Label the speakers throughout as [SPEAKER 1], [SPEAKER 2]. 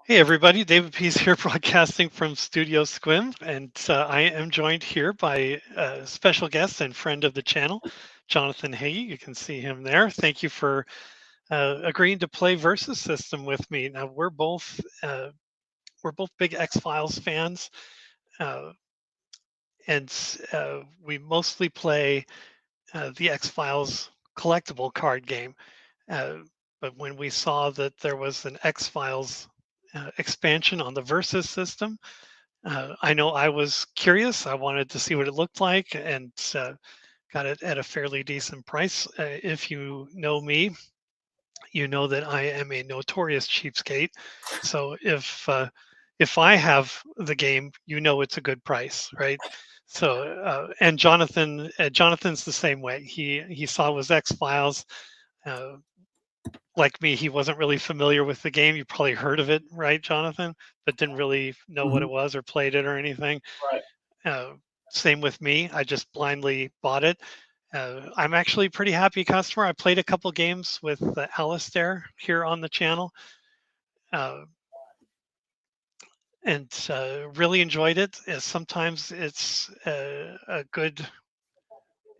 [SPEAKER 1] Hey everybody, David Pease here broadcasting from Studio Squim, and I am joined here by a special guest and friend of the channel, Jonathan Hagee. You can see him there. Thank you for agreeing to play Versus System with me. Now we're both big X Files fans, uh, and we mostly play the X Files collectible card game. Uh, but when we saw that there was an X Files expansion on the Versus system, I know I was curious. I wanted to see what it looked like and got it at a fairly decent price. If you know me, you know that I am a notorious cheapskate. So if I have the game, you know it's a good price, right? So and Jonathan's the same way. He saw it was X Files. Uh, like me, he wasn't really familiar with the game. You probably heard of it, right, Jonathan? But didn't really know what
[SPEAKER 2] Hmm.
[SPEAKER 1] it was or played it or anything.
[SPEAKER 2] Right.
[SPEAKER 1] Uh, Same with me. I just blindly bought it. I'm actually a pretty happy customer. I played a couple games with Alistair here on the channel, uh, and really enjoyed it. Sometimes it's a good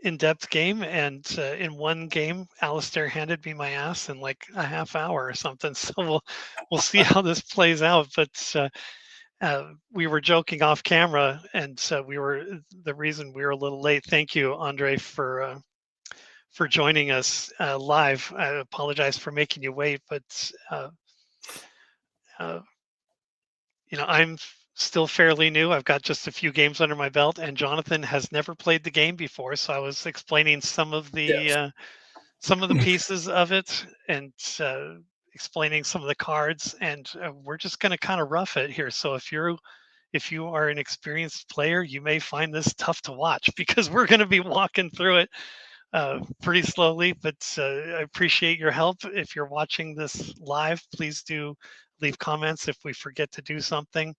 [SPEAKER 1] in-depth game, and in one game Alistair handed me my ass in like a half hour or something. So we'll see how this plays out. But we were joking off camera, and we were the reason we were a little late. Thank you, Andre, for joining us live. I apologize for making you wait, but uh, I'm still fairly new. I've got just a few games under my belt, and Jonathan has never played the game before. So I was explaining
[SPEAKER 2] Yes.
[SPEAKER 1] some of the pieces of it and explaining some of the cards, and we're just going to kind of rough it here. So if you are an experienced player, you may find this tough to watch because we're going to be walking through it pretty slowly. But I appreciate your help. If you're watching this live, please do leave comments if we forget to do something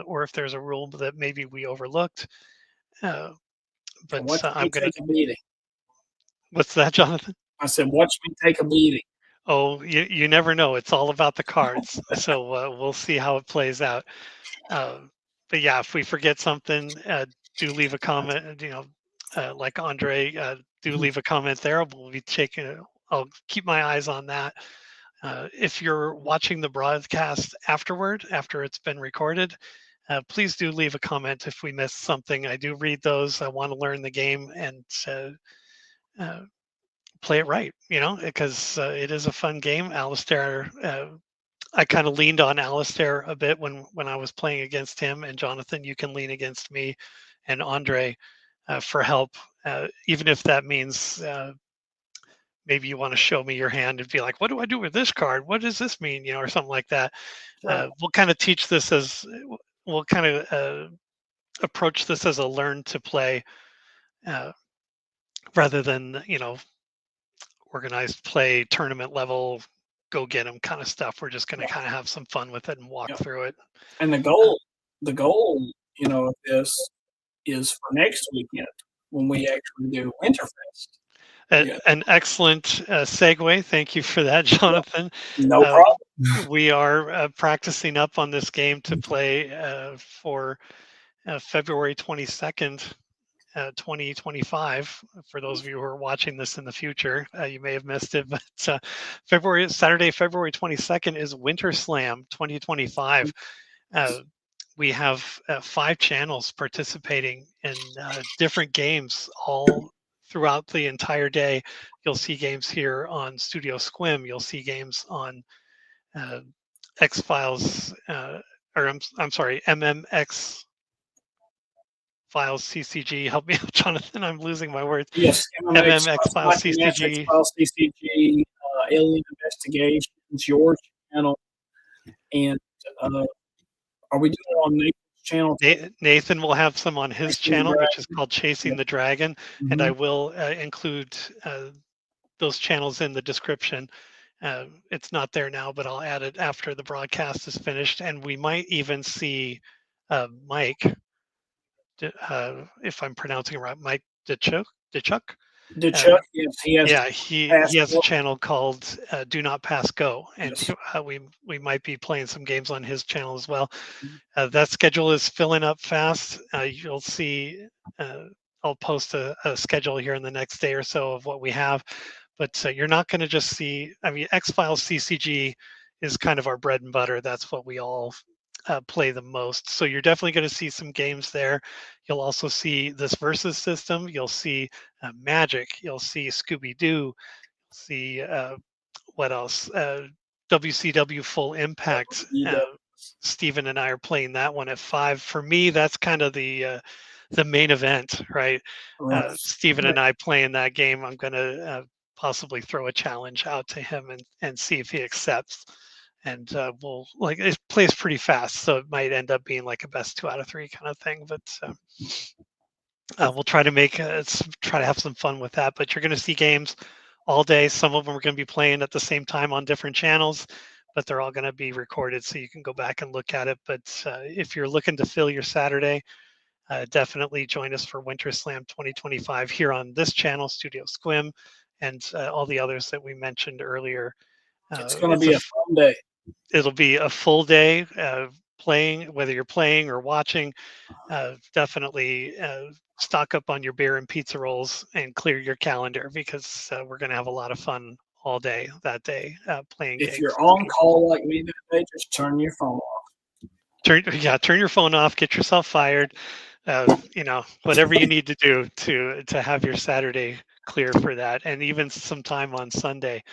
[SPEAKER 1] or if there's a rule that maybe we overlooked. Uh,
[SPEAKER 2] And
[SPEAKER 1] but
[SPEAKER 2] watch
[SPEAKER 1] I'm
[SPEAKER 2] me
[SPEAKER 1] going to,
[SPEAKER 2] take a beating.
[SPEAKER 1] what's that, Jonathan?
[SPEAKER 2] I said, watch me take a beating.
[SPEAKER 1] Oh, you never know. It's all about the cards. So we'll see how it plays out. Uh, but yeah, if we forget something, do leave a comment. Like Andre, do
[SPEAKER 2] Mhm.
[SPEAKER 1] leave a comment there. We'll be taking. I'll keep my eyes on that. If you're watching the broadcast afterward, after it's been recorded, please do leave a comment if we missed something. I do read those. I want to learn the game and uh, play it right, because it is a fun game. Alistair, I kind of leaned on Alistair a bit when I was playing against him, and Jonathan, you can lean against me and Andre for help, even if that means maybe you want to show me your hand and be like, "What do I do with this card? What does this mean?" Or something like that.
[SPEAKER 2] Sure.
[SPEAKER 1] We'll kind of teach this as we'll kind of approach this as a learn to play uh, rather than organized play tournament level go get them kind of stuff. We're just going to
[SPEAKER 2] Yeah.
[SPEAKER 1] kind of have some fun with it and walk
[SPEAKER 2] Yeah.
[SPEAKER 1] through it.
[SPEAKER 2] And the
[SPEAKER 1] Uh,
[SPEAKER 2] goal, of this is for next weekend when we actually do Winterfest. Yeah.
[SPEAKER 1] an excellent segue. Thank you for that,
[SPEAKER 2] Yeah.
[SPEAKER 1] Jonathan.
[SPEAKER 2] No
[SPEAKER 1] Uh,
[SPEAKER 2] problem.
[SPEAKER 1] we are practicing up on this game to play for February 22nd, 2025. For those of you who are watching this in the future, you may have missed it, but Saturday, February 22nd is WinterSlam 2025. Uh, we have 5 channels participating in different games all throughout the entire day. You'll see games here on Studio Squim. You'll see games on uh, X Files, or I'm sorry, MMX Files CCG. Help me out, Jonathan. I'm losing my words.
[SPEAKER 2] Yes, MMX,
[SPEAKER 1] MMX Files
[SPEAKER 2] Spiky Match, X
[SPEAKER 1] CCG.
[SPEAKER 2] File CCG, Alien Investigations, your channel, and uh, are we doing it on Nathan's channel too?
[SPEAKER 1] Nathan will have some on his
[SPEAKER 2] Chasing the
[SPEAKER 1] channel, which is
[SPEAKER 2] Dragon.
[SPEAKER 1] called Chasing
[SPEAKER 2] Yeah.
[SPEAKER 1] the Dragon, and I
[SPEAKER 2] Hmm.
[SPEAKER 1] will include those channels in the description. It's not there now, but I'll add it after the broadcast is finished, and we might even see Mike, if I'm pronouncing it right, Mike Dichuk,
[SPEAKER 2] Did
[SPEAKER 1] Uh,
[SPEAKER 2] Chuck? Yes, he has
[SPEAKER 1] yeah, he has a
[SPEAKER 2] passport.
[SPEAKER 1] channel called Do Not Pass Go, and
[SPEAKER 2] Yes.
[SPEAKER 1] we might be playing some games on his channel as well. That schedule is filling up fast. You'll see. Uh, I'll post a schedule here in the next day or so of what we have, but you're not going to just see. I mean, X Files CCG is kind of our bread and butter. That's what we all play the most. So you're definitely going to see some games there. You'll also see this versus system. You'll see Magic. You'll see Scooby Doo. See what else? WCW Full Impact.
[SPEAKER 2] You know,
[SPEAKER 1] Steven and I are playing that one at 5. For me, that's kind of the main event, right?
[SPEAKER 2] right.
[SPEAKER 1] Steven and I playing that game. I'm going to possibly throw a challenge out to him and see if he accepts. And we'll like it plays pretty fast, so it might end up being like a best 2 out of 3 kind of thing. But we'll try to try to have some fun with that. But you're going to see games all day. Some of them are going to be playing at the same time on different channels, but they're all going to be recorded so you can go back and look at it. But if you're looking to fill your Saturday, definitely join us for WinterSlam 2025 here on this channel, Studio Squim, and all the others that we mentioned earlier.
[SPEAKER 2] It's going to be a fun day.
[SPEAKER 1] It'll be a full day playing, whether you're playing or watching. Definitely stock up on your beer and pizza rolls and clear your calendar because we're going to have a lot of fun all day that day playing
[SPEAKER 2] If
[SPEAKER 1] gigs.
[SPEAKER 2] you're on call like me that day, just turn your phone off.
[SPEAKER 1] Turn your phone off, get yourself fired. Whatever you need to do to have your Saturday clear for that, and even some time on Sunday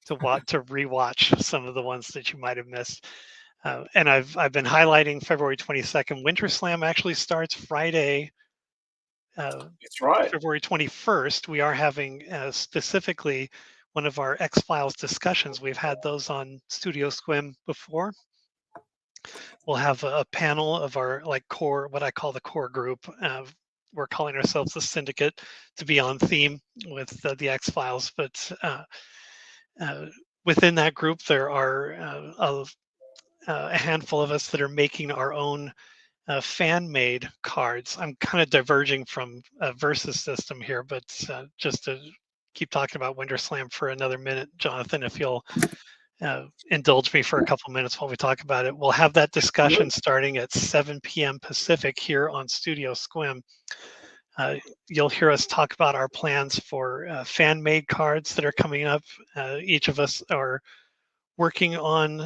[SPEAKER 1] to rewatch some of the ones that you might have missed. And I've been highlighting February 22nd. WinterSlam actually starts Friday,
[SPEAKER 2] That's right.
[SPEAKER 1] February 21st. We are having specifically one of our X Files discussions. We've had those on Studio Squim before. We'll have a panel of our core, what I call the core group. We're calling ourselves the Syndicate to be on theme with the X Files, but within that group there are a handful of us that are making our own fan-made cards. I'm kind of diverging from a versus system here, but just to keep talking about WinterSlam for another minute, Jonathan, if you'll indulge me for a couple minutes while we talk about it. We'll have that discussion starting at 7 p.m. Pacific here on Studio Squim. You'll hear us talk about our plans for fan-made cards that are coming up. Each of us are working on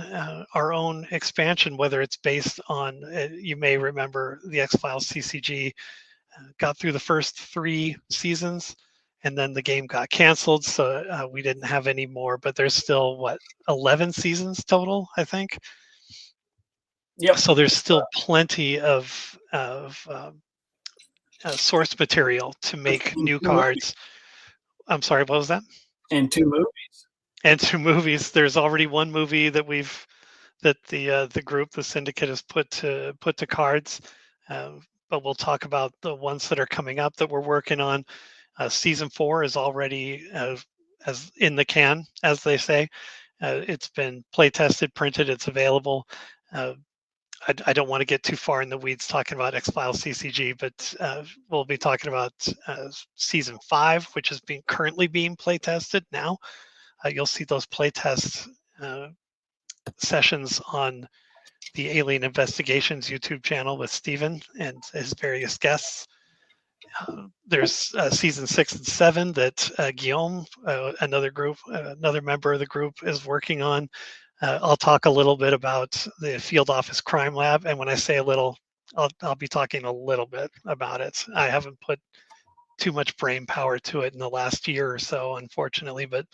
[SPEAKER 1] our own expansion, whether it's based on, you may remember the X-Files CCG got through the first 3 seasons and then the game got canceled. So we didn't have any more, but there's still 11 seasons total, I think.
[SPEAKER 2] Yep.
[SPEAKER 1] So there's still plenty of source material to make new cards. I'm sorry, what was that?
[SPEAKER 2] And 2 movies.
[SPEAKER 1] And 2 movies. There's already 1 movie that the group, the Syndicate, has put to cards. But we'll talk about the ones that are coming up that we're working on. Season 4 is already as in the can, as they say. It's been play tested, printed, it's available. I don't want to get too far in the weeds talking about X-Files CCG, but we'll be talking about Season 5, which is currently being play tested now. You'll see those play test sessions on the Alien Investigations YouTube channel with Steven and his various guests. There's season 6 and 7 that Guillaume, another member of the group, is working on. I'll talk a little bit about the Field Office Crime Lab, and when I say a little, I'll be talking a little bit about it. I haven't put too much brain power to it in the last year or so, unfortunately, but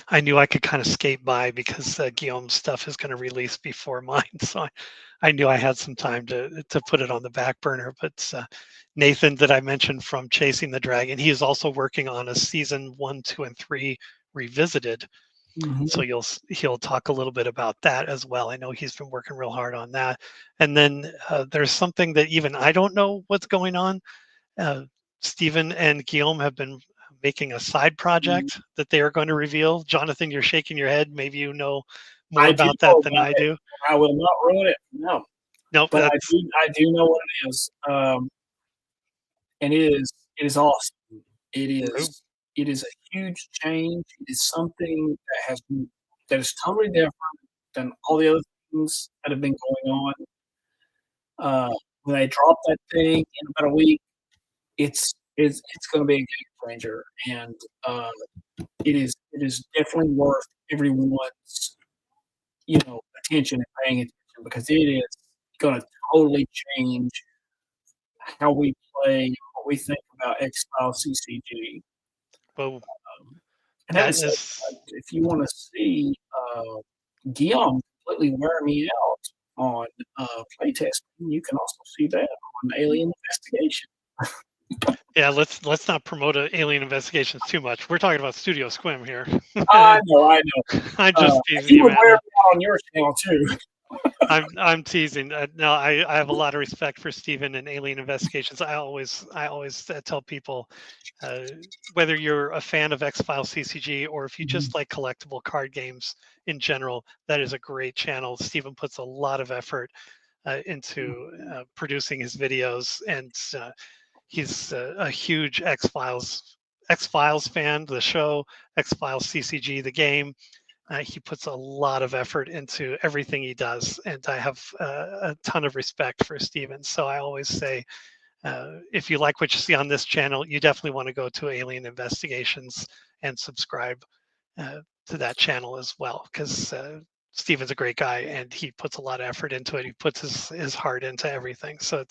[SPEAKER 1] I knew I could kind of skate by because Guillaume's stuff is going to release before mine, so I knew I had some time to put it on the back burner. But Nathan, that I mentioned from Chasing the Dragon, he is also working on a season 1, 2, and 3 revisited.
[SPEAKER 2] Mm-hmm.
[SPEAKER 1] So he'll talk a little bit about that as well. I know he's been working real hard on that. And then there's something that even I don't know what's going on. Stephen and Guillaume have been making a side project that they are going to reveal. Jonathan, you're shaking your head. Maybe you know more about that than I do.
[SPEAKER 2] I will not ruin it. No.
[SPEAKER 1] Nope.
[SPEAKER 2] But I do know what it is. And it is awesome. It
[SPEAKER 1] Oh,
[SPEAKER 2] is a huge change. It is something that is totally different than all the other things that have been going on. When they drop that thing in about a week, it's going to be a game changer, and uh, it is definitely worth everyone's attention and paying attention because it is going to totally change how we play, what we think about X File CCG.
[SPEAKER 1] well,
[SPEAKER 2] And having
[SPEAKER 1] that
[SPEAKER 2] said
[SPEAKER 1] is
[SPEAKER 2] that, if you want to see Guillaume completely wear me out on playtesting, you can also see that on Alien Investigation.
[SPEAKER 1] yeah. Let's not promote Alien Investigations too much. We're talking about Studio Squim here.
[SPEAKER 2] I know.
[SPEAKER 1] I'm just teasing
[SPEAKER 2] He
[SPEAKER 1] you,
[SPEAKER 2] would
[SPEAKER 1] man.
[SPEAKER 2] wear me out on your channel too.
[SPEAKER 1] I'm teasing. No, I have a lot of respect for Steven and Alien Investigations. I always tell people, uh, whether you're a fan of X Files CCG or if you
[SPEAKER 2] Mhm.
[SPEAKER 1] just like collectible card games in general, that is a great channel. Steven puts a lot of effort into producing his videos, and he's a huge X Files fan. The show X Files CCG, the game. He puts a lot of effort into everything he does, and I have a ton of respect for Steven. So I always say, if you like what you see on this channel, you definitely want to go to Alien Investigations and subscribe to that channel as well, because Steven's a great guy and he puts a lot of effort into it. He puts his heart into everything. So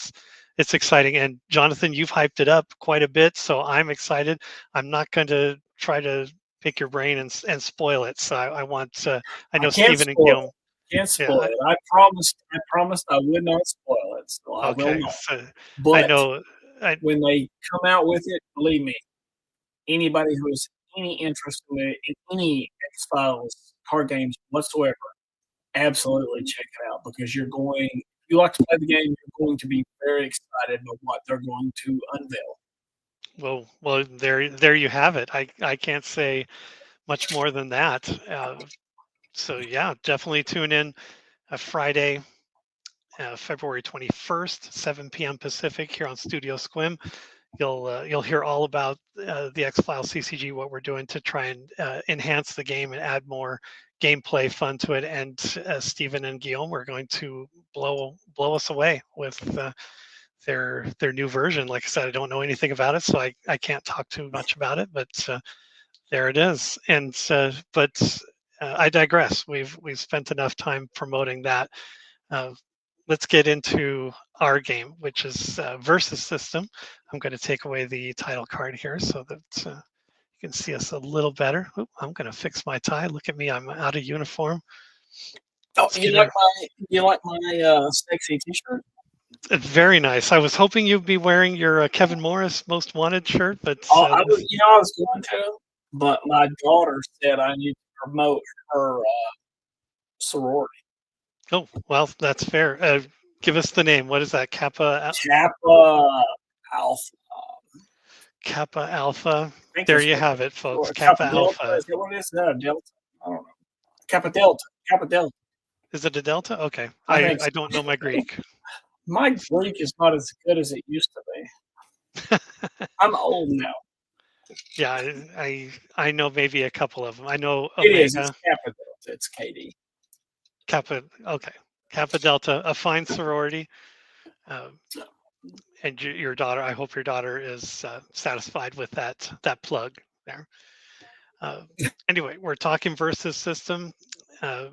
[SPEAKER 1] it's exciting. And Jonathan, you've hyped it up quite a bit, so I'm excited. I'm not going to try to pick your brain and spoil it. So I want I
[SPEAKER 2] I
[SPEAKER 1] know
[SPEAKER 2] can't
[SPEAKER 1] Steven and
[SPEAKER 2] spoil
[SPEAKER 1] Guillaume.
[SPEAKER 2] it. Can't
[SPEAKER 1] Yeah.
[SPEAKER 2] spoil it. I promised I would not spoil it, so I will
[SPEAKER 1] Okay.
[SPEAKER 2] not.
[SPEAKER 1] So I
[SPEAKER 2] But
[SPEAKER 1] know. I
[SPEAKER 2] when they come out with it, believe me, anybody who has any interest in any X Files card games whatsoever, absolutely check it out because if you like to play the game, you're going to be very excited about what they're going to unveil.
[SPEAKER 1] well, there you have it. I can't say much more than that. So yeah, definitely tune in Friday, February 21st, 7 p.m. Pacific here on Studio Squim. You'll hear all about the X Files CCG, what we're doing to try and enhance the game and add more gameplay fun to it. And Stephen and Guillaume are going to blow us away with their new version. Like I said, I don't know anything about it, so I can't talk too much about it. But there it is. And but I digress. We've spent enough time promoting that. Uh, let's get into our game, which is versus system. I'm going to take away the title card here so that you can see us a little better. Oop, I'm going to fix my tie. Look at me, I'm out of uniform.
[SPEAKER 2] Oh,
[SPEAKER 1] Let's get in.
[SPEAKER 2] you like my sexy T-shirt?
[SPEAKER 1] Very nice. I was hoping you'd be wearing your Kevin Morris Most Wanted shirt, but
[SPEAKER 2] I was going to, but my daughter said I need to promote her sorority.
[SPEAKER 1] oh well, that's fair. Give us the name. What is that?
[SPEAKER 2] Kappa Alpha.
[SPEAKER 1] Kappa Alpha.
[SPEAKER 2] I think
[SPEAKER 1] There
[SPEAKER 2] that's
[SPEAKER 1] you
[SPEAKER 2] what
[SPEAKER 1] have it,
[SPEAKER 2] or
[SPEAKER 1] folks. Kappa
[SPEAKER 2] Kappa Delta.
[SPEAKER 1] Alpha.
[SPEAKER 2] Is that what it is? No, Delta. I don't know. Kappa Delta. Kappa Delta.
[SPEAKER 1] Is it a delta? Okay.
[SPEAKER 2] I
[SPEAKER 1] I
[SPEAKER 2] think
[SPEAKER 1] I
[SPEAKER 2] so.
[SPEAKER 1] don't know my Greek.
[SPEAKER 2] My Greek is not as good as it used to be. I'm old now.
[SPEAKER 1] Yeah, I know maybe a couple of them. I know
[SPEAKER 2] It is. It's
[SPEAKER 1] Omega,
[SPEAKER 2] Kappa Delta. It's KD.
[SPEAKER 1] Kappa. Okay, Kappa Delta, a fine sorority. Um, and your daughter. I hope your daughter is satisfied with that plug there. Uh, anyway, we're talking versus system. Uh,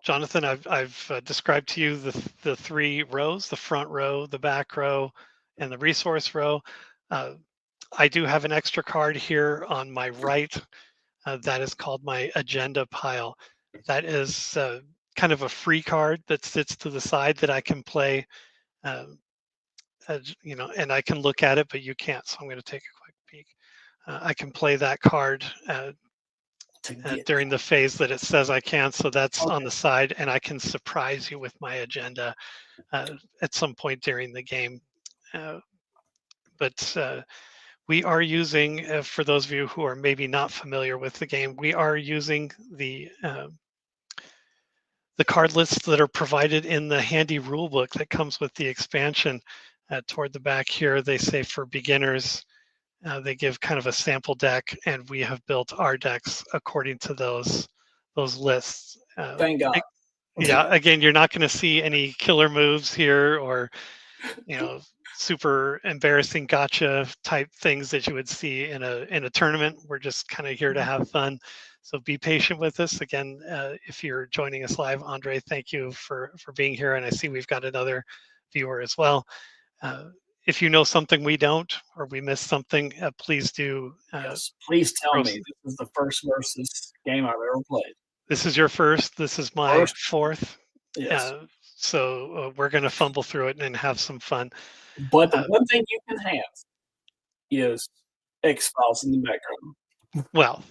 [SPEAKER 1] Jonathan, I've described to you the three rows: the front row, the back row, and the resource row. Uh, I do have an extra card here on my right that is called my agenda pile. That is kind of a free card that sits to the side that I can play, um, and I can look at it, but you can't. So I'm going to take a quick peek. I can play that card
[SPEAKER 2] To get
[SPEAKER 1] during the phase that it says I can. So that's on
[SPEAKER 2] okay.
[SPEAKER 1] the side, and I can surprise you with my agenda at some point during the game. Uh, but we are using, for those of you who are maybe not familiar with the game, we are using the card lists that are provided in the handy rule book that comes with the expansion. Toward the back here, they say for beginners, They give kind of a sample deck, and we have built our decks according to those lists.
[SPEAKER 2] Thank God.
[SPEAKER 1] Yeah, again, you're not going to see any killer moves here or you know super embarrassing gotcha type things that you would see in a tournament. We're just kind of here to have fun. So be patient with us. Again, if you're joining us live, Andre, thank you for being here. And I see we've got another viewer as well. Uh, if you know something we don't or we missed something, please do.
[SPEAKER 2] Yes, please tell me this is the first versus game I've ever played.
[SPEAKER 1] This is your first. This is my
[SPEAKER 2] First,
[SPEAKER 1] fourth.
[SPEAKER 2] yes.
[SPEAKER 1] So we're going to fumble through it and have some fun.
[SPEAKER 2] But the one thing you can have is X-Files in the background.
[SPEAKER 1] Well,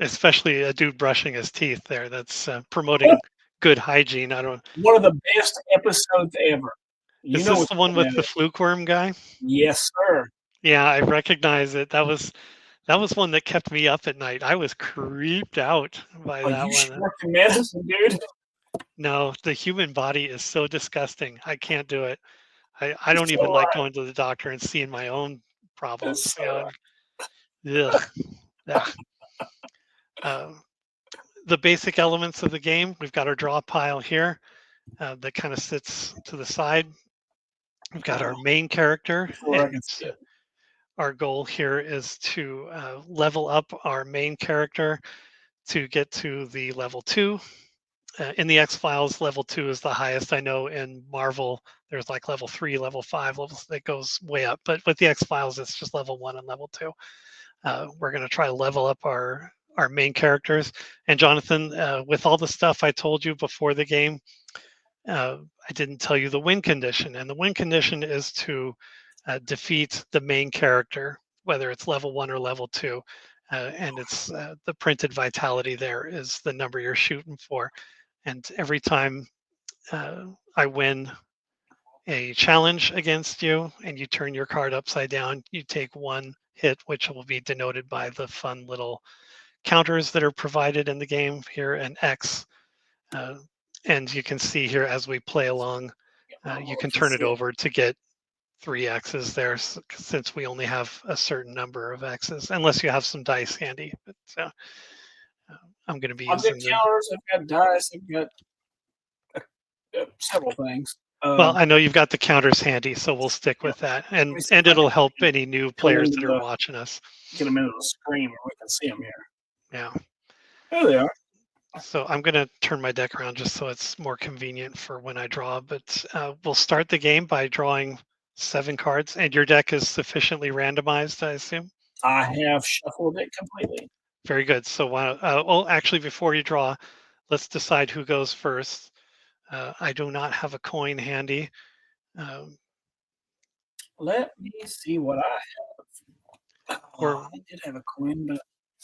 [SPEAKER 1] especially a dude brushing his teeth there. That's promoting good hygiene. I don't.
[SPEAKER 2] One of the best episodes ever. You
[SPEAKER 1] Is
[SPEAKER 2] know
[SPEAKER 1] this
[SPEAKER 2] what
[SPEAKER 1] the one with
[SPEAKER 2] that
[SPEAKER 1] the
[SPEAKER 2] is.
[SPEAKER 1] fluke worm guy?
[SPEAKER 2] Yes, sir.
[SPEAKER 1] Yeah, I recognize it. That was one that kept me up at night. I was creeped out by
[SPEAKER 2] Oh,
[SPEAKER 1] that
[SPEAKER 2] you
[SPEAKER 1] one.
[SPEAKER 2] work in medicine, dude.
[SPEAKER 1] No, the human body is so disgusting. I can't do it. I don't
[SPEAKER 2] So
[SPEAKER 1] even like
[SPEAKER 2] right.
[SPEAKER 1] going to the doctor and seeing my own
[SPEAKER 2] It's
[SPEAKER 1] problems.
[SPEAKER 2] so right.
[SPEAKER 1] Ugh, ugh. Uh, the basic elements of the game, we've got our draw pile here that kind of sits to the side. We've got our main character,
[SPEAKER 2] Before I
[SPEAKER 1] and
[SPEAKER 2] can see it.
[SPEAKER 1] our goal here is to level up our main character to get to the level 2. In the X Files, level 2 is the highest. I know in Marvel, there's like level 3, level 5, levels that goes way up. But with the X Files, it's just level 1 and level 2. We're going to try to level up our main characters. And Jonathan, with all the stuff I told you before the game, I didn't tell you the win condition. And the win condition is to defeat the main character, whether it's level 1 or level 2. And it's the printed vitality there is the number you're shooting for. And every time I win a challenge against you and you turn your card upside down, you take 1 hit, which will be denoted by the fun little counters that are provided in the game here, an X. Uh, and you can see here as we play along, you can turn it over to get 3 X's there since we only have a certain number of X's, unless you have some dice handy. But I'm going to be
[SPEAKER 2] I've got
[SPEAKER 1] using the.
[SPEAKER 2] counters, I've got dice, I've got several things.
[SPEAKER 1] Well, I know you've got the counters handy, so we'll stick
[SPEAKER 2] Yeah.
[SPEAKER 1] with that,
[SPEAKER 2] Let me
[SPEAKER 1] and
[SPEAKER 2] see if
[SPEAKER 1] and
[SPEAKER 2] I
[SPEAKER 1] it'll
[SPEAKER 2] can
[SPEAKER 1] help any new
[SPEAKER 2] get them
[SPEAKER 1] players
[SPEAKER 2] into
[SPEAKER 1] that are watching us.
[SPEAKER 2] get them into the screen where we can see them here.
[SPEAKER 1] Yeah.
[SPEAKER 2] There they are.
[SPEAKER 1] So I'm going to turn my deck around just so it's more convenient for when I draw. But we'll start the game by drawing 7 cards, and your deck is sufficiently randomized, I assume.
[SPEAKER 2] I have shuffled it completely.
[SPEAKER 1] Very good. So, actually, before you draw, let's decide who goes first. I do not have a coin handy. Um,
[SPEAKER 2] Let me see what I have.
[SPEAKER 1] or
[SPEAKER 2] I did have a coin, but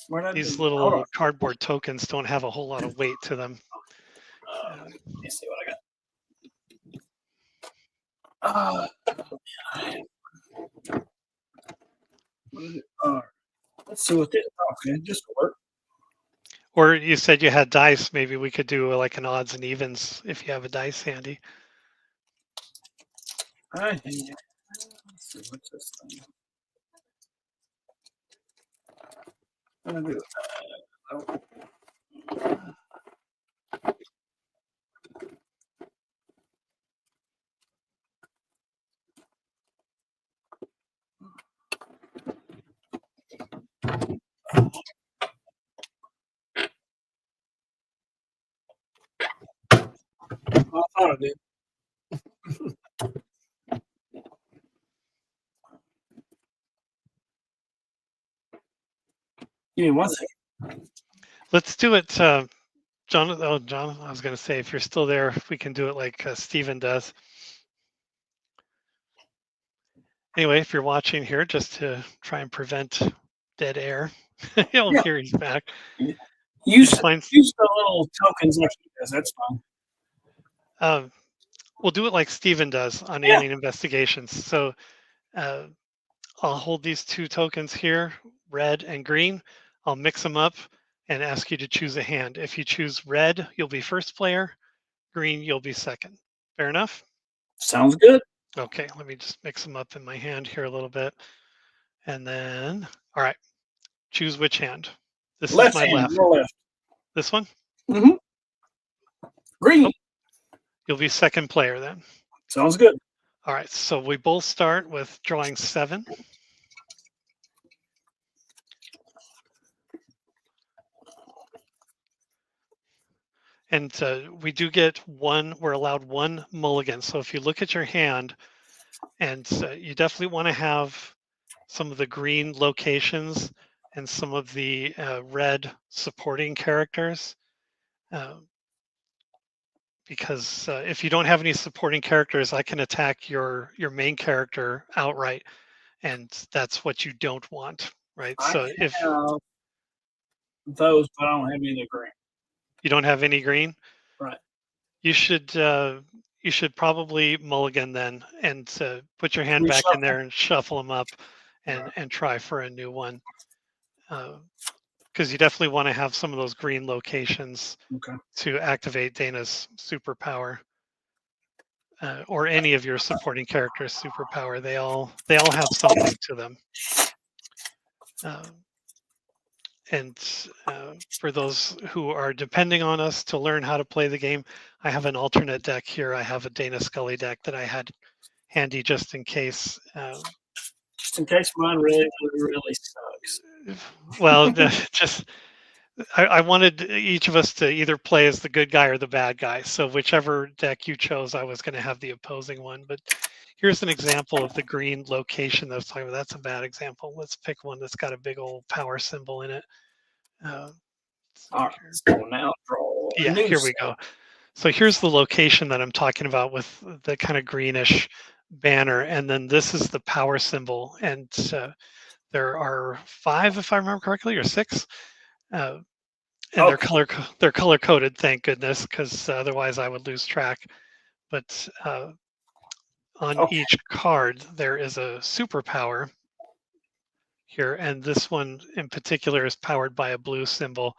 [SPEAKER 2] where did I
[SPEAKER 1] these
[SPEAKER 2] do? Hold on.
[SPEAKER 1] little cardboard tokens don't have a whole lot of weight to them.
[SPEAKER 2] Let me see what I got. Uh, let's see what this. Okay, just work.
[SPEAKER 1] Or you said you had dice. Maybe we could do like an odds and evens if you have a dice handy.
[SPEAKER 2] Let's see what's this thing. I'm gonna do. I thought I did. Give me 1 second.
[SPEAKER 1] Let's do it, John. Oh, John, I was going to say, if you're still there, we can do it like Steven does. Anyway, if you're watching here, just to try and prevent dead air, you'll hear he's back.
[SPEAKER 2] Use the little tokens like he does. That's fine.
[SPEAKER 1] We'll do it like Steven does on
[SPEAKER 2] Yeah.
[SPEAKER 1] Alien Investigations. So I'll hold these 2 tokens here, red and green. I'll mix them up and ask you to choose a hand. If you choose red, you'll be first player. Green, you'll be second. Fair enough?
[SPEAKER 2] Sounds good.
[SPEAKER 1] Okay, let me just mix them up in my hand here a little bit. And then, all right, choose which hand. This is
[SPEAKER 2] Left
[SPEAKER 1] my
[SPEAKER 2] hand,
[SPEAKER 1] left.
[SPEAKER 2] your left.
[SPEAKER 1] This one?
[SPEAKER 2] Mm-hmm.
[SPEAKER 1] Oh,
[SPEAKER 2] Green.
[SPEAKER 1] you'll be second player then.
[SPEAKER 2] Sounds good.
[SPEAKER 1] All right, so we both start with drawing 7. And we do get one, we're allowed one mulligan. So if you look at your hand, and you definitely want to have some of the green locations and some of the red supporting characters. Uh, because if you don't have any supporting characters, I can attack your main character outright, and that's what you don't want, right?
[SPEAKER 2] I
[SPEAKER 1] So if
[SPEAKER 2] have those, but I don't have any of the green.
[SPEAKER 1] you don't have any green,
[SPEAKER 2] Right.
[SPEAKER 1] you should probably mulligan then and put your hand back in
[SPEAKER 2] Reshuffle.
[SPEAKER 1] there and shuffle them up
[SPEAKER 2] Right.
[SPEAKER 1] and try for a new one. Because you definitely want to have some of those green locations
[SPEAKER 2] Okay.
[SPEAKER 1] to activate Dana's superpower, or any of your supporting characters' superpower. They all have something to them. Um, and for those who are depending on us to learn how to play the game, I have an alternate deck here. I have a Dana Scully deck that I had handy just in case.
[SPEAKER 2] Just in case mine really, really, really sucks.
[SPEAKER 1] Well, just I wanted each of us to either play as the good guy or the bad guy. So whichever deck you chose, I was going to have the opposing one. But here's an example of the green location that I was talking about. That's a bad example. Let's pick one that's got a big old power symbol in it. Let's
[SPEAKER 2] All
[SPEAKER 1] see
[SPEAKER 2] right.
[SPEAKER 1] here.
[SPEAKER 2] So now draw a
[SPEAKER 1] Yeah,
[SPEAKER 2] new
[SPEAKER 1] here we
[SPEAKER 2] set.
[SPEAKER 1] go. So here's the location that I'm talking about with the kind of greenish banner. And then this is the power symbol. And there are 5, if I remember correctly, or 6. Uh, and
[SPEAKER 2] Okay.
[SPEAKER 1] they're color coded, thank goodness, because otherwise I would lose track. But on
[SPEAKER 2] Okay.
[SPEAKER 1] each card there is a superpower here, and this one in particular is powered by a blue symbol.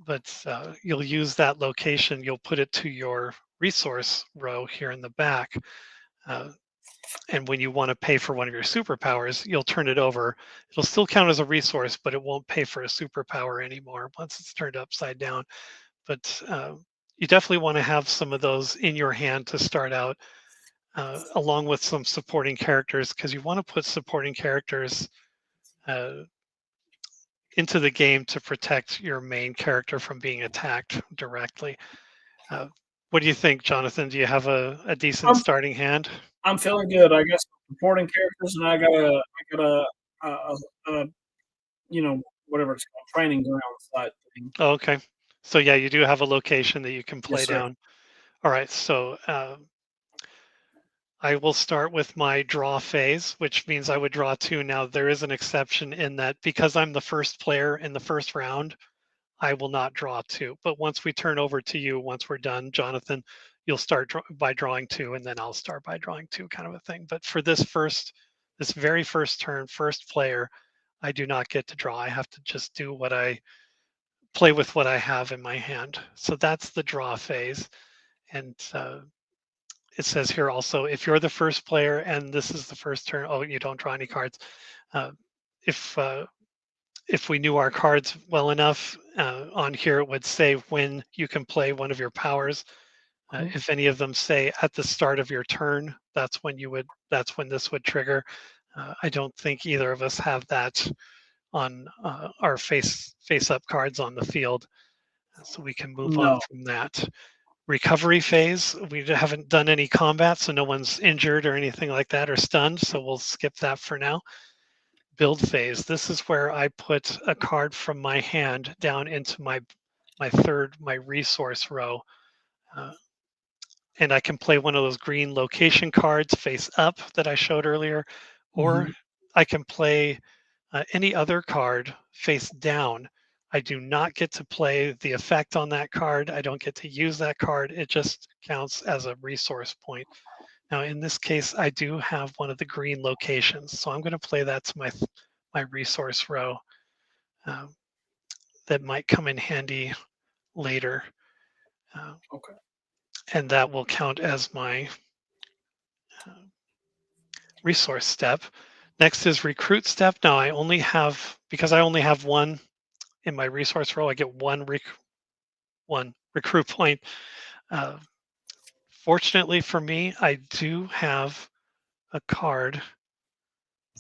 [SPEAKER 1] But you'll use that location. You'll put it to your resource row here in the back. Uh, and when you want to pay for one of your superpowers, you'll turn it over. It'll still count as a resource, but it won't pay for a superpower anymore once it's turned upside down. But you definitely want to have some of those in your hand to start out, along with some supporting characters, because you want to put supporting characters uh, into the game to protect your main character from being attacked directly. Uh, what do you think, Jonathan? Do you have a decent
[SPEAKER 2] I'm
[SPEAKER 1] starting hand?
[SPEAKER 2] I'm feeling good. I guess supporting characters, and I got a you know, whatever it's called, training ground side thing.
[SPEAKER 1] Oh, okay. So yeah, you do have a location that you can
[SPEAKER 2] Yes,
[SPEAKER 1] play
[SPEAKER 2] sir.
[SPEAKER 1] down. All right. So I will start with my draw phase, which means I would draw 2. Now, there is an exception in that because I'm the first player in the first round, I will not draw 2. But once we turn over to you, once we're done, Jonathan, you'll start by drawing 2, and then I'll start by drawing 2, kind of a thing. But for this very first turn, first player, I do not get to draw. I have to just do what I play with what I have in my hand. So that's the draw phase. And it says here also, if you're the first player and this is the first turn, oh, you don't draw any cards. Uh, if uh, if we knew our cards well enough, on here it would say when you can play one of your powers.
[SPEAKER 2] Mhm.
[SPEAKER 1] If any of them say at the start of your turn, that's when this would trigger. I don't think either of us have that on our face up cards on the field, so we can move on
[SPEAKER 2] No.
[SPEAKER 1] from that. Recovery phase, we haven't done any combat, so no one's injured or anything like that or stunned, so we'll skip that for now. Build phase, this is where I put a card from my hand down into my resource row. Uh, and I can play one of those green location cards face up that I showed earlier, or
[SPEAKER 2] Mhm.
[SPEAKER 1] I can play any other card face down. I do not get to play the effect on that card. I don't get to use that card. It just counts as a resource point. Now, in this case, I do have one of the green locations, so I'm going to play that to my resource row. Um, that might come in handy later, uh,
[SPEAKER 2] Okay.
[SPEAKER 1] and that will count as my uh, resource step. Next is recruit step. Now I only have, because I only have one in my resource row, I get one recruit point. Uh, Fortunately for me, I do have a card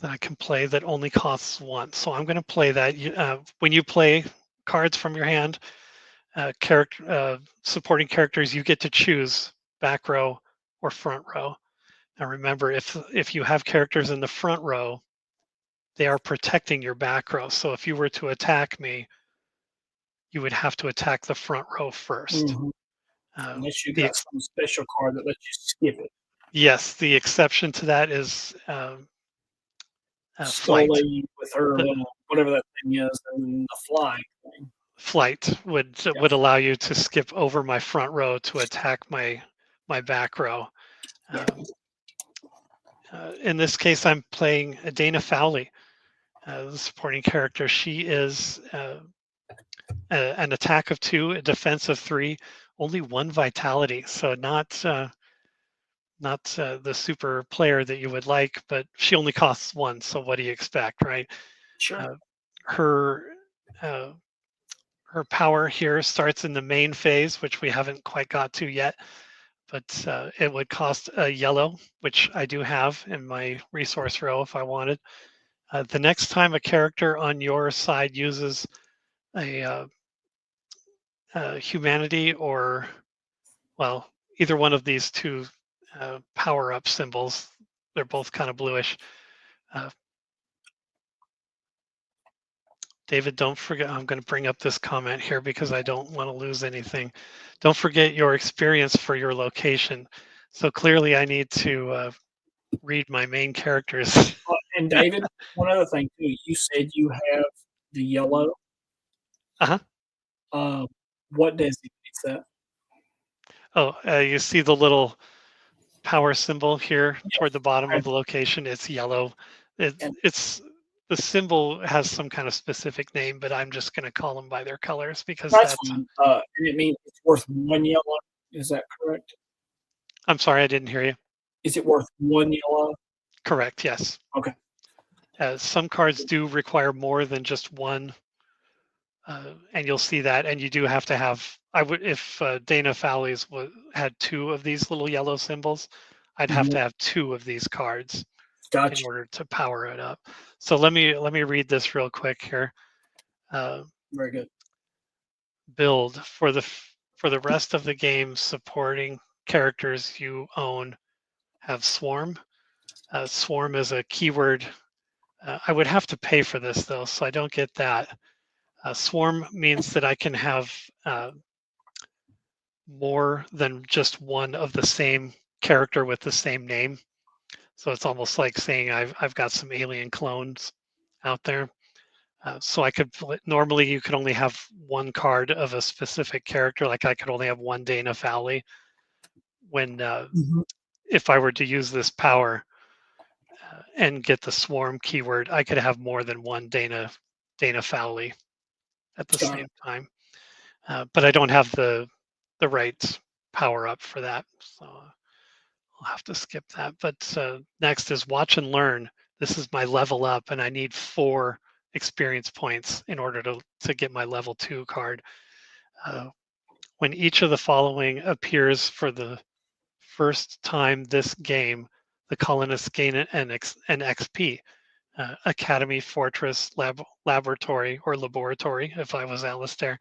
[SPEAKER 1] that I can play that only costs one. So I'm going to play that. When you play cards from your hand, character supporting characters, you get to choose back row or front row. Now remember, if you have characters in the front row, they are protecting your back row. So if you were to attack me, you would have to attack the front row first.
[SPEAKER 2] Mhm.
[SPEAKER 1] Uh,
[SPEAKER 2] Unless you
[SPEAKER 1] the
[SPEAKER 2] got
[SPEAKER 1] ex-
[SPEAKER 2] some special card that lets you skip it.
[SPEAKER 1] yes, the exception to that is flight.
[SPEAKER 2] Scully with her
[SPEAKER 1] The
[SPEAKER 2] little whatever that thing is, and the fly thing.
[SPEAKER 1] flight
[SPEAKER 2] Yeah,
[SPEAKER 1] would allow you to skip over my front row to attack my back row.
[SPEAKER 2] yeah.
[SPEAKER 1] Um, in this case, I'm playing Dana Fowley, the supporting character. She is an attack of 2, a defense of 3, only 1 vitality. So not the super player that you would like, but she only costs 1. So what do you expect, right?
[SPEAKER 2] Sure.
[SPEAKER 1] Uh, her uh, her power here starts in the main phase, which we haven't quite got to yet, but it would cost a yellow, which I do have in my resource row if I wanted. The next time a character on your side uses a humanity or, well, either one of these two power up symbols, they're both kind of bluish. Uh, David, don't forget, I'm going to bring up this comment here because I don't want to lose anything. Don't forget your experience for your location. So clearly I need to read my main characters.
[SPEAKER 2] And David, one other thing too, you said you have the yellow.
[SPEAKER 1] Uh-huh.
[SPEAKER 2] Uh, what designates that?
[SPEAKER 1] Oh, you see the little power symbol here toward
[SPEAKER 2] Yes.
[SPEAKER 1] the bottom
[SPEAKER 2] Okay.
[SPEAKER 1] of the location? It's yellow.
[SPEAKER 2] And
[SPEAKER 1] It's the symbol has some kind of specific name, but I'm just going to call them by their colors because
[SPEAKER 2] that's
[SPEAKER 1] that's.
[SPEAKER 2] fine. And it means it's worth 1 yellow. Is that correct?
[SPEAKER 1] I'm sorry, I didn't hear you.
[SPEAKER 2] Is it worth 1 yellow?
[SPEAKER 1] Correct. Yes.
[SPEAKER 2] Okay.
[SPEAKER 1] Some cards do require more than just one, and you'll see that. And you do have to have. I would if Dana Fowley's had 2 of these little yellow symbols, I'd have
[SPEAKER 2] Mhm.
[SPEAKER 1] to have 2 of these cards in
[SPEAKER 2] Gotcha.
[SPEAKER 1] order to power it up. So let me read this real quick here. Uh,
[SPEAKER 2] Very good.
[SPEAKER 1] Build for the rest of the game, supporting characters you own have swarm. Swarm is a keyword. I would have to pay for this though, so I don't get that. Swarm means that I can have more than just one of the same character with the same name. So it's almost like saying I've got some alien clones out there. So I could normally you could only have one card of a specific character. Like I could only have one Dana Fowley. When
[SPEAKER 2] Mhm.
[SPEAKER 1] if I were to use this power and get the swarm keyword, I could have more than one Dana Fowley at the
[SPEAKER 2] Got
[SPEAKER 1] same
[SPEAKER 2] it.
[SPEAKER 1] time. But I don't have the right power up for that, so I'll have to skip that. But next is watch and learn. This is my level up, and I need 4 experience points in order to get my level 2 card. Uh, when each of the following appears for the first time this game, the colonists gain an XP. Academy, Fortress, Laboratory, or Laboratory, if I was Alistair,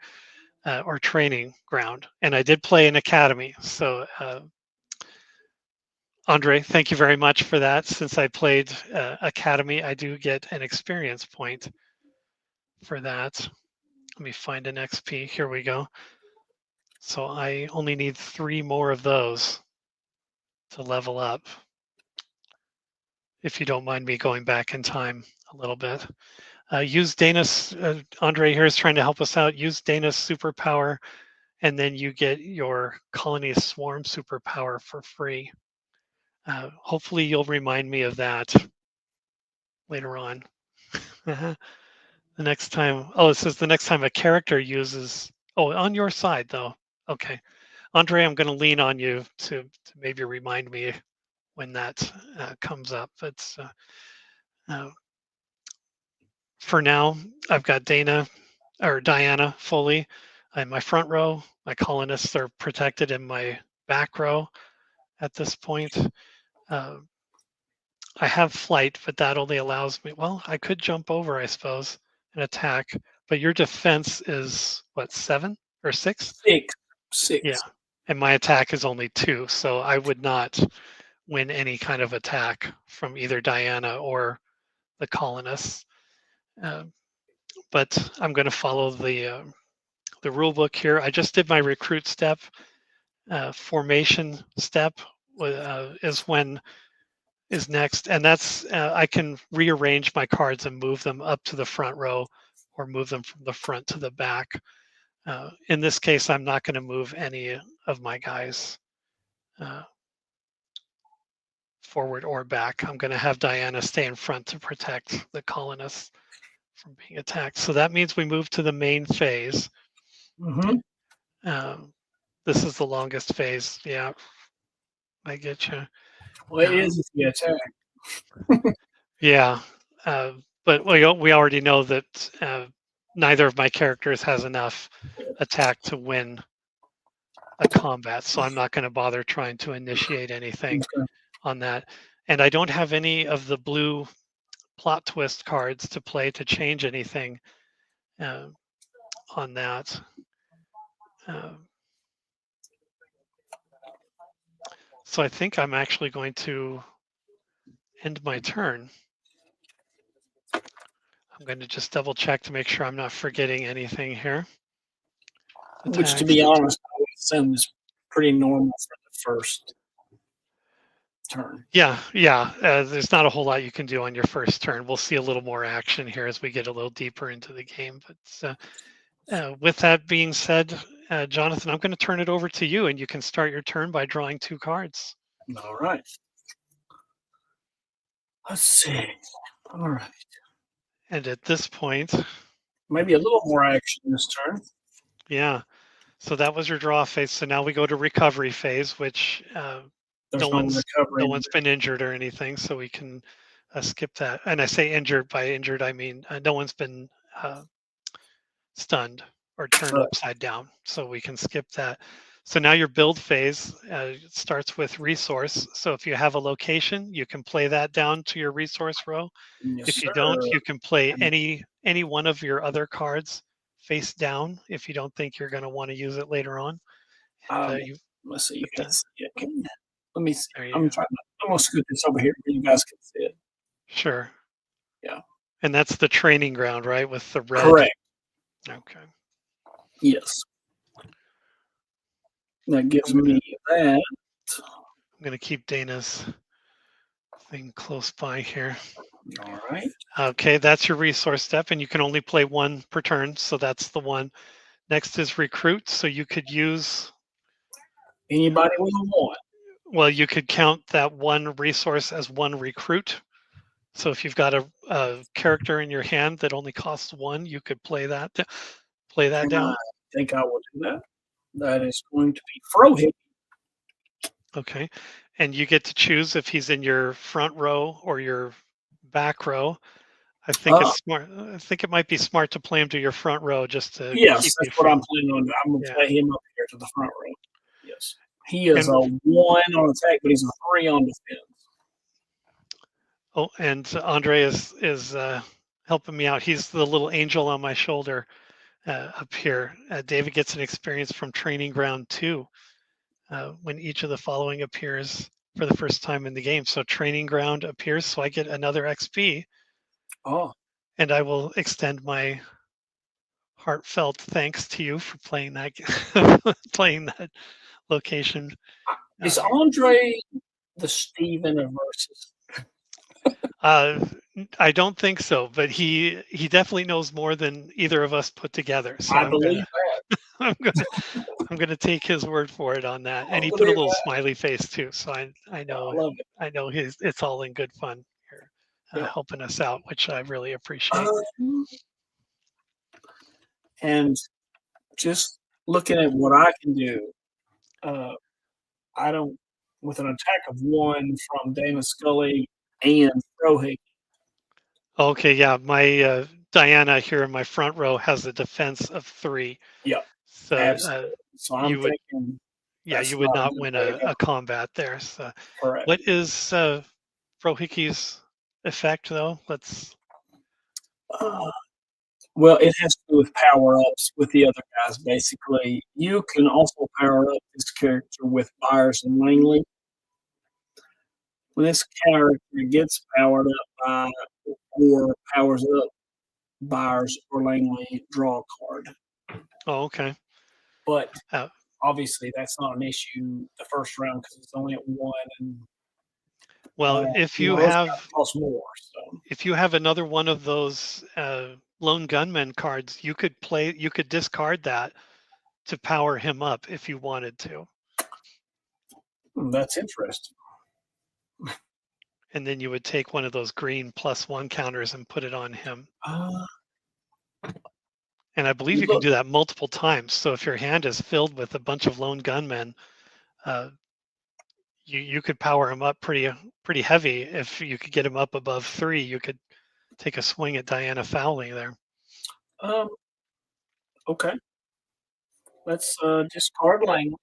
[SPEAKER 1] or Training Ground. And I did play an Academy. So, Andre, thank you very much for that. Since I played Academy, I do get an experience point for that. Let me find an XP. Here we go. So I only need 3 more of those to level up, if you don't mind me going back in time a little bit. Use Dana's, Andre here is trying to help us out. Use Dana's superpower, and then you get your colony swarm superpower for free. Hopefully, you'll remind me of that later on. The next time, oh, it says the next time a character uses, oh, on your side though. Okay. Andre, I'm going to lean on you to maybe remind me when that comes up. It's Uh, for now, I've got Diana fully in my front row. My colonists are protected in my back row at this point. Uh, I have flight, but that only allows me. Well, I could jump over, I suppose, and attack. But your defense is what, 7 or 6?
[SPEAKER 2] Six.
[SPEAKER 1] Yeah,
[SPEAKER 2] 6.
[SPEAKER 1] and my attack is only 2, so I would not win any kind of attack from either Diana or the colonists. Uh, but I'm going to follow the rule book here. I just did my recruit step. Formation step is next, and that's I can rearrange my cards and move them up to the front row, or move them from the front to the back. In this case, I'm not going to move any of my guys uh, forward or back. I'm going to have Diana stay in front to protect the colonists from being attacked. So that means we move to the main phase.
[SPEAKER 2] Mm-hmm.
[SPEAKER 1] Um, this is the longest phase. Yeah, I get you.
[SPEAKER 2] Well, it is if you attack.
[SPEAKER 1] Yeah, uh, but we already know that neither of my characters has enough attack to win a combat, so I'm not going to bother trying to initiate anything
[SPEAKER 2] Okay.
[SPEAKER 1] on that. And I don't have any of the blue plot twist cards to play to change anything uh, on that. Uh, so I think I'm actually going to end my turn. I'm going to just double check to make sure I'm not forgetting anything here.
[SPEAKER 2] Which, to
[SPEAKER 1] Attacks.
[SPEAKER 2] be honest, I would assume is pretty normal for the first turn.
[SPEAKER 1] Yeah, yeah. There's not a whole lot you can do on your first turn. We'll see a little more action here as we get a little deeper into the game. But with that being said, Jonathan, I'm going to turn it over to you, and you can start your turn by drawing 2 cards.
[SPEAKER 2] All right. Let's see. All right.
[SPEAKER 1] And at this point,
[SPEAKER 2] Maybe a little more action this turn.
[SPEAKER 1] yeah. So that was your draw phase. So now we go to recovery phase, which
[SPEAKER 2] There's
[SPEAKER 1] no
[SPEAKER 2] no
[SPEAKER 1] one's
[SPEAKER 2] recovery.
[SPEAKER 1] no one's been injured or anything, so we can skip that. And I say injured, by injured I mean no one's been stunned or turned
[SPEAKER 2] Right.
[SPEAKER 1] upside down, so we can skip that. So now your build phase starts with resource. So if you have a location, you can play that down to your resource row.
[SPEAKER 2] Yes,
[SPEAKER 1] If you
[SPEAKER 2] sir.
[SPEAKER 1] don't, you can play
[SPEAKER 2] And,
[SPEAKER 1] any one of your other cards face down if you don't think you're going to want to use it later on. And you
[SPEAKER 2] let's see. You
[SPEAKER 1] put
[SPEAKER 2] can
[SPEAKER 1] that.
[SPEAKER 2] see it. Let me see.
[SPEAKER 1] There you
[SPEAKER 2] I'm
[SPEAKER 1] go.
[SPEAKER 2] trying to. I'm gonna scoot this over here where you guys can see it.
[SPEAKER 1] Sure.
[SPEAKER 2] Yeah.
[SPEAKER 1] And that's the training ground, right? With the red.
[SPEAKER 2] Correct.
[SPEAKER 1] Okay.
[SPEAKER 2] Yes. That gives
[SPEAKER 1] I'm
[SPEAKER 2] me that.
[SPEAKER 1] gonna keep Dana's thing close by here.
[SPEAKER 2] All right.
[SPEAKER 1] Okay, that's your resource step, and you can only play 1 per turn, so that's the one. Next is recruit, so you could use,
[SPEAKER 2] Anybody with a one.
[SPEAKER 1] well, you could count that 1 resource as 1 recruit. So if you've got a character in your hand that only costs 1, you could play that
[SPEAKER 2] And I
[SPEAKER 1] down.
[SPEAKER 2] think I will do that. That is going to be Frohick.
[SPEAKER 1] Okay, and you get to choose if he's in your front row or your back row. I think
[SPEAKER 2] Uh,
[SPEAKER 1] it's smart. I think it might be smart to play him to your front row just to
[SPEAKER 2] yes,
[SPEAKER 1] keep
[SPEAKER 2] that's
[SPEAKER 1] you
[SPEAKER 2] what I'm
[SPEAKER 1] from.
[SPEAKER 2] planning on. I'm going to
[SPEAKER 1] Yeah.
[SPEAKER 2] play him up here to the front row. Yes. He is a
[SPEAKER 1] And
[SPEAKER 2] 1 on attack, but he's a 3 on defense.
[SPEAKER 1] oh, and Andre is helping me out. He's the little angel on my shoulder up here. David gets an experience from Training Ground 2 when each of the following appears for the first time in the game. So Training Ground appears, so I get another XP,
[SPEAKER 2] Oh,
[SPEAKER 1] and I will extend my heartfelt thanks to you for playing that playing that location.
[SPEAKER 2] is
[SPEAKER 1] Uh,
[SPEAKER 2] Andre the Steven of Versus?
[SPEAKER 1] uh, I don't think so, but he definitely knows more than either of us put together. So
[SPEAKER 2] I believe that.
[SPEAKER 1] I'm gonna I'm gonna take his word for it on that.
[SPEAKER 2] I
[SPEAKER 1] And he put a
[SPEAKER 2] believe
[SPEAKER 1] little
[SPEAKER 2] that.
[SPEAKER 1] smiley face too, so
[SPEAKER 2] I love it.
[SPEAKER 1] I know his it's all in good fun here,
[SPEAKER 2] Yep.
[SPEAKER 1] helping us out, which I really appreciate.
[SPEAKER 2] Um, and just looking at what I can do, uh, I don't, with an attack of 1 from Dana Scully and Frohick,
[SPEAKER 1] Okay, yeah, my Diana here in my front row has a defense of 3.
[SPEAKER 2] Yep,
[SPEAKER 1] So
[SPEAKER 2] absolutely. So I'm
[SPEAKER 1] you would,
[SPEAKER 2] thinking
[SPEAKER 1] yeah,
[SPEAKER 2] that's
[SPEAKER 1] you would
[SPEAKER 2] not a
[SPEAKER 1] not
[SPEAKER 2] good
[SPEAKER 1] win
[SPEAKER 2] way to go.
[SPEAKER 1] a combat there. So
[SPEAKER 2] Correct.
[SPEAKER 1] what is Frohike's effect though? Let's
[SPEAKER 2] Uh, well, it has to do with power-ups with the other guys, basically. You can also power up this character with Byers and Langley. When this character gets powered up by or powers up Byers or Langley, draw a card.
[SPEAKER 1] oh, okay.
[SPEAKER 2] But
[SPEAKER 1] Uh,
[SPEAKER 2] obviously, that's not an issue the first round because it's only at 1, and,
[SPEAKER 1] well,
[SPEAKER 2] those guys cost more, so
[SPEAKER 1] if you have another one of those lone gunman cards, you could discard that to power him up if you wanted to,
[SPEAKER 2] that's interesting.
[SPEAKER 1] and then you would take one of those green +1 counters and put it on him.
[SPEAKER 2] Uh,
[SPEAKER 1] And I believe
[SPEAKER 2] you
[SPEAKER 1] you can
[SPEAKER 2] look
[SPEAKER 1] do that multiple times. So if your hand is filled with a bunch of lone gunmen, uh, you could power him up pretty heavy. If you could get him up above 3, you could take a swing at Diana Fowley there.
[SPEAKER 2] um, okay. Let's, discard Langley,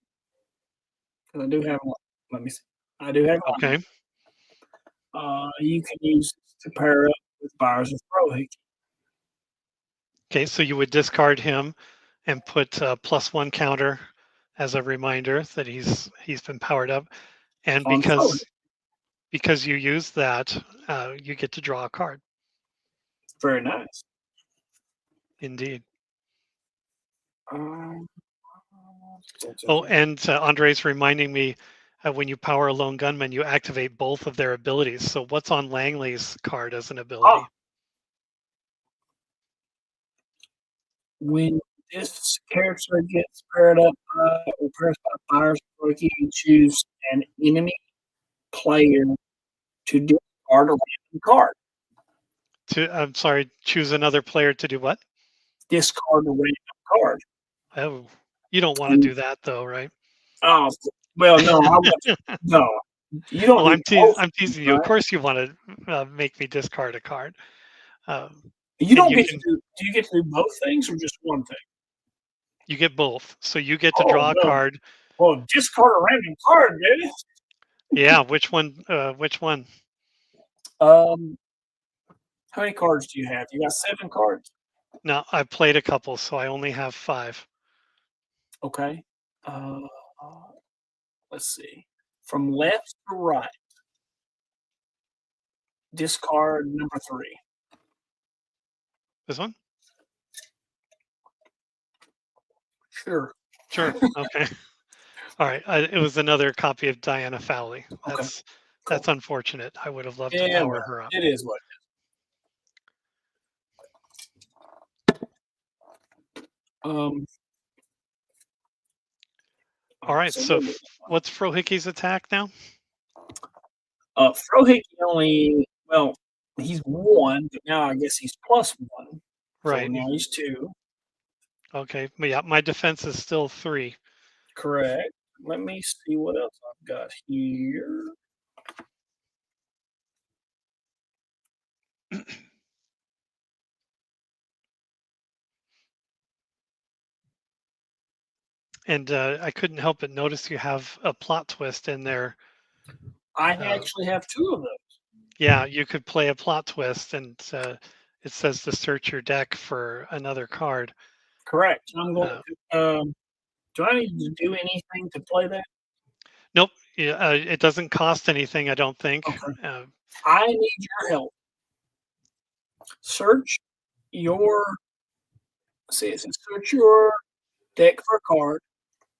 [SPEAKER 2] 'cause I do have one. Let me see. I do have Langley.
[SPEAKER 1] Okay.
[SPEAKER 2] You can use this to pair up with Byers or Frohick.
[SPEAKER 1] Okay. So you would discard him and put a +1 counter as a reminder that he's been powered up. And
[SPEAKER 2] On Frohick.
[SPEAKER 1] because you use that, you get to draw a card.
[SPEAKER 2] Very nice.
[SPEAKER 1] Indeed.
[SPEAKER 2] Um,
[SPEAKER 1] Oh, and Andre's reminding me when you power a lone gunman, you activate both of their abilities. So what's on Langley's card as an
[SPEAKER 2] ah,
[SPEAKER 1] ability?
[SPEAKER 2] when this character gets paired up or pairs by Byers or Frohick, you can choose an enemy player to discard a random card.
[SPEAKER 1] I'm sorry, choose another player to do what?
[SPEAKER 2] Discard a random card.
[SPEAKER 1] Oh, you don't want to
[SPEAKER 2] And,
[SPEAKER 1] do that though, right?
[SPEAKER 2] oh, well, no, I want you no, you don't
[SPEAKER 1] Oh,
[SPEAKER 2] do both
[SPEAKER 1] I'm
[SPEAKER 2] things,
[SPEAKER 1] teasing you. Of
[SPEAKER 2] right?
[SPEAKER 1] course, you want to make me discard a card, um,
[SPEAKER 2] You
[SPEAKER 1] and
[SPEAKER 2] don't get to do you get to do both things or just one thing?
[SPEAKER 1] you get both. So you get to
[SPEAKER 2] Oh,
[SPEAKER 1] draw a
[SPEAKER 2] no.
[SPEAKER 1] card.
[SPEAKER 2] Well, discard a random card, baby.
[SPEAKER 1] Yeah, which one? Which one?
[SPEAKER 2] Um, how many cards do you have? You got 7 cards?
[SPEAKER 1] No, I played a couple, so I only have 5.
[SPEAKER 2] Okay. Uh, let's see. From left to right, discard number 3.
[SPEAKER 1] This one?
[SPEAKER 2] Sure.
[SPEAKER 1] Sure. Okay. All right. It was another copy of Diana Fowley.
[SPEAKER 2] Okay,
[SPEAKER 1] That's
[SPEAKER 2] cool.
[SPEAKER 1] unfortunate. I would have loved to
[SPEAKER 2] Yeah,
[SPEAKER 1] power
[SPEAKER 2] well,
[SPEAKER 1] her up.
[SPEAKER 2] it is what um,
[SPEAKER 1] All
[SPEAKER 2] alright,
[SPEAKER 1] right.
[SPEAKER 2] so
[SPEAKER 1] So
[SPEAKER 2] what
[SPEAKER 1] what's Frohicke's attack now?
[SPEAKER 2] Frohick only well, he's 1, but now I guess he's +1, so
[SPEAKER 1] Right.
[SPEAKER 2] now he's 2.
[SPEAKER 1] Okay. But yeah, my defense is still 3.
[SPEAKER 2] Correct. Let me see what else I've got here.
[SPEAKER 1] And I couldn't help but notice you have a plot twist in there.
[SPEAKER 2] I
[SPEAKER 1] Uh,
[SPEAKER 2] actually have 2 of those.
[SPEAKER 1] yeah, you could play a plot twist, and it says to search your deck for another card.
[SPEAKER 2] Correct. I'm going
[SPEAKER 1] Uh,
[SPEAKER 2] to, do I need to do anything to play that?
[SPEAKER 1] nope. Yeah, it doesn't cost anything, I don't think.
[SPEAKER 2] Okay. I need your help. Search your see, it says search your deck for a card,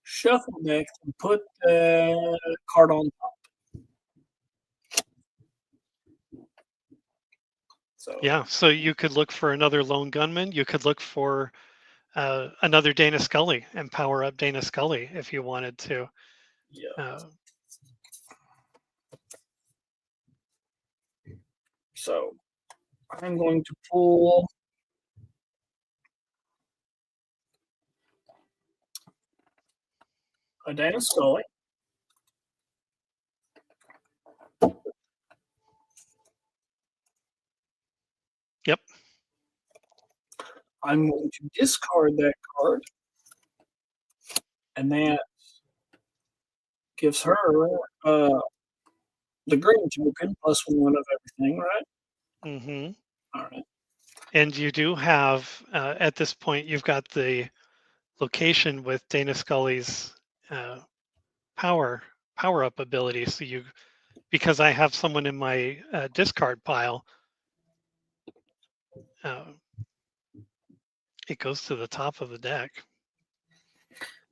[SPEAKER 2] shuffle deck, and put the card on top. So,
[SPEAKER 1] Yeah, so you could look for another lone gunman. You could look for another Dana Scully and power up Dana Scully if you wanted to.
[SPEAKER 2] yeah.
[SPEAKER 1] Uh,
[SPEAKER 2] So, I'm going to pull a Dana Scully. I'm going to discard that card, and that gives her the green token plus one of everything, right?
[SPEAKER 1] Hmm.
[SPEAKER 2] All right.
[SPEAKER 1] And you do have, at this point, you've got the location with Dana Scully's uh, power power up ability. So you, because I have someone in my discard pile, uh, it goes to the top of the deck.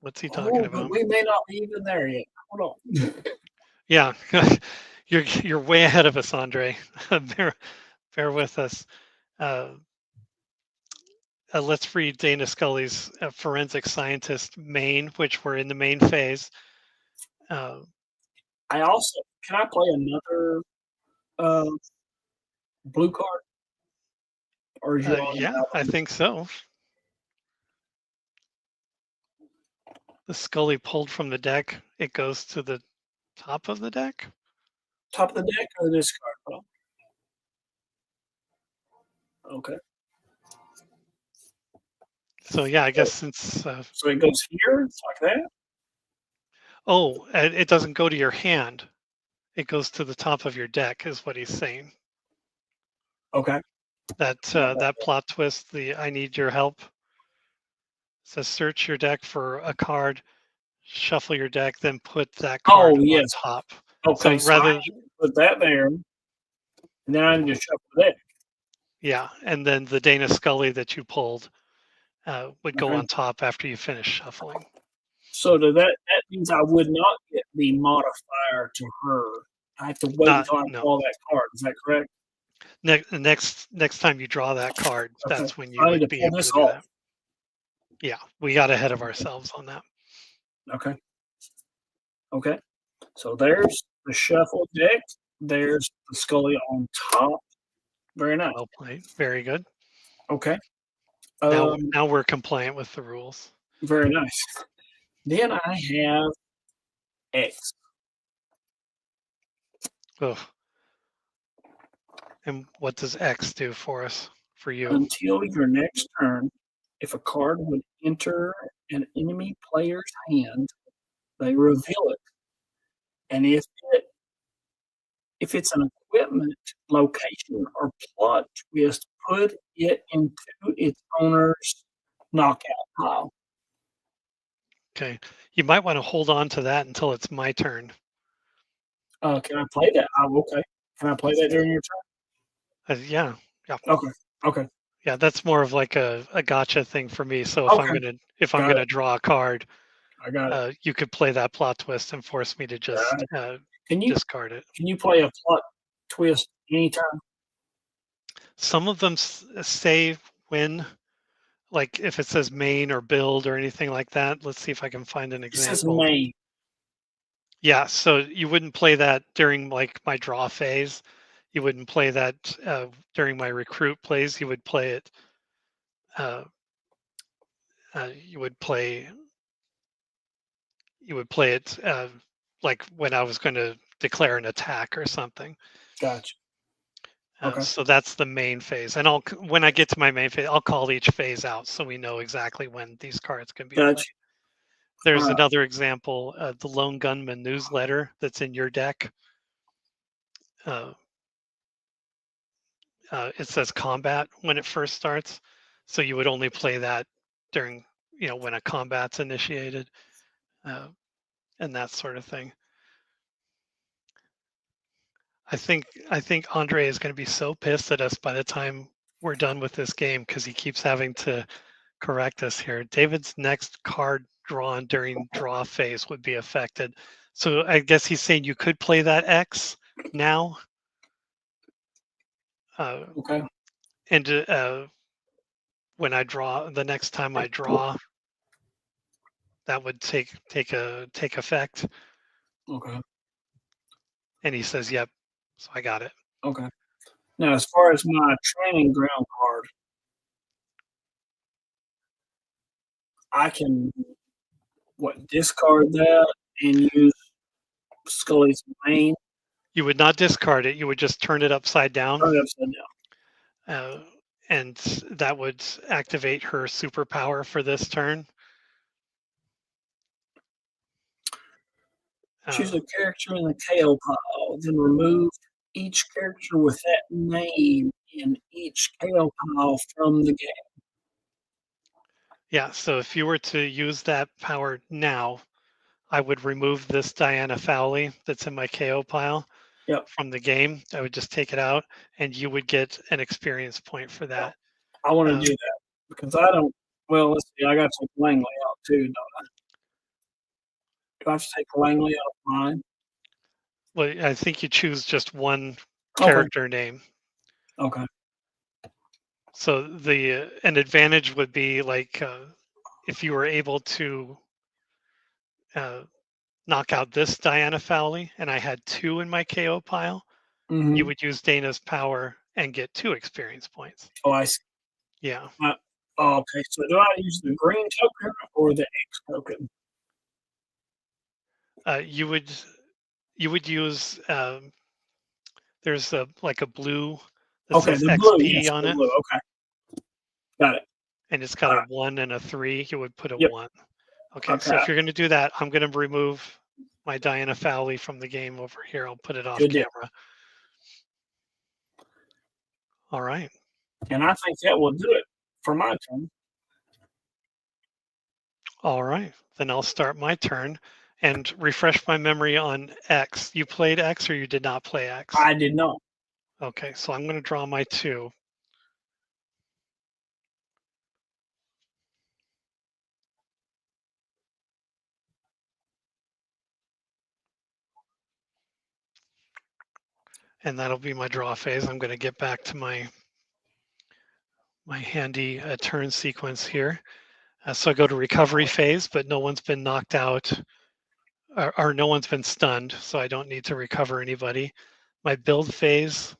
[SPEAKER 1] What's he talking
[SPEAKER 2] Oh, but
[SPEAKER 1] about?
[SPEAKER 2] we may not be even there yet. Hold on.
[SPEAKER 1] Yeah, you're way ahead of us, Andre. bear with us. Uh, let's read Dana Scully's forensic scientist main, which we're in the main phase. Uh,
[SPEAKER 2] I also can I play another uh, blue card, or is you already
[SPEAKER 1] yeah,
[SPEAKER 2] got
[SPEAKER 1] I
[SPEAKER 2] one?
[SPEAKER 1] think so. The Scully pulled from the deck. It goes to the top of the deck.
[SPEAKER 2] Top of the deck or the discard pile? Okay.
[SPEAKER 1] So yeah, I
[SPEAKER 2] So,
[SPEAKER 1] guess since
[SPEAKER 2] so it goes here, it's like that.
[SPEAKER 1] oh, it doesn't go to your hand. It goes to the top of your deck, is what he's saying.
[SPEAKER 2] Okay.
[SPEAKER 1] That plot twist. The I need your help. Says search your deck for a card, shuffle your deck, then put that card
[SPEAKER 2] Oh
[SPEAKER 1] on
[SPEAKER 2] yes.
[SPEAKER 1] top. So
[SPEAKER 2] Okay. So I
[SPEAKER 1] rather,
[SPEAKER 2] need to put that there, and then I need to shuffle that.
[SPEAKER 1] yeah, and then the Dana Scully that you pulled would go
[SPEAKER 2] Okay.
[SPEAKER 1] on top after you finish shuffling.
[SPEAKER 2] So that means I would not get the modifier to her. I have to wait
[SPEAKER 1] Not
[SPEAKER 2] until I
[SPEAKER 1] no.
[SPEAKER 2] draw that card. Is that correct?
[SPEAKER 1] Next time you draw that card,
[SPEAKER 2] Okay.
[SPEAKER 1] that's when
[SPEAKER 2] So
[SPEAKER 1] you
[SPEAKER 2] I need
[SPEAKER 1] would
[SPEAKER 2] to
[SPEAKER 1] be
[SPEAKER 2] pull
[SPEAKER 1] able to
[SPEAKER 2] this
[SPEAKER 1] do
[SPEAKER 2] off.
[SPEAKER 1] that. Yeah, we got ahead of ourselves on that.
[SPEAKER 2] Okay. Okay. So there's the shuffle deck. There's the Scully on top. Very nice.
[SPEAKER 1] Well played. Very good.
[SPEAKER 2] Okay.
[SPEAKER 1] Now
[SPEAKER 2] Um,
[SPEAKER 1] now we're compliant with the rules.
[SPEAKER 2] very nice. Then I have X.
[SPEAKER 1] Ugh. And what does X do for us? For you?
[SPEAKER 2] Until your next turn, if a card would enter an enemy player's hand, they reveal it. And if it's an equipment, location, or plot twist, put it into its owner's knockout pile.
[SPEAKER 1] Okay. You might want to hold on to that until it's my turn.
[SPEAKER 2] Can I play that? Oh, okay. Can I play that during your
[SPEAKER 1] Yeah, yeah,
[SPEAKER 2] turn? Okay. Okay.
[SPEAKER 1] yeah. That's more of like a gotcha thing for me. So
[SPEAKER 2] Okay.
[SPEAKER 1] if I'm
[SPEAKER 2] Got it.
[SPEAKER 1] gonna draw a card,
[SPEAKER 2] I got it.
[SPEAKER 1] you could play that plot twist and force me to
[SPEAKER 2] Got
[SPEAKER 1] just
[SPEAKER 2] it. Can you
[SPEAKER 1] discard it.
[SPEAKER 2] can you play a plot twist anytime?
[SPEAKER 1] Some of them say when, like if it says main or build or anything like that. Let's see if I can find an
[SPEAKER 2] It says
[SPEAKER 1] example.
[SPEAKER 2] May.
[SPEAKER 1] Yeah, so you wouldn't play that during like my draw phase. You wouldn't play that during my recruit plays. You would play it. Uh, you would play. You would play it like when I was going to declare an attack or something.
[SPEAKER 2] Gotcha. Okay.
[SPEAKER 1] So that's the main phase, and when I get to my main phase, I'll call each phase out so we know exactly when these cards can be played.
[SPEAKER 2] Gotcha. All
[SPEAKER 1] There's
[SPEAKER 2] right.
[SPEAKER 1] another example, the Lone Gunman newsletter that's in your deck. Uh, it says combat when it first starts, so you would only play that during when a combat's initiated, uh, and that sort of thing. I think Andre is going to be so pissed at us by the time we're done with this game because he keeps having to correct us here. David's next card drawn during draw phase would be affected. So I guess he's saying you could play that X now.
[SPEAKER 2] Okay.
[SPEAKER 1] And when I draw, the next time I draw, that would take effect.
[SPEAKER 2] Okay.
[SPEAKER 1] And he says, "Yep." So I got it.
[SPEAKER 2] Okay. Now, as far as my training ground card, I can discard that and use Scully's main.
[SPEAKER 1] You would not discard it. You would just turn it upside down.
[SPEAKER 2] Turn it upside down.
[SPEAKER 1] Uh, and that would activate her superpower for this turn.
[SPEAKER 2] Choose a character in the KO pile, then remove each character with that name in each KO pile from the game.
[SPEAKER 1] Yeah, so if you were to use that power now, I would remove this Diana Fowley that's in my KO pile
[SPEAKER 2] Yep.
[SPEAKER 1] from the game. I would just take it out, and you would get an experience point for that.
[SPEAKER 2] I want to do that because I don't. Well, let's see. I got to take Langley out too, don't I? Do I have to take Langley out of mine?
[SPEAKER 1] Well, I think you choose just one
[SPEAKER 2] Okay.
[SPEAKER 1] character name.
[SPEAKER 2] Okay.
[SPEAKER 1] So an advantage would be like if you were able to knock out this Diana Fowley, and I had 2 in my KO pile, you would use Dana's power and get 2 experience points.
[SPEAKER 2] Oh, I see.
[SPEAKER 1] Yeah.
[SPEAKER 2] Okay. So do I use the green token or the X token?
[SPEAKER 1] You would use there's like a blue that
[SPEAKER 2] Okay,
[SPEAKER 1] says
[SPEAKER 2] the blue.
[SPEAKER 1] XP
[SPEAKER 2] Yes,
[SPEAKER 1] on
[SPEAKER 2] the
[SPEAKER 1] it,
[SPEAKER 2] blue. Okay. Got it.
[SPEAKER 1] and it's got
[SPEAKER 2] All
[SPEAKER 1] a
[SPEAKER 2] right.
[SPEAKER 1] 1 and a 3. You would put a
[SPEAKER 2] Yep.
[SPEAKER 1] 1. Okay, so
[SPEAKER 2] Okay.
[SPEAKER 1] if you're going to do that, I'm going to remove my Diana Fowley from the game over here. I'll put it off
[SPEAKER 2] Good deal.
[SPEAKER 1] camera. All right.
[SPEAKER 2] And I think that will do it for my turn.
[SPEAKER 1] All right. Then I'll start my turn and refresh my memory on X. You played X or you did not play X?
[SPEAKER 2] I did not.
[SPEAKER 1] Okay, so I'm going to draw my 2. And that'll be my draw phase. I'm going to get back to my handy turn sequence here. So I go to recovery phase, but no one's been knocked out or no one's been stunned, so I don't need to recover anybody. My build phase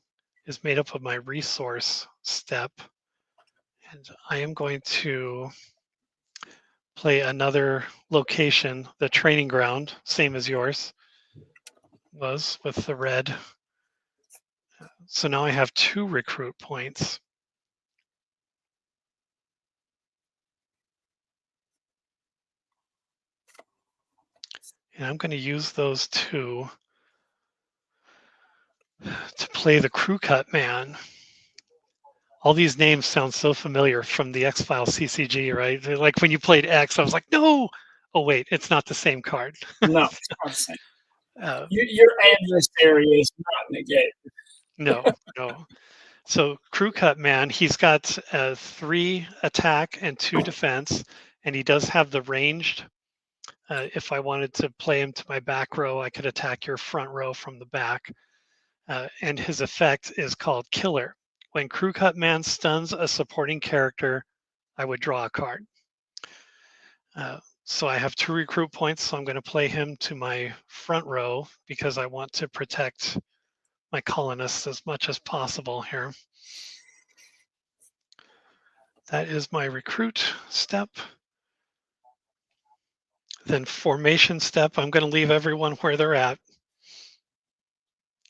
[SPEAKER 1] is made up of my resource step, and I am going to play another location, the training ground, same as yours was with the red. So now I have 2 recruit points. And I'm going to use those 2 to play the crew cut man. All these names sound so familiar from the X-Files CCG, right? Like when you played X, I was like, no! Oh, wait, it's not the same card.
[SPEAKER 2] No, it's not the same.
[SPEAKER 1] Uh,
[SPEAKER 2] Your adversary is not negated.
[SPEAKER 1] no. So crew cut man, he's got 3 attack and 2 defense, and he does have the ranged. If I wanted to play him to my back row, I could attack your front row from the back. And his effect is called Killer. When crew cut man stuns a supporting character, I would draw a card. So I have 2 recruit points, so I'm going to play him to my front row because I want to protect my colonists as much as possible here. That is my recruit step. Then formation step, I'm going to leave everyone where they're at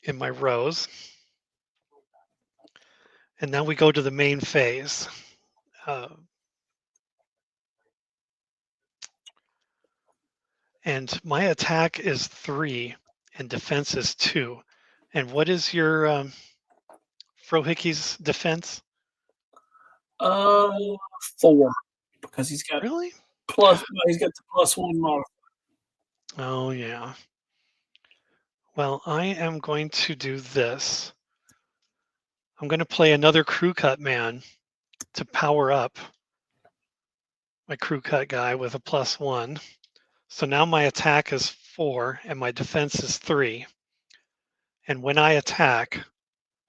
[SPEAKER 1] in my rows. And now we go to the main phase. And my attack is 3 and defense is 2. And what is your Frohicke's defense?
[SPEAKER 2] 4 because he's got
[SPEAKER 1] Really?
[SPEAKER 2] he's got the +1 modifier.
[SPEAKER 1] Oh yeah. Well, I am going to do this. I'm going to play another crew cut man to power up my crew cut guy with a +1. So now my attack is 4 and my defense is 3. And when I attack,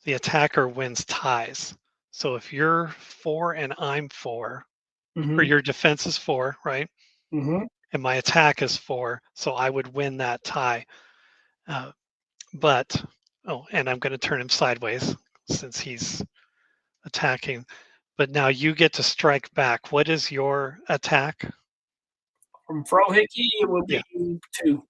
[SPEAKER 1] the attacker wins ties. So if you're 4 and I'm 4, or your defense is 4, right?
[SPEAKER 2] Mm-hmm.
[SPEAKER 1] And my attack is 4, so I would win that tie. And I'm going to turn him sideways since he's attacking. But now you get to strike back. What is your attack?
[SPEAKER 2] From Frohickey, it would be 2.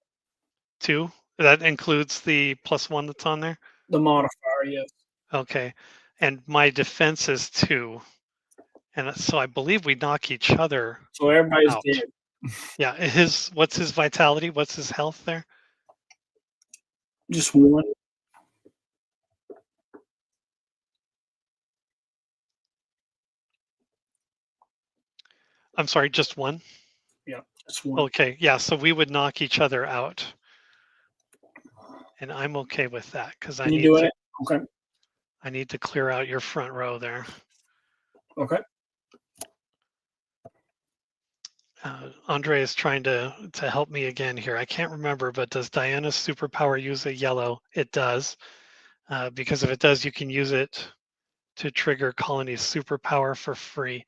[SPEAKER 1] 2? That includes the +1 that's on there?
[SPEAKER 2] The modifier, yes.
[SPEAKER 1] Okay. And my defense is 2. And so I believe we knock each other
[SPEAKER 2] So everybody's
[SPEAKER 1] out.
[SPEAKER 2] dead.
[SPEAKER 1] Yeah, what's his vitality? What's his health there?
[SPEAKER 2] Just one.
[SPEAKER 1] I'm sorry, just one?
[SPEAKER 2] Yeah, just one.
[SPEAKER 1] Okay, yeah, so we would knock each other out. And I'm okay with that because
[SPEAKER 2] You doing it? Okay.
[SPEAKER 1] I need to clear out your front row there.
[SPEAKER 2] Okay.
[SPEAKER 1] Andre is trying to help me again here. I can't remember, but does Diana's superpower use a yellow? It does, because if it does, you can use it to trigger Colony's superpower for free.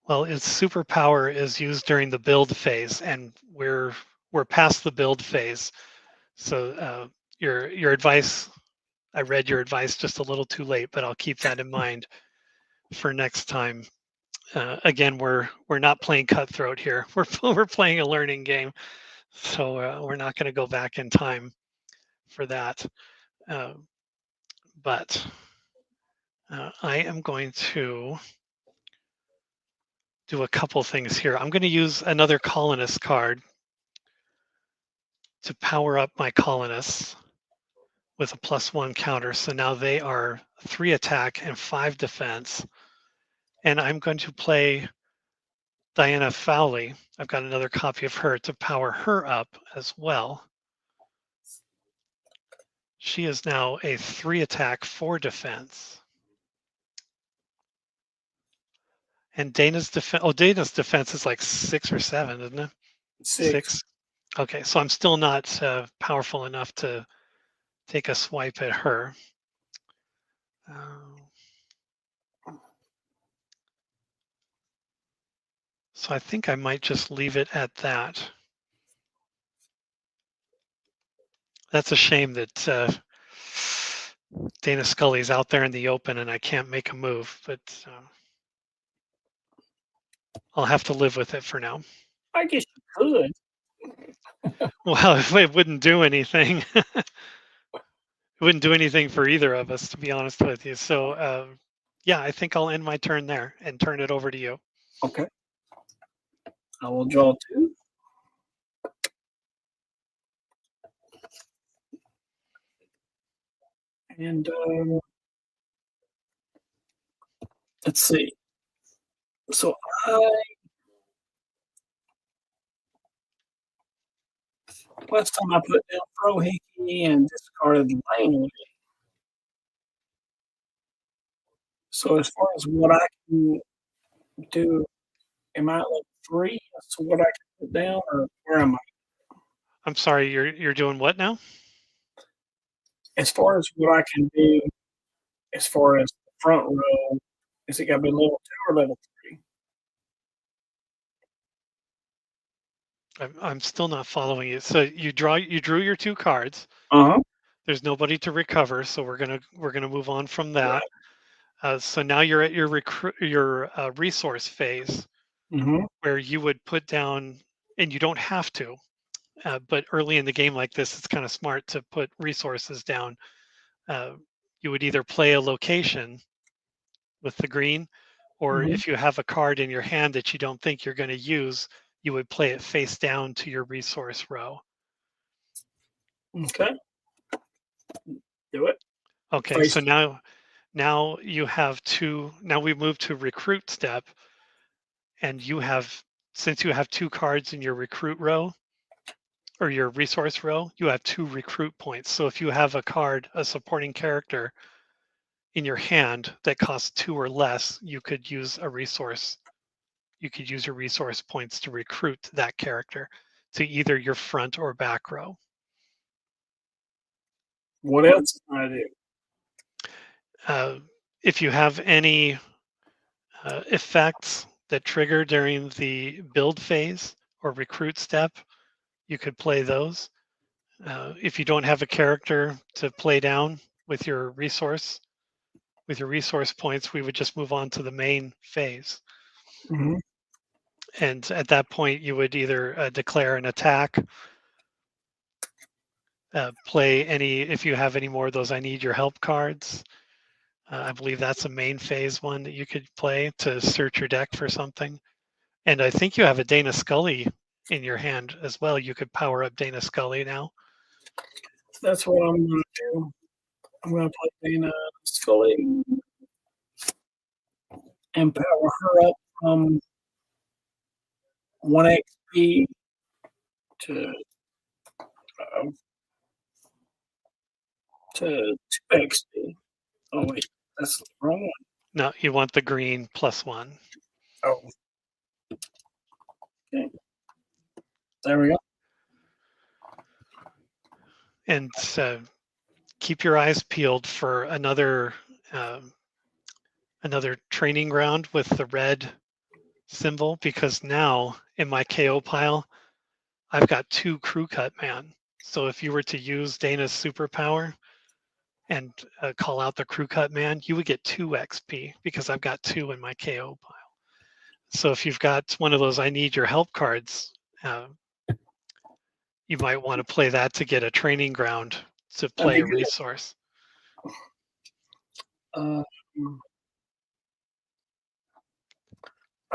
[SPEAKER 1] Well, its superpower is used during the build phase, and we're past the build phase. So your advice, I read your advice just a little too late, but I'll keep that in mind for next time. Again, we're not playing cutthroat here. We're playing a learning game, so we're not going to go back in time for that. Uh, but I am going to do a couple things here. I'm going to use another colonist card to power up my colonists with a +1 counter. So now they are 3 attack and 5 defense. And I'm going to play Diana Fowley. I've got another copy of her to power her up as well. She is now a 3 attack, 4 defense. And Dana's defense is like 6 or 7, isn't it?
[SPEAKER 2] 6.
[SPEAKER 1] Okay, so I'm still not powerful enough to take a swipe at her. So I think I might just leave it at that. That's a shame that Dana Scully's out there in the open and I can't make a move, but I'll have to live with it for now.
[SPEAKER 2] I guess you could.
[SPEAKER 1] Well, it wouldn't do anything. It wouldn't do anything for either of us, to be honest with you. So, yeah, I think I'll end my turn there and turn it over to you.
[SPEAKER 2] Okay. I will draw 2. And let's see. So last time I put down Prohickey and discarded Langley. So as far as what I can do, am I at like 3 as to what I can put down, or where am I?
[SPEAKER 1] I'm sorry, you're doing what now?
[SPEAKER 2] As far as what I can do, as far as the front row, is it got to be level 2 or level 3?
[SPEAKER 1] I'm still not following you. So you drew your 2 cards.
[SPEAKER 2] Uh-huh.
[SPEAKER 1] There's nobody to recover, so we're gonna move on from that.
[SPEAKER 2] Right.
[SPEAKER 1] So now you're at your resource phase
[SPEAKER 2] Mhm.
[SPEAKER 1] where you would put down, and you don't have to, but early in the game like this, it's kind of smart to put resources down. Uh, you would either play a location with the green, or
[SPEAKER 2] Mhm.
[SPEAKER 1] if you have a card in your hand that you don't think you're going to use, you would play it face down to your resource row.
[SPEAKER 2] Okay. Do it.
[SPEAKER 1] Okay,
[SPEAKER 2] Face
[SPEAKER 1] so now you have two. Now we move to recruit step, and since you have 2 cards in your recruit row or your resource row, you have 2 recruit points. So if you have a supporting character in your hand that costs 2 or less, you could use a resource. You could use your resource points to recruit that character to either your front or back row.
[SPEAKER 2] what else can I do?
[SPEAKER 1] Uh, if you have any effects that trigger during the build phase or recruit step, you could play those. If you don't have a character to play down with your resource points, we would just move on to the main phase.
[SPEAKER 2] Mhm.
[SPEAKER 1] And at that point, you would either declare an attack, play any, if you have any more of those I need your help cards. I believe that's a main phase one that you could play to search your deck for something. And I think you have a Dana Scully in your hand as well. You could power up Dana Scully now.
[SPEAKER 2] That's what I'm gonna do. I'm gonna play Dana Scully and power her up from 1 XP to uh, to 2 XP. Oh wait, that's the wrong one.
[SPEAKER 1] No, you want the green +1.
[SPEAKER 2] Oh, okay. There we go.
[SPEAKER 1] And keep your eyes peeled for another training ground with the red symbol, because now in my KO pile, I've got 2 crew cut man. So if you were to use Dana's superpower and call out the crew cut man, you would get 2 XP because I've got 2 in my KO pile. So if you've got one of those I need your help cards, you might want to play that to get a training ground to play a resource.
[SPEAKER 2] I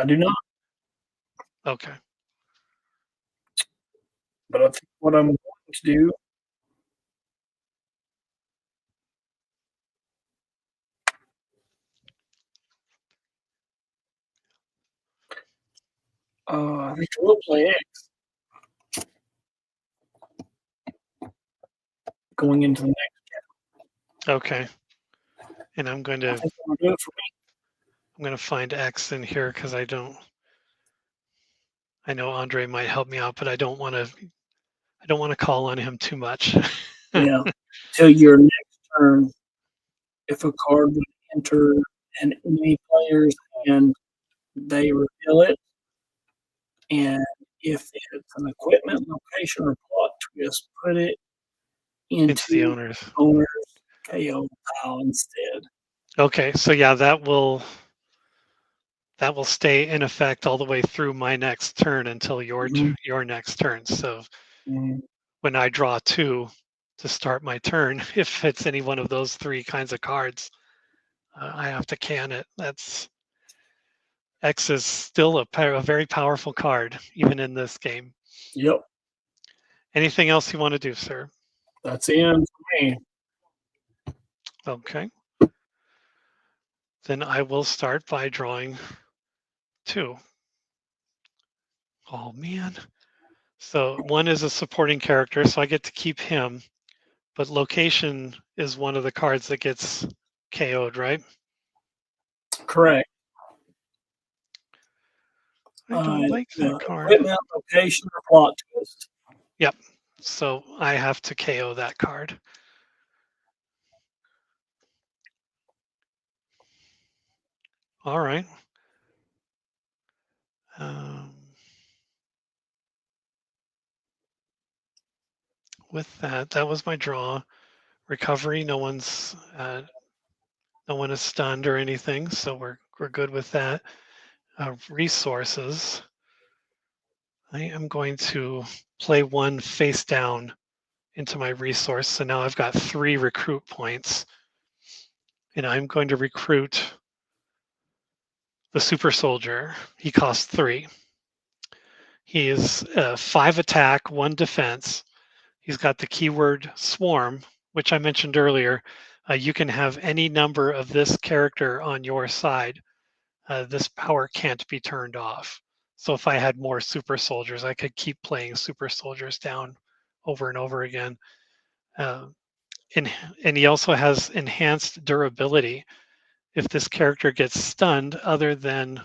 [SPEAKER 2] do not.
[SPEAKER 1] Okay.
[SPEAKER 2] But I think what I'm going to do I think I will play X going into the next.
[SPEAKER 1] Okay. And I'm going
[SPEAKER 2] I
[SPEAKER 1] to
[SPEAKER 2] think that'll do it for me.
[SPEAKER 1] I'm going to find X in here because I know Andre might help me out, but I don't want to call on him too much.
[SPEAKER 2] Yeah. Till your next turn, if a card would enter an enemy player's hand, they reveal it. And if it's an equipment, location, or plot twist, put it
[SPEAKER 1] Into the
[SPEAKER 2] into
[SPEAKER 1] owner's
[SPEAKER 2] owner's KO pile instead.
[SPEAKER 1] Okay, so yeah, that will stay in effect all the way through my next turn until your next turn. So when I draw 2 to start my turn, if it's any one of those 3 kinds of cards, I have to can it. X is still a very powerful card, even in this game.
[SPEAKER 2] Yep.
[SPEAKER 1] Anything else you want to do, sir?
[SPEAKER 2] That's the end for me.
[SPEAKER 1] Okay. Then I will start by drawing 2. Oh man. So 1 is a supporting character, so I get to keep him. But location is one of the cards that gets KO'd, right?
[SPEAKER 2] Correct.
[SPEAKER 1] I don't like that card.
[SPEAKER 2] Equipment, location, or plot twist.
[SPEAKER 1] Yep. So I have to KO that card. All right. With that, that was my draw. Recovery. No one is stunned or anything, so we're good with that. Resources. I am going to play 1 face down into my resource. So now I've got 3 recruit points. And I'm going to recruit the super soldier. He costs 3. He is 5 attack, 1 defense. He's got the keyword swarm, which I mentioned earlier. You can have any number of this character on your side. This power can't be turned off. So if I had more super soldiers, I could keep playing super soldiers down over and over again. And he also has enhanced durability. If this character gets stunned, other than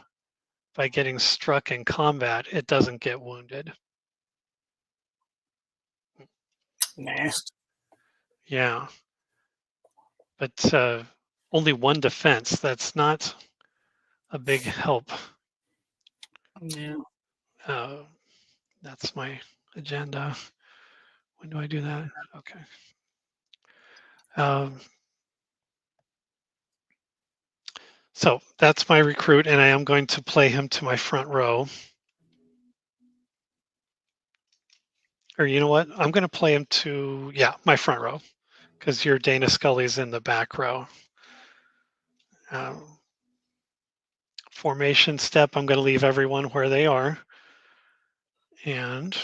[SPEAKER 1] by getting struck in combat, it doesn't get wounded.
[SPEAKER 2] Nasty.
[SPEAKER 1] Yeah. But only 1 defense. That's not a big help.
[SPEAKER 2] Yeah.
[SPEAKER 1] That's my agenda. When do I do that? Okay. So that's my recruit, and I am going to play him to my front row. Or you know what? I'm going to play him to, yeah, my front row because your Dana Scully's in the back row. Um, formation step, I'm going to leave everyone where they are. And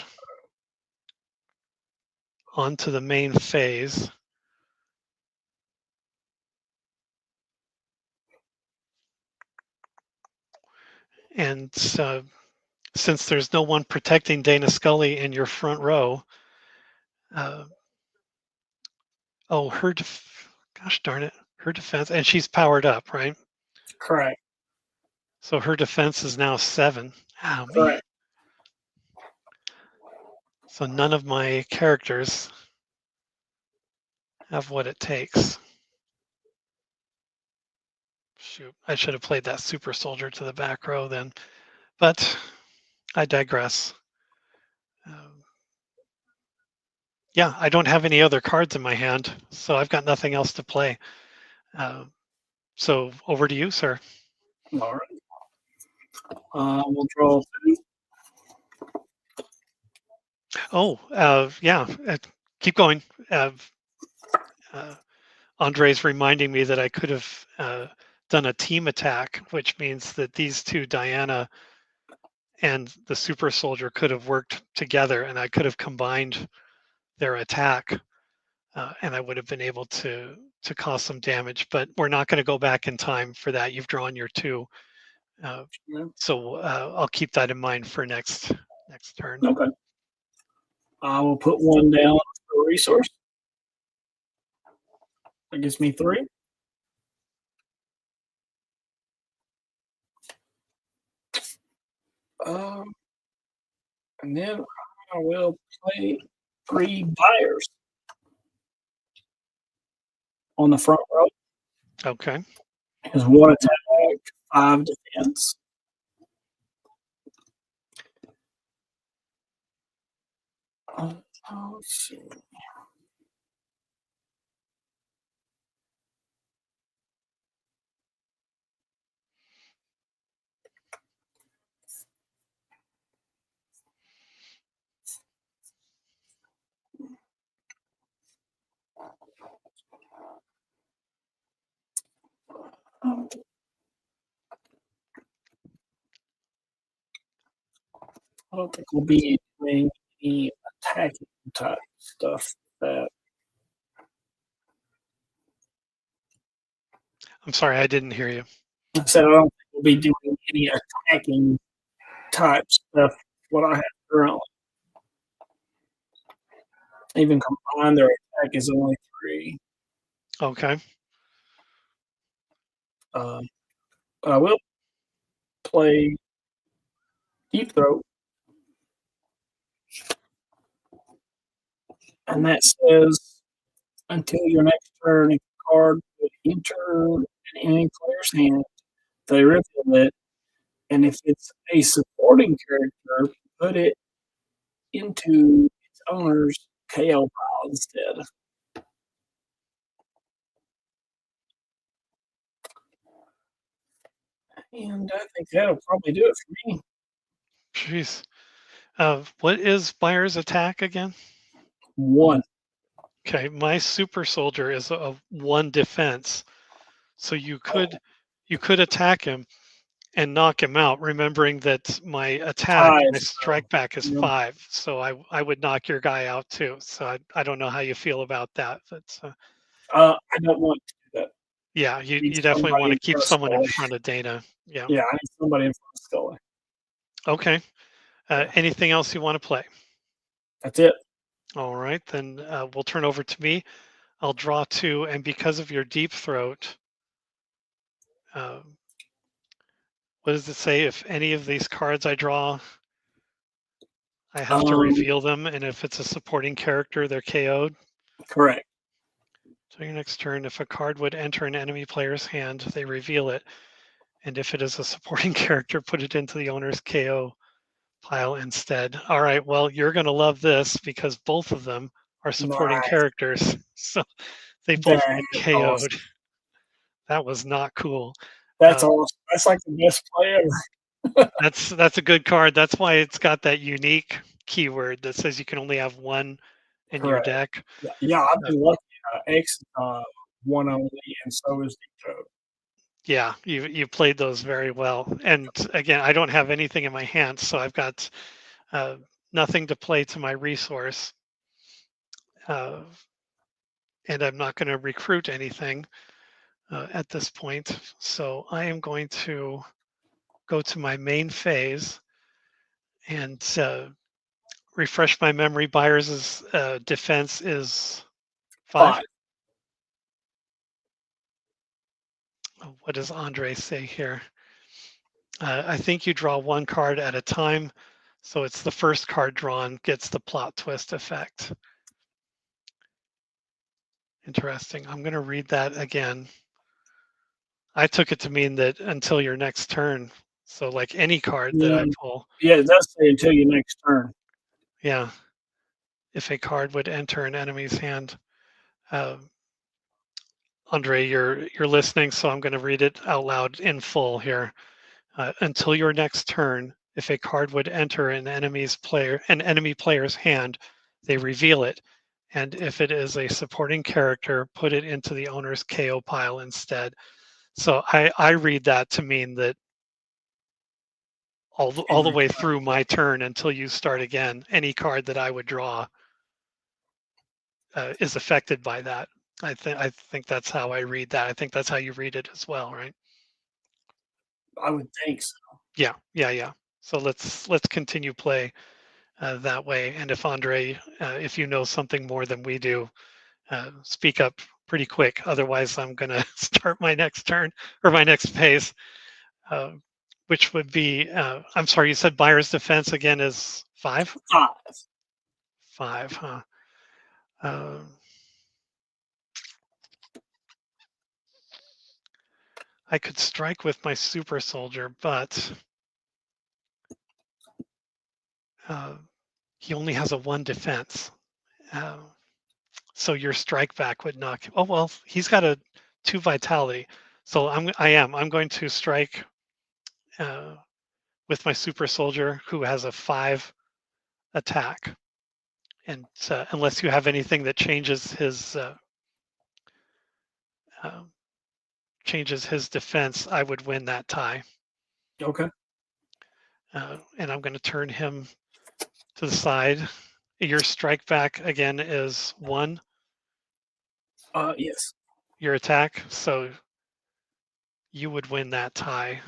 [SPEAKER 1] onto the main phase. And since there's no one protecting Dana Scully in your front row, uh, oh, gosh darn it, her defense, and she's powered up, right?
[SPEAKER 2] Correct.
[SPEAKER 1] So her defense is now 7. Oh, man.
[SPEAKER 2] Correct.
[SPEAKER 1] So none of my characters have what it takes. Shoot, I should have played that super soldier to the back row then, but I digress. Yeah, I don't have any other cards in my hand, so I've got nothing else to play. So over to you, sir.
[SPEAKER 2] All right. We'll draw 2.
[SPEAKER 1] Oh, yeah, keep going. Andre's reminding me that I could have done a team attack, which means that these two, Diana and the super soldier, could have worked together, and I could have combined their attack, and I would have been able to cause some damage. But we're not going to go back in time for that. You've drawn your 2, so I'll keep that in mind for next turn.
[SPEAKER 2] Okay. I will put 1 down for a resource. That gives me 3. And then I will play 3 buyers on the front row.
[SPEAKER 1] Okay.
[SPEAKER 2] Is 1 attack, 5 defense. Let's see. I don't think we'll be doing any attacking type stuff. That
[SPEAKER 1] I'm sorry, I didn't hear you.
[SPEAKER 2] I said I don't think we'll be doing any attacking type stuff. What I have currently, even combined, their attack is only 3.
[SPEAKER 1] Okay.
[SPEAKER 2] But I will play Deep Throat, and that says until your next turn, if a card would enter an enemy player's hand, they reveal it, and if it's a supporting character, put it into its owner's KO pile instead. And I think that'll probably do it for me.
[SPEAKER 1] Jeez. What is Buyer's attack again?
[SPEAKER 2] 1.
[SPEAKER 1] Okay, my super soldier is a 1 defense, so you could attack him and knock him out, remembering that my attack,
[SPEAKER 2] 5.
[SPEAKER 1] my strike back is
[SPEAKER 2] You know,
[SPEAKER 1] 5, so I would knock your guy out too. So I don't know how you feel about that, but
[SPEAKER 2] I don't want to do that.
[SPEAKER 1] yeah,
[SPEAKER 2] I need
[SPEAKER 1] you definitely want
[SPEAKER 2] somebody
[SPEAKER 1] to
[SPEAKER 2] in
[SPEAKER 1] keep
[SPEAKER 2] front of
[SPEAKER 1] someone in
[SPEAKER 2] Scully.
[SPEAKER 1] front of Dana. Yeah.
[SPEAKER 2] Yeah, I need somebody in front of Scully.
[SPEAKER 1] Okay.
[SPEAKER 2] Yeah.
[SPEAKER 1] Anything else you want to play?
[SPEAKER 2] That's it.
[SPEAKER 1] All right, then we'll turn over to me. I'll draw 2, and because of your deep throat, what does it say? If any of these cards I draw, I have to reveal them, and if it's a supporting character, they're KO'd.
[SPEAKER 2] Correct.
[SPEAKER 1] So your next turn, if a card would enter an enemy player's hand, they reveal it, and if it is a supporting character, put it into the owner's KO pile instead. All right, well, you're going to love this because both of them are supporting
[SPEAKER 2] Nice.
[SPEAKER 1] characters, so they both
[SPEAKER 2] That is
[SPEAKER 1] KO'd.
[SPEAKER 2] awesome.
[SPEAKER 1] That was not cool.
[SPEAKER 2] That's awesome. That's like the best play ever.
[SPEAKER 1] That's a good card. That's why it's got that unique keyword that says you can only have one in your
[SPEAKER 2] correct.
[SPEAKER 1] deck.
[SPEAKER 2] Yeah, yeah, I've
[SPEAKER 1] Uh,
[SPEAKER 2] been lucky. X is, one only, and so is Decode.
[SPEAKER 1] yeah, you played those very well. And again, I don't have anything in my hands, so I've got uh, nothing to play to my resource, uh, and I'm not going to recruit anything at this point. So I am going to go to my main phase and refresh my memory. Byers' defense is 5.
[SPEAKER 2] 5.
[SPEAKER 1] Oh, what does Andre say here? I think you draw one card at a time, so it's the first card drawn gets the plot twist effect. Interesting. I'm going to read that again. I took it to mean that until your next turn. So like any card that I
[SPEAKER 2] Mm,
[SPEAKER 1] pull,
[SPEAKER 2] yeah, it does say until your next turn.
[SPEAKER 1] yeah, if a card would enter an enemy's hand. Uh, Andre, you're listening, so I'm going to read it out loud in full here. Until your next turn, if a card would enter an enemy player's hand, they reveal it. And if it is a supporting character, put it into the owner's KO pile instead. So I read that to mean that all the
[SPEAKER 2] Every
[SPEAKER 1] way through my turn until you start again, any card that I would draw is affected by that. I think that's how I read that. I think that's how you read it as well, right?
[SPEAKER 2] I would think so.
[SPEAKER 1] Yeah, yeah, yeah. So let's continue play that way. And if Andre, if you know something more than we do, speak up pretty quick. Otherwise, I'm going to start my next turn or my next phase, uh, which would be, I'm sorry, you said Buyer's Defense again is 5?
[SPEAKER 2] 5.
[SPEAKER 1] 5, huh? Um, I could strike with my super soldier, but uh, he only has a 1 defense. Uh, so your strike back would knock. Oh well, he's got a 2 vitality. So I'm going to strike uh, with my super soldier who has a 5 attack. And unless you have anything that uh, changes his defense, I would win that tie.
[SPEAKER 2] Okay.
[SPEAKER 1] And I'm going to turn him to the side. Your strike back again is 1.
[SPEAKER 2] Yes.
[SPEAKER 1] Your attack, so you would win that tie,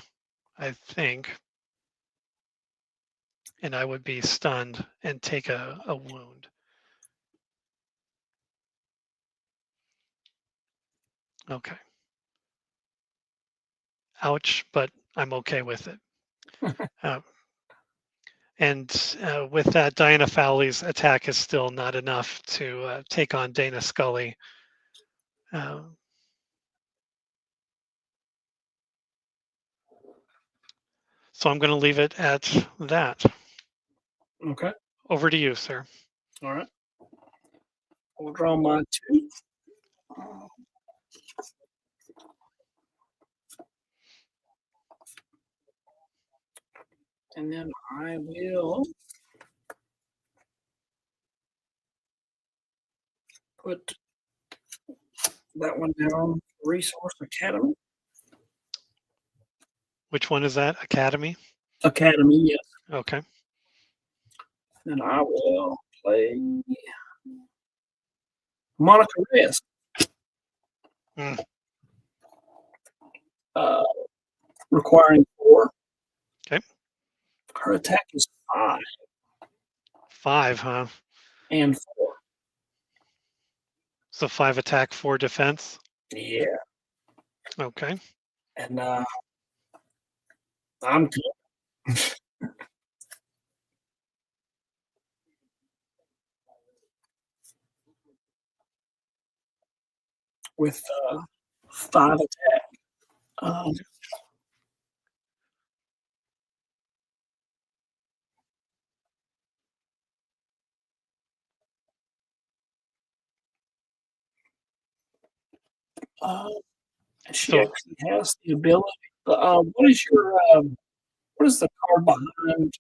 [SPEAKER 1] I think, and I would be stunned and take a wound. Okay. Ouch, but I'm okay with it. Uh, and with that, Diana Fowley's attack is still not enough to take on Dana Scully. Um, so I'm going to leave it at that.
[SPEAKER 2] Okay.
[SPEAKER 1] Over to you, sir.
[SPEAKER 2] All right. I'll draw my 2. And then I will put that one down. Resource Academy.
[SPEAKER 1] Which one is that? Academy?
[SPEAKER 2] Academy, yes.
[SPEAKER 1] Okay.
[SPEAKER 2] And I will play Monica Reyes.
[SPEAKER 1] Mm.
[SPEAKER 2] Uh, requiring 4.
[SPEAKER 1] Okay.
[SPEAKER 2] Her attack is 5
[SPEAKER 1] 5, huh?
[SPEAKER 2] and 4.
[SPEAKER 1] So 5 attack, 4 defense.
[SPEAKER 2] Yeah.
[SPEAKER 1] Okay.
[SPEAKER 2] And I'm good. With 5 attack. Um, uh, she
[SPEAKER 1] So
[SPEAKER 2] actually has the ability. What is the card behind?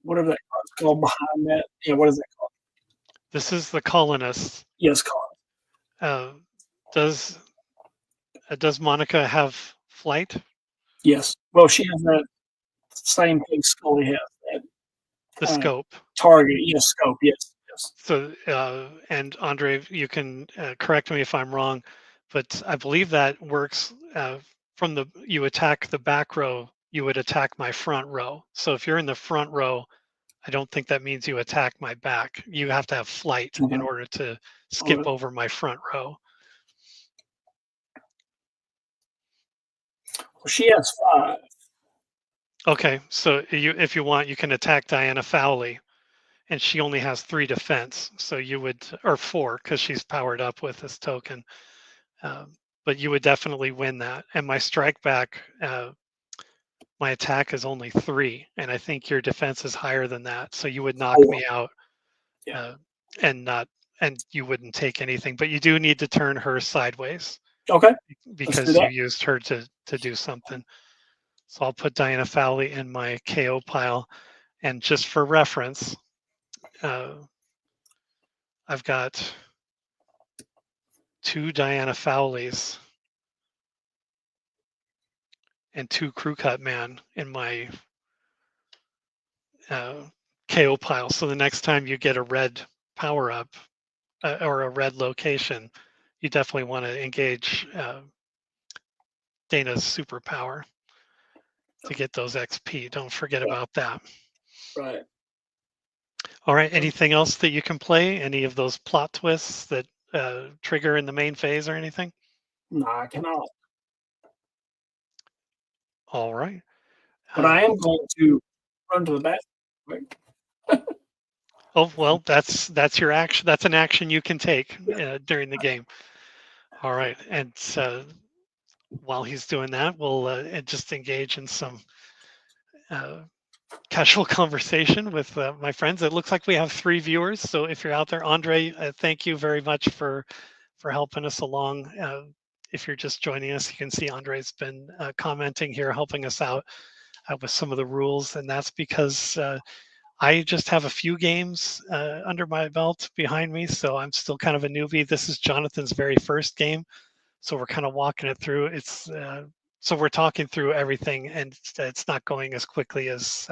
[SPEAKER 2] whatever that card's called behind that. Yeah, what is that called?
[SPEAKER 1] This is the colonist.
[SPEAKER 2] Yes, card.
[SPEAKER 1] Uh, does does Monica have flight?
[SPEAKER 2] Yes. Well, she has that same thing Scully has, that
[SPEAKER 1] The
[SPEAKER 2] kind of
[SPEAKER 1] scope.
[SPEAKER 2] target. Yes, scope. Yes, yes.
[SPEAKER 1] So, and Andre, you can correct me if I'm wrong, but I believe that works from you attack the back row, you would attack my front row. So if you're in the front row, I don't think that means you attack my back. You have to have flight in
[SPEAKER 2] Okay.
[SPEAKER 1] order to skip
[SPEAKER 2] Okay.
[SPEAKER 1] over my front row.
[SPEAKER 2] Well, she has 5.
[SPEAKER 1] Okay, so if you want, you can attack Diana Fowley, and she only has 3 defense. So you would, or 4, because she's powered up with this token. But you would definitely win that. And my strike back, my attack is only 3, and I think your defense is higher than that. So you would knock
[SPEAKER 2] 4.
[SPEAKER 1] me out,
[SPEAKER 2] Yeah.
[SPEAKER 1] uh, and not, and you wouldn't take anything. But you do need to turn her sideways
[SPEAKER 2] Okay. Let's do
[SPEAKER 1] because you
[SPEAKER 2] that.
[SPEAKER 1] used her to do something. So I'll put Diana Fowley in my KO pile, and just for reference, uh, I've got 2 Diana Fowleys and 2 Crew Cut Man in my uh, KO pile. So the next time you get a red power up or a red location, you definitely want to engage Dana's superpower to get those XP. Don't forget
[SPEAKER 2] Right.
[SPEAKER 1] about that.
[SPEAKER 2] Right.
[SPEAKER 1] All right. Anything else that you can play? Any of those plot twists that trigger in the main phase or anything?
[SPEAKER 2] No, I cannot.
[SPEAKER 1] All right.
[SPEAKER 2] But I
[SPEAKER 1] Uh,
[SPEAKER 2] am going to run to the bathroom.
[SPEAKER 1] oh well, that's your action. That's an action you can take during the game. All right. And while he's doing that, we'll just engage in some uh, casual conversation with my friends. It looks like we have 3 viewers. So if you're out there, Andre, thank you very much for helping us along. If you're just joining us, you can see Andre's been commenting here, helping us out with some of the rules, and that's because I just have a few games under my belt behind me, so I'm still kind of a newbie. This is Jonathan's very first game, so we're kind of walking it through. It's so we're talking through everything, and it's not going as quickly as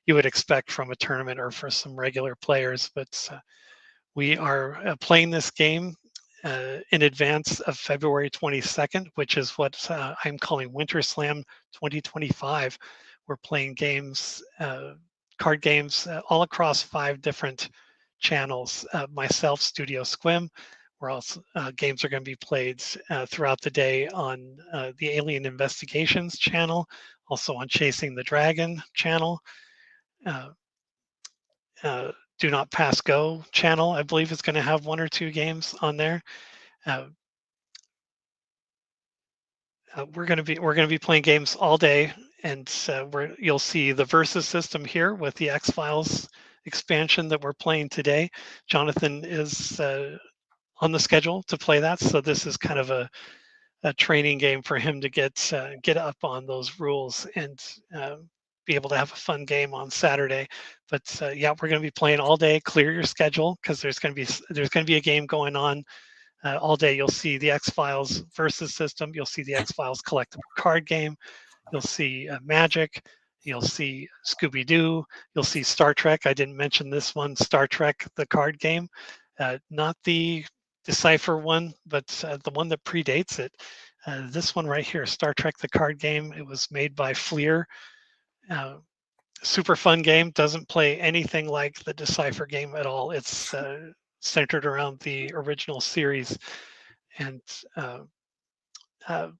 [SPEAKER 1] you would expect from a tournament or for some regular players. But we are playing this game in advance of February 22nd, which is what I'm calling WinterSlam 2025. We're playing games, card games, all across 5 different channels. Myself, Studio Squim. Where else games are going to be played throughout the day on the Alien Investigations channel, also on Chasing the Dragon channel. Uh, Do Not Pass Go channel, I believe, is going to have 1 or 2 games on there. Uh, we're going to be playing games all day, and you'll see the Versus system here with the X Files expansion that we're playing today. Jonathan is on the schedule to play that, so this is kind of a training game for him to get up on those rules and be able to have a fun game on Saturday. But yeah, we're going to be playing all day. Clear your schedule because there's going to be a game going on all day. You'll see the X Files versus system. You'll see the X Files collectible card game. You'll see Magic. You'll see Scooby Doo. You'll see Star Trek. I didn't mention this one, Star Trek, the card game, not the Decipher one, but the one that predates it. This one right here, Star Trek, the card game. It was made by Fleer. Uh, Super fun game. Doesn't play anything like the Decipher game at all. It's centered around the original series and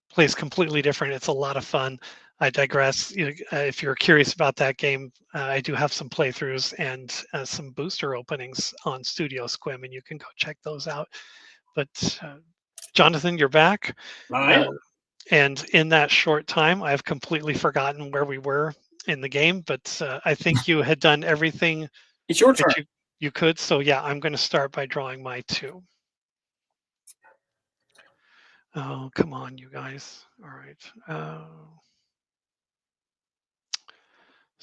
[SPEAKER 1] plays completely different. It's a lot of fun. I digress. If you're curious about that game, I do have some playthroughs and some booster openings on Studio Squim, and you can go check those out. But Jonathan, you're back.
[SPEAKER 2] I
[SPEAKER 1] Uh,
[SPEAKER 2] am.
[SPEAKER 1] and in that short time, I've completely forgotten where we were in the game, but I think you had done everything
[SPEAKER 2] It's your turn.
[SPEAKER 1] that you could. So yeah, I'm going to start by drawing my 2. Oh, come on, you guys. All right.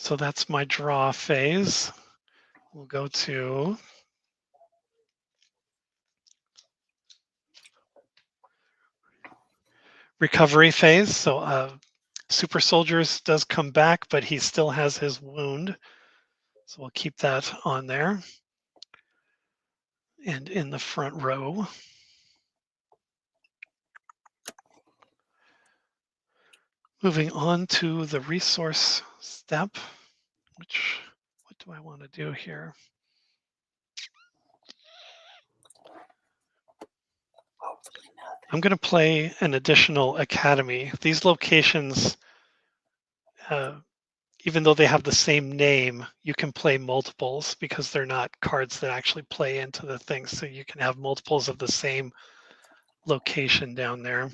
[SPEAKER 1] So that's my draw phase. We'll go to recovery phase. So Super Soldiers does come back, but he still has his wound. So we'll keep that on there. And in the front row. Moving on to the resource step, what do I want to do here? I'm going to play an additional academy. These locations, even though they have the same name, you can play multiples because they're not cards that actually play into the thing. So you can have multiples of the same location down there.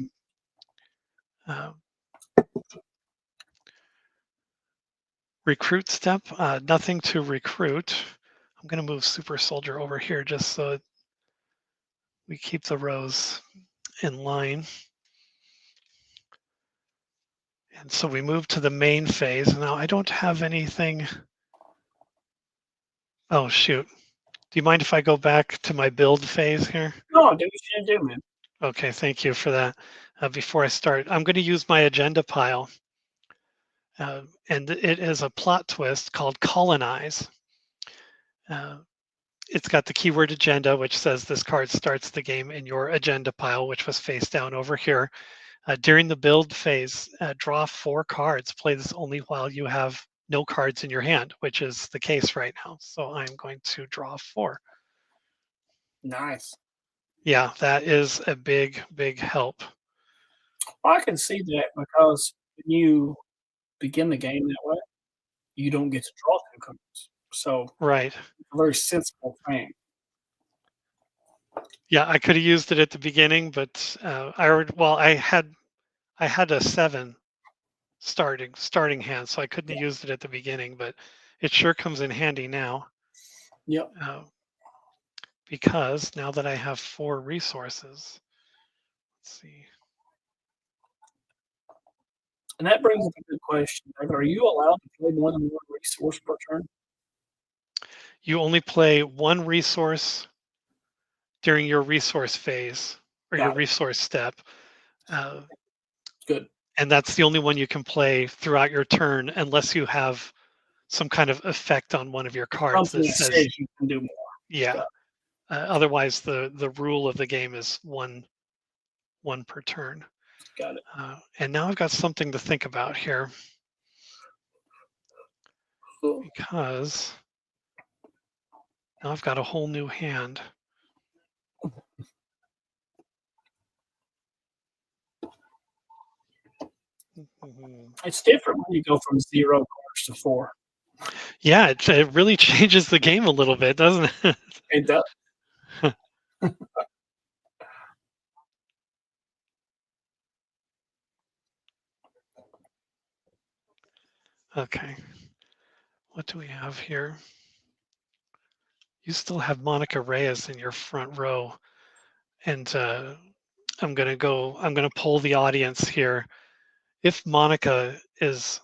[SPEAKER 1] Recruit step, nothing to recruit. I'm going to move Super Soldier over here just so we keep the rows in line. And so we move to the main phase. Now I don't have anything. Oh, shoot. Do you mind if I go back to my build phase here?
[SPEAKER 2] No, do what you do, man.
[SPEAKER 1] Okay, thank you for that. Before I start, I'm going to use my agenda pile. And it is a plot twist called colonize. It's got the keyword agenda, which says this card starts the game in your agenda pile, which was face down over here. During the build phase, draw 4 cards. Play this only while you have no cards in your hand, which is the case right now. So I'm going to draw 4.
[SPEAKER 2] Nice.
[SPEAKER 1] Yeah, that is a big, big help.
[SPEAKER 2] Well, I can see that because when you begin the game that way, you don't get to draw 2 cards. So
[SPEAKER 1] Right.
[SPEAKER 2] it's a very sensible thing.
[SPEAKER 1] Yeah, I could have used it at the beginning, but I had a 7 starting hand, so I couldn't have used it at the beginning, but it sure comes in handy now.
[SPEAKER 2] Yep.
[SPEAKER 1] Because now that I have 4 resources, let's see.
[SPEAKER 2] And that brings up a good question. Are you allowed to play more than one resource per turn?
[SPEAKER 1] You only play 1 resource during your resource phase or your
[SPEAKER 2] Got it.
[SPEAKER 1] resource step.
[SPEAKER 2] Good.
[SPEAKER 1] And that's the only one you can play throughout your turn unless you have some kind of effect on one of your cards
[SPEAKER 2] Something
[SPEAKER 1] that
[SPEAKER 2] that
[SPEAKER 1] says,
[SPEAKER 2] says you can do more.
[SPEAKER 1] yeah.
[SPEAKER 2] Got
[SPEAKER 1] Otherwise, the rule of the game is one per turn.
[SPEAKER 2] Got it.
[SPEAKER 1] And now I've got something to think about here
[SPEAKER 2] Cool.
[SPEAKER 1] because now I've got a whole new hand.
[SPEAKER 2] It's different when you go from 0 cards to 4.
[SPEAKER 1] Yeah, it really changes the game a little bit, doesn't it?
[SPEAKER 2] It does.
[SPEAKER 1] Okay. What do we have here? You still have Monica Reyes in your front row. And I'm going to poll the audience here. If Monica is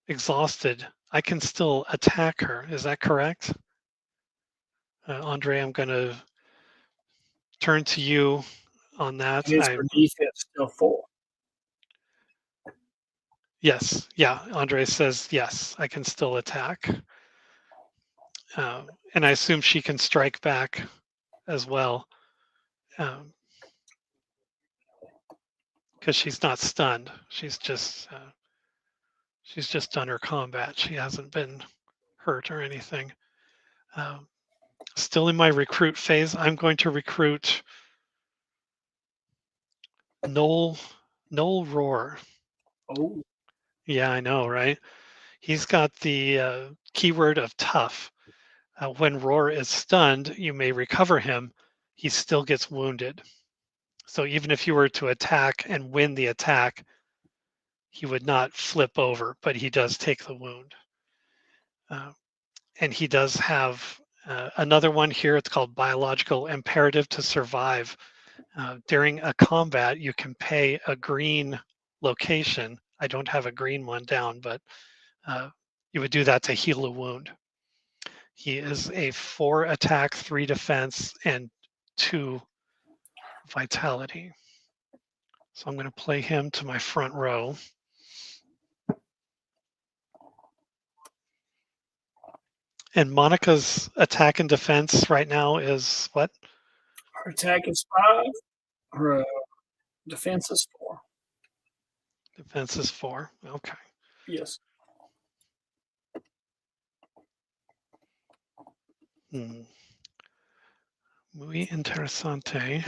[SPEAKER 1] exhausted, I can still attack her. Is that correct? Andre, I'm going to turn to you on that.
[SPEAKER 2] And is her defense still 4?
[SPEAKER 1] Yes. Yeah. Andre says, yes, I can still attack. And I assume she can strike back as well. Because she's not stunned. She's just done her combat. She hasn't been hurt or anything. Still in my recruit phase, I'm going to recruit Noel Roar.
[SPEAKER 2] Oh.
[SPEAKER 1] Yeah, I know, right? He's got the keyword of tough. When Roar is stunned, you may recover him. He still gets wounded. So even if you were to attack and win the attack, he would not flip over, but he does take the wound. And he does have another one here. It's called biological imperative to survive. During a combat, you can pay a green location, I don't have a green one down, but you would do that to heal a wound. He is a 4 attack, 3 defense, and 2 vitality. So I'm going to play him to my front row. And Monica's attack and defense right now is what?
[SPEAKER 2] Her attack is 5. Her defense is 4.
[SPEAKER 1] Defense is 4. Okay.
[SPEAKER 2] Yes.
[SPEAKER 1] Muy interesante.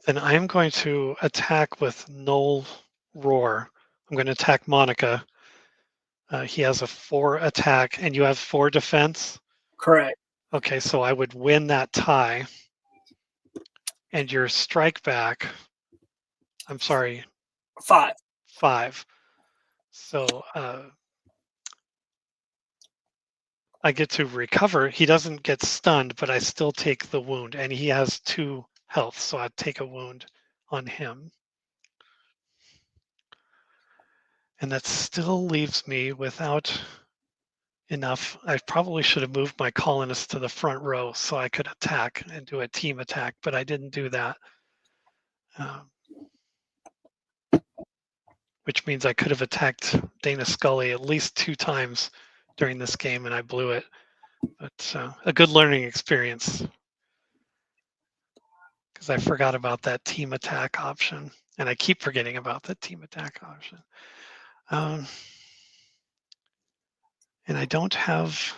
[SPEAKER 1] Then I'm going to attack with Null Roar. I'm going to attack Monica. He has a 4 attack, and you have 4 defense?
[SPEAKER 2] Correct.
[SPEAKER 1] Okay, so I would win that tie. And your strike back, I'm sorry.
[SPEAKER 2] 5.
[SPEAKER 1] 5. So I get to recover. He doesn't get stunned, but I still take the wound. And he has 2 health, so I'd take a wound on him. And that still leaves me without enough. I probably should have moved my colonists to the front row so I could attack and do a team attack, but I didn't do that. Which means I could have attacked Dana Scully at least 2 times during this game, and I blew it. But a good learning experience because I forgot about that team attack option, and I keep forgetting about that team attack option. And I don't have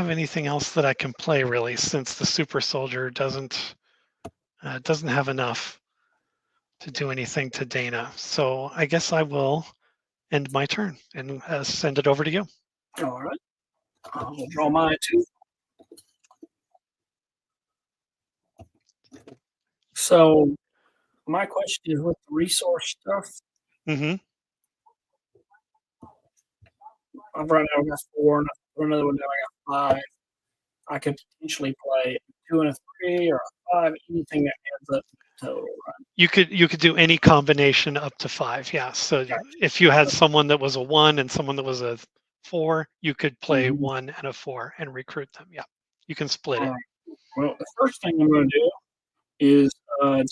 [SPEAKER 1] anything else that I can play really, since the super soldier doesn't have enough to do anything to Dana. So I guess I will end my turn and send it over to you.
[SPEAKER 2] All right. I'll draw mine too. So my question is with the resource stuff.
[SPEAKER 1] Mm-hmm.
[SPEAKER 2] Right now I've got 4, and for another one now I got 5. I could potentially play a 2 and a 3 or a 5, anything that adds up to the total, right?
[SPEAKER 1] You could do any combination up to 5, yeah. So
[SPEAKER 2] Gotcha.
[SPEAKER 1] if you had someone that was a 1 and someone that was a 4, you could play
[SPEAKER 2] Mhm.
[SPEAKER 1] 1 and a 4 and recruit them. Yeah, you can split
[SPEAKER 2] All
[SPEAKER 1] it.
[SPEAKER 2] right. Well, the first thing I'm going to do is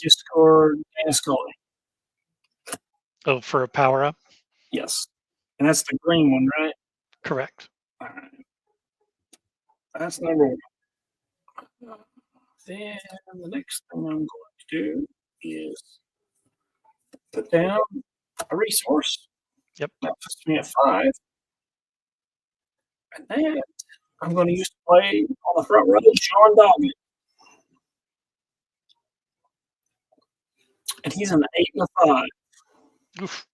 [SPEAKER 2] discard Dana Scully.
[SPEAKER 1] Oh, for a power up?
[SPEAKER 2] Yes. And that's the green one, right?
[SPEAKER 1] Correct.
[SPEAKER 2] All right. That's number 1. Then the next thing I'm going to do is put down a resource.
[SPEAKER 1] Yep.
[SPEAKER 2] That puts me at 5. And then I'm going to use to play on the front row Sean Doggett. And he's an 8 and a 5.
[SPEAKER 1] Oof.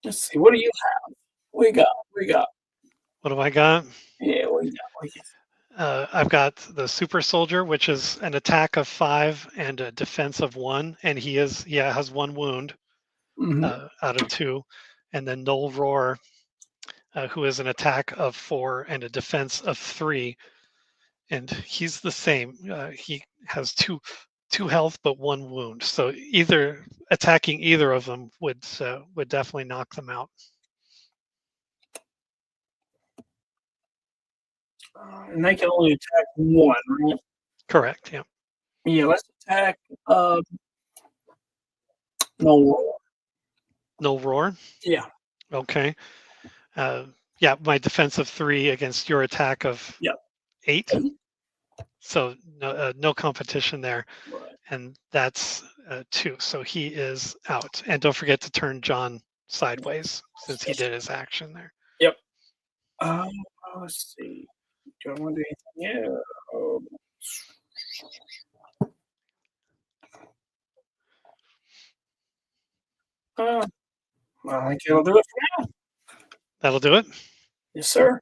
[SPEAKER 2] Let's see, what do you have? We got.
[SPEAKER 1] What do I got?
[SPEAKER 2] Yeah, we got.
[SPEAKER 1] I've got the super soldier, which is an attack of 5 and a defense of 1, and he has 1 wound out of 2, and then Null Roar, who is an attack of 4 and a defense of 3, and he's the same. He has 2 health but 1 wound, so attacking either of them would definitely knock them out.
[SPEAKER 2] And they can only attack 1, right?
[SPEAKER 1] Correct. Yeah.
[SPEAKER 2] Yeah, let's attack Null Roar.
[SPEAKER 1] Null Roar.
[SPEAKER 2] Yeah.
[SPEAKER 1] Okay. Yeah, my defense of 3 against your attack of 8. So no competition there.
[SPEAKER 2] Right.
[SPEAKER 1] And that's 2. So he is out. And don't forget to turn John sideways since he did his action there.
[SPEAKER 2] Yep. Let's see. Do I want to do anything? I think it'll do it for now.
[SPEAKER 1] That'll do it.
[SPEAKER 2] Yes, sir.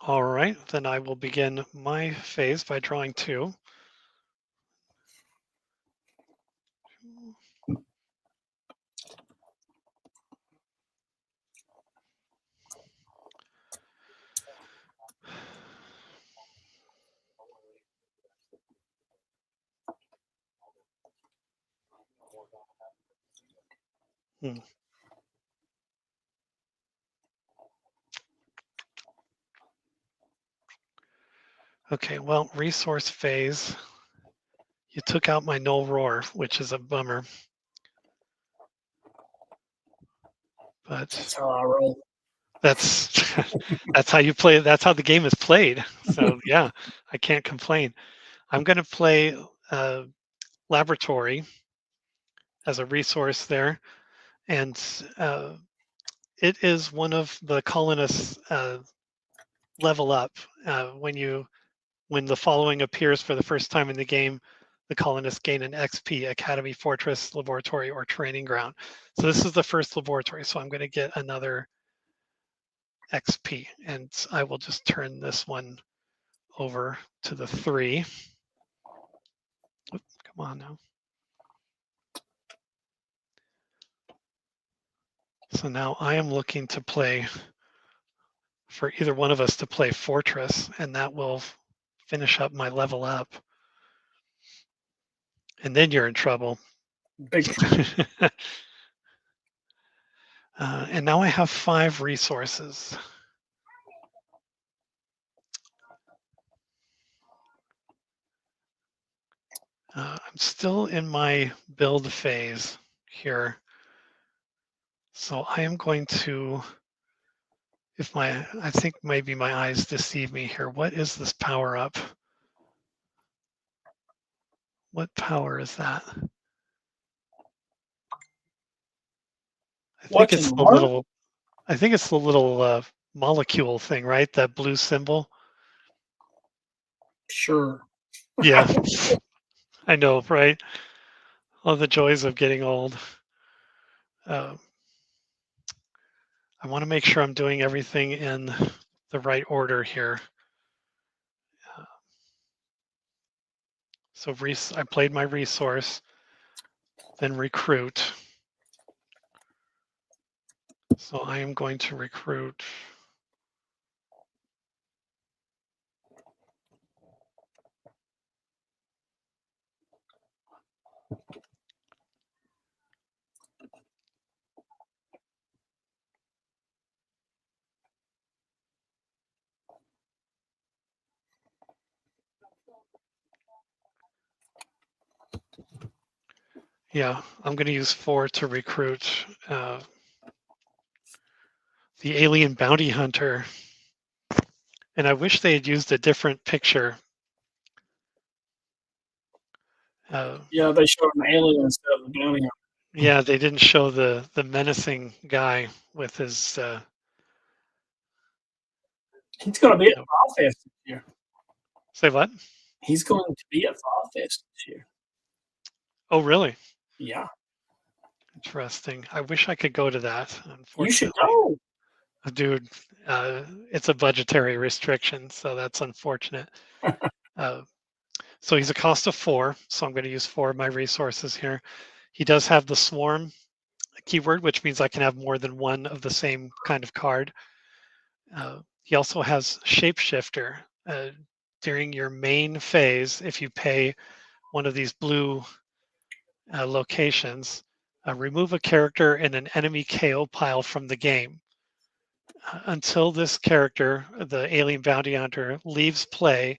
[SPEAKER 1] All right, then I will begin my phase by drawing 2. Hmm. Okay, well, resource phase. You took out my null roar, which is a bummer. But
[SPEAKER 2] That's how I roll.
[SPEAKER 1] that's that's how you play. That's how the game is played. So yeah, I can't complain. I'm going to play uh, laboratory as a resource there, and it is one of the colonists level up when the following appears for the first time in the game. The colonists gain an XP, Academy, Fortress, Laboratory, or Training Ground. So this is the first laboratory, so I'm going to get another XP, and I will just turn this one over to the 3. Oop, come on now. So now I am looking to play for either one of us to play Fortress, and that will finish up my level up. And then you're in trouble.
[SPEAKER 2] Big trouble.
[SPEAKER 1] And now I have 5 resources. I'm still in my build phase here. So I am going to, I think maybe my eyes deceive me here. What is this power up? What power is that? I think
[SPEAKER 2] Watch
[SPEAKER 1] it's
[SPEAKER 2] and
[SPEAKER 1] the
[SPEAKER 2] learn?
[SPEAKER 1] little, I think it's the little molecule thing, right? That blue symbol.
[SPEAKER 2] Sure.
[SPEAKER 1] Yeah, I know, right? All the joys of getting old. Uh, I want to make sure I'm doing everything in the right order here. Uh, so I played my resource, then recruit. So I am going to recruit. Yeah, I'm going to use 4 to recruit the alien bounty hunter. And I wish they had used a different picture. Uh,
[SPEAKER 2] Yeah, they showed an alien instead of the bounty hunter.
[SPEAKER 1] yeah, they didn't show the menacing guy with his.
[SPEAKER 2] He's going to be at
[SPEAKER 1] You know,
[SPEAKER 2] Fall Fest this year.
[SPEAKER 1] say what?
[SPEAKER 2] He's going to be at Fall Fest this year.
[SPEAKER 1] Oh, really?
[SPEAKER 2] Yeah.
[SPEAKER 1] Interesting. I wish I could go to that.
[SPEAKER 2] You should
[SPEAKER 1] Unfortunately,
[SPEAKER 2] go.
[SPEAKER 1] dude, it's a budgetary restriction, so that's unfortunate. Uh, so he's a cost of 4, so I'm going to use 4 of my resources here. He does have the swarm keyword, which means I can have more than one of the same kind of card. He also has shapeshifter. During your main phase, if you pay one of these blue locations, remove a character in an enemy KO pile from the game. Until this character, the alien bounty hunter, leaves play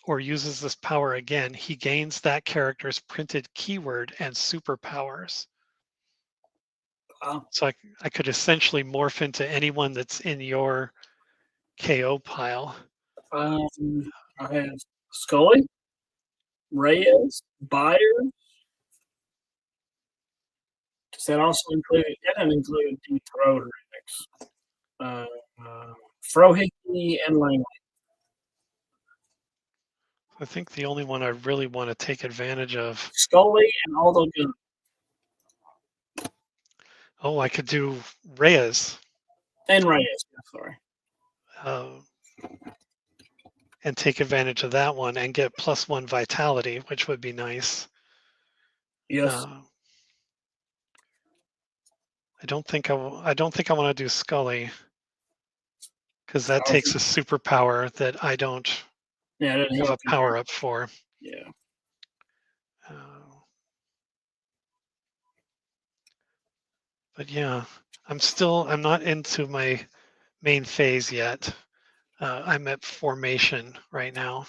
[SPEAKER 1] or uses this power again, he gains that character's printed keyword and superpowers.
[SPEAKER 2] Wow.
[SPEAKER 1] So I could essentially morph into anyone that's in your KO pile.
[SPEAKER 2] I have Scully, Reyes, Byers. Does that also include? That doesn't include Deep Throat or X. Frohickey and Langley.
[SPEAKER 1] I think the only one I really want to take advantage of.
[SPEAKER 2] Scully and Aldo Gunn.
[SPEAKER 1] Oh, I could do Reyes.
[SPEAKER 2] And Reyes. Sorry.
[SPEAKER 1] and take advantage of that one and get +1 vitality, which would be nice.
[SPEAKER 2] Yes.
[SPEAKER 1] I don't think I want to do Scully because that takes a superpower that I don't have a power up for.
[SPEAKER 2] Yeah.
[SPEAKER 1] But yeah, I'm not into my main phase yet. I'm at formation right now.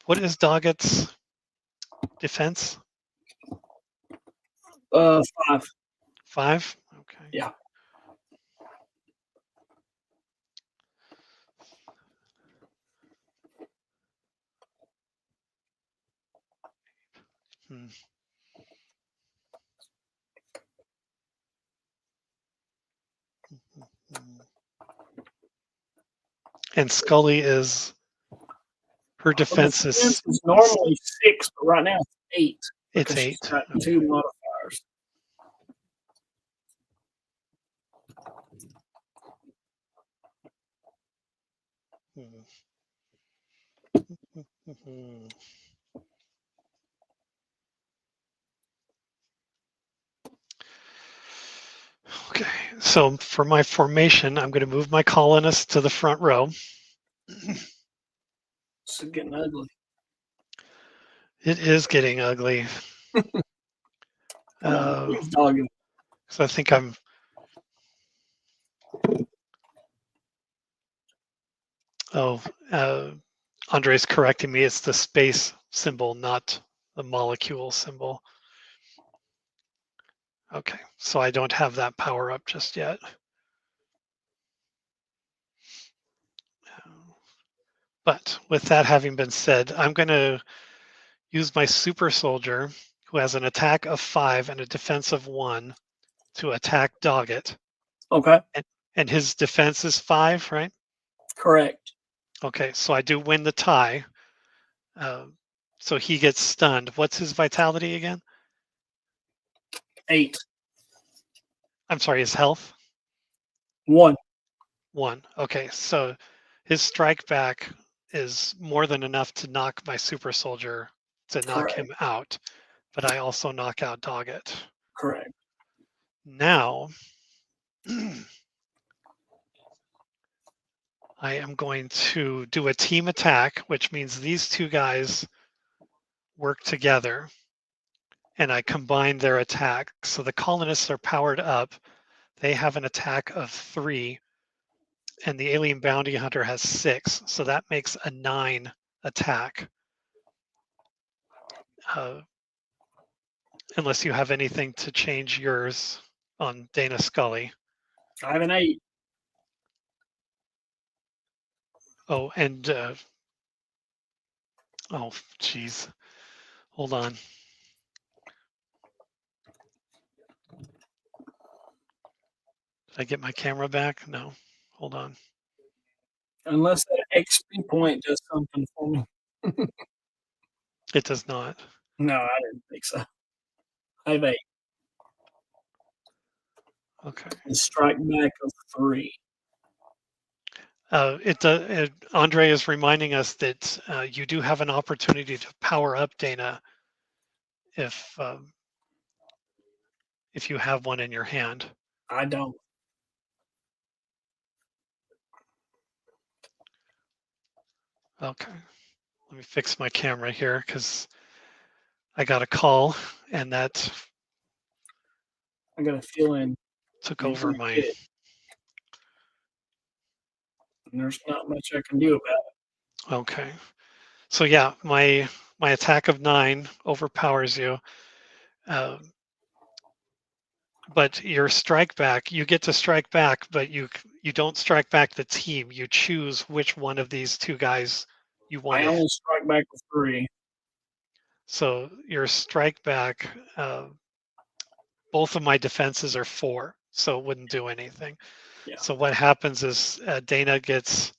[SPEAKER 1] What is Doggett's defense?
[SPEAKER 2] 5.
[SPEAKER 1] 5? Okay.
[SPEAKER 2] Yeah.
[SPEAKER 1] Hmm. And Scully her defense is
[SPEAKER 2] normally 6, but right now it's 8.
[SPEAKER 1] It's 8.
[SPEAKER 2] She's got 2 modifiers.
[SPEAKER 1] Okay, so for my formation, I'm going to move my colonists to the front row.
[SPEAKER 2] It's getting ugly.
[SPEAKER 1] It is getting ugly. So I think Andre's correcting me. It's the space symbol, not the molecule symbol. Okay, so I don't have that power up just yet. But with that having been said, I'm going to use my super soldier, who has an attack of 5 and a defense of 1, to attack Doggett.
[SPEAKER 2] Okay.
[SPEAKER 1] And his defense is 5, right?
[SPEAKER 2] Correct.
[SPEAKER 1] Okay, so I do win the tie. So he gets stunned. What's his vitality again?
[SPEAKER 2] 8.
[SPEAKER 1] I'm sorry, his health?
[SPEAKER 2] 1.
[SPEAKER 1] 1. Okay, so his strike back is more than enough to knock my super soldier, to knock him out. But I also knock out Doggett.
[SPEAKER 2] Correct.
[SPEAKER 1] Now, I am going to do a team attack, which means these two guys work together, and I combine their attack. So the colonists are powered up. They have an attack of 3, and the alien bounty hunter has 6. So that makes a 9 attack. Unless you have anything to change yours on Dana Scully.
[SPEAKER 2] I have an 8.
[SPEAKER 1] Oh, and oh, geez. Hold on. Did I get my camera back? No. Hold on.
[SPEAKER 2] Unless that XP point does something for me.
[SPEAKER 1] It does not.
[SPEAKER 2] No, I didn't think so. I have 8.
[SPEAKER 1] Okay.
[SPEAKER 2] And strike back of 3.
[SPEAKER 1] Andre is reminding us that you do have an opportunity to power up Dana if you have one in your hand.
[SPEAKER 2] I don't.
[SPEAKER 1] Okay. Let me fix my camera here because I got a call and that
[SPEAKER 2] I got a feeling
[SPEAKER 1] took over my.
[SPEAKER 2] And there's not much I can do about
[SPEAKER 1] it. Okay. So yeah, my attack of 9 overpowers you. But your strike back, you get to strike back, but you don't strike back the team. You choose which one of these two guys you want.
[SPEAKER 2] I only strike back with 3.
[SPEAKER 1] So your strike back, both of my defenses are 4, so it wouldn't do anything.
[SPEAKER 2] Yeah.
[SPEAKER 1] So what happens is Dana gets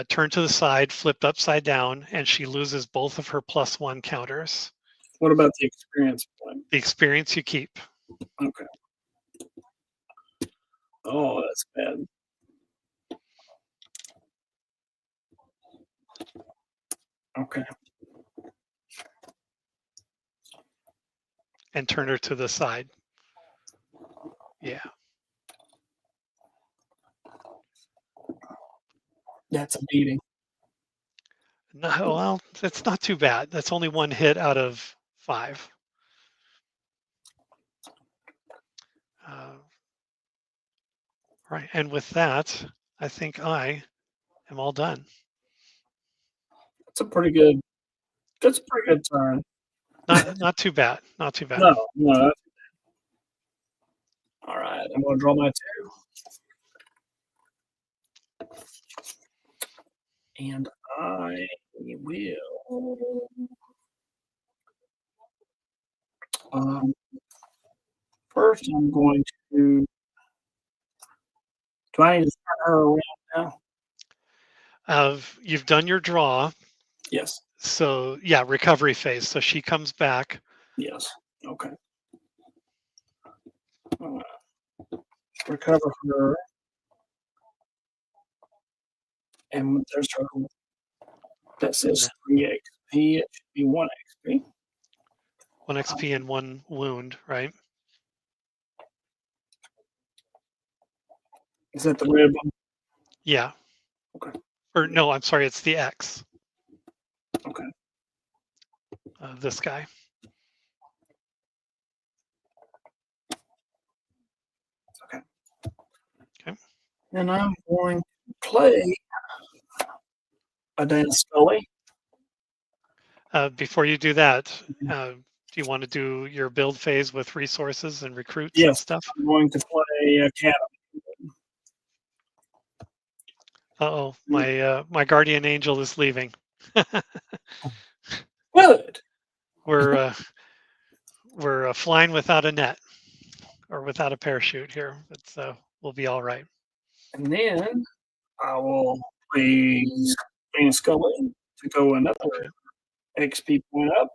[SPEAKER 1] turned to the side, flipped upside down, and she loses both of her +1 counters.
[SPEAKER 2] What about the experience point?
[SPEAKER 1] The experience you keep.
[SPEAKER 2] Okay. Oh, that's bad. Okay.
[SPEAKER 1] and turn her to the side. Yeah.
[SPEAKER 2] That's a beating.
[SPEAKER 1] No, well, that's not too bad. That's only one hit out of 5. Right. And with that, I think I am all done.
[SPEAKER 2] That's a pretty good. That's a pretty good turn.
[SPEAKER 1] Not too bad. Not too bad.
[SPEAKER 2] No, no. All right, I'm gonna draw my 2, and I will. Um, First, I'm going to. Do I need to start her around now?
[SPEAKER 1] You've done your draw.
[SPEAKER 2] Yes.
[SPEAKER 1] So yeah, recovery phase. So she comes back.
[SPEAKER 2] Yes. Okay. Uh, Recover her, and there's her. That says 3 XP. It should be 1 XP.
[SPEAKER 1] 1 XP and 1 wound, right?
[SPEAKER 2] Is that the red one?
[SPEAKER 1] Yeah.
[SPEAKER 2] Okay.
[SPEAKER 1] Or no, I'm sorry, it's the X.
[SPEAKER 2] Okay.
[SPEAKER 1] This guy.
[SPEAKER 2] Okay.
[SPEAKER 1] Okay.
[SPEAKER 2] And I'm going to play a Dana Scully.
[SPEAKER 1] Before you do that, do you want to do your build phase with resources and recruits and
[SPEAKER 2] Yes,
[SPEAKER 1] stuff?
[SPEAKER 2] I'm going to play Academy.
[SPEAKER 1] Uh-oh, my guardian angel is leaving.
[SPEAKER 2] Good.
[SPEAKER 1] We're flying without a net or without a parachute here, but we'll be all right.
[SPEAKER 2] And then I will play Dana Scully to go another XP point up.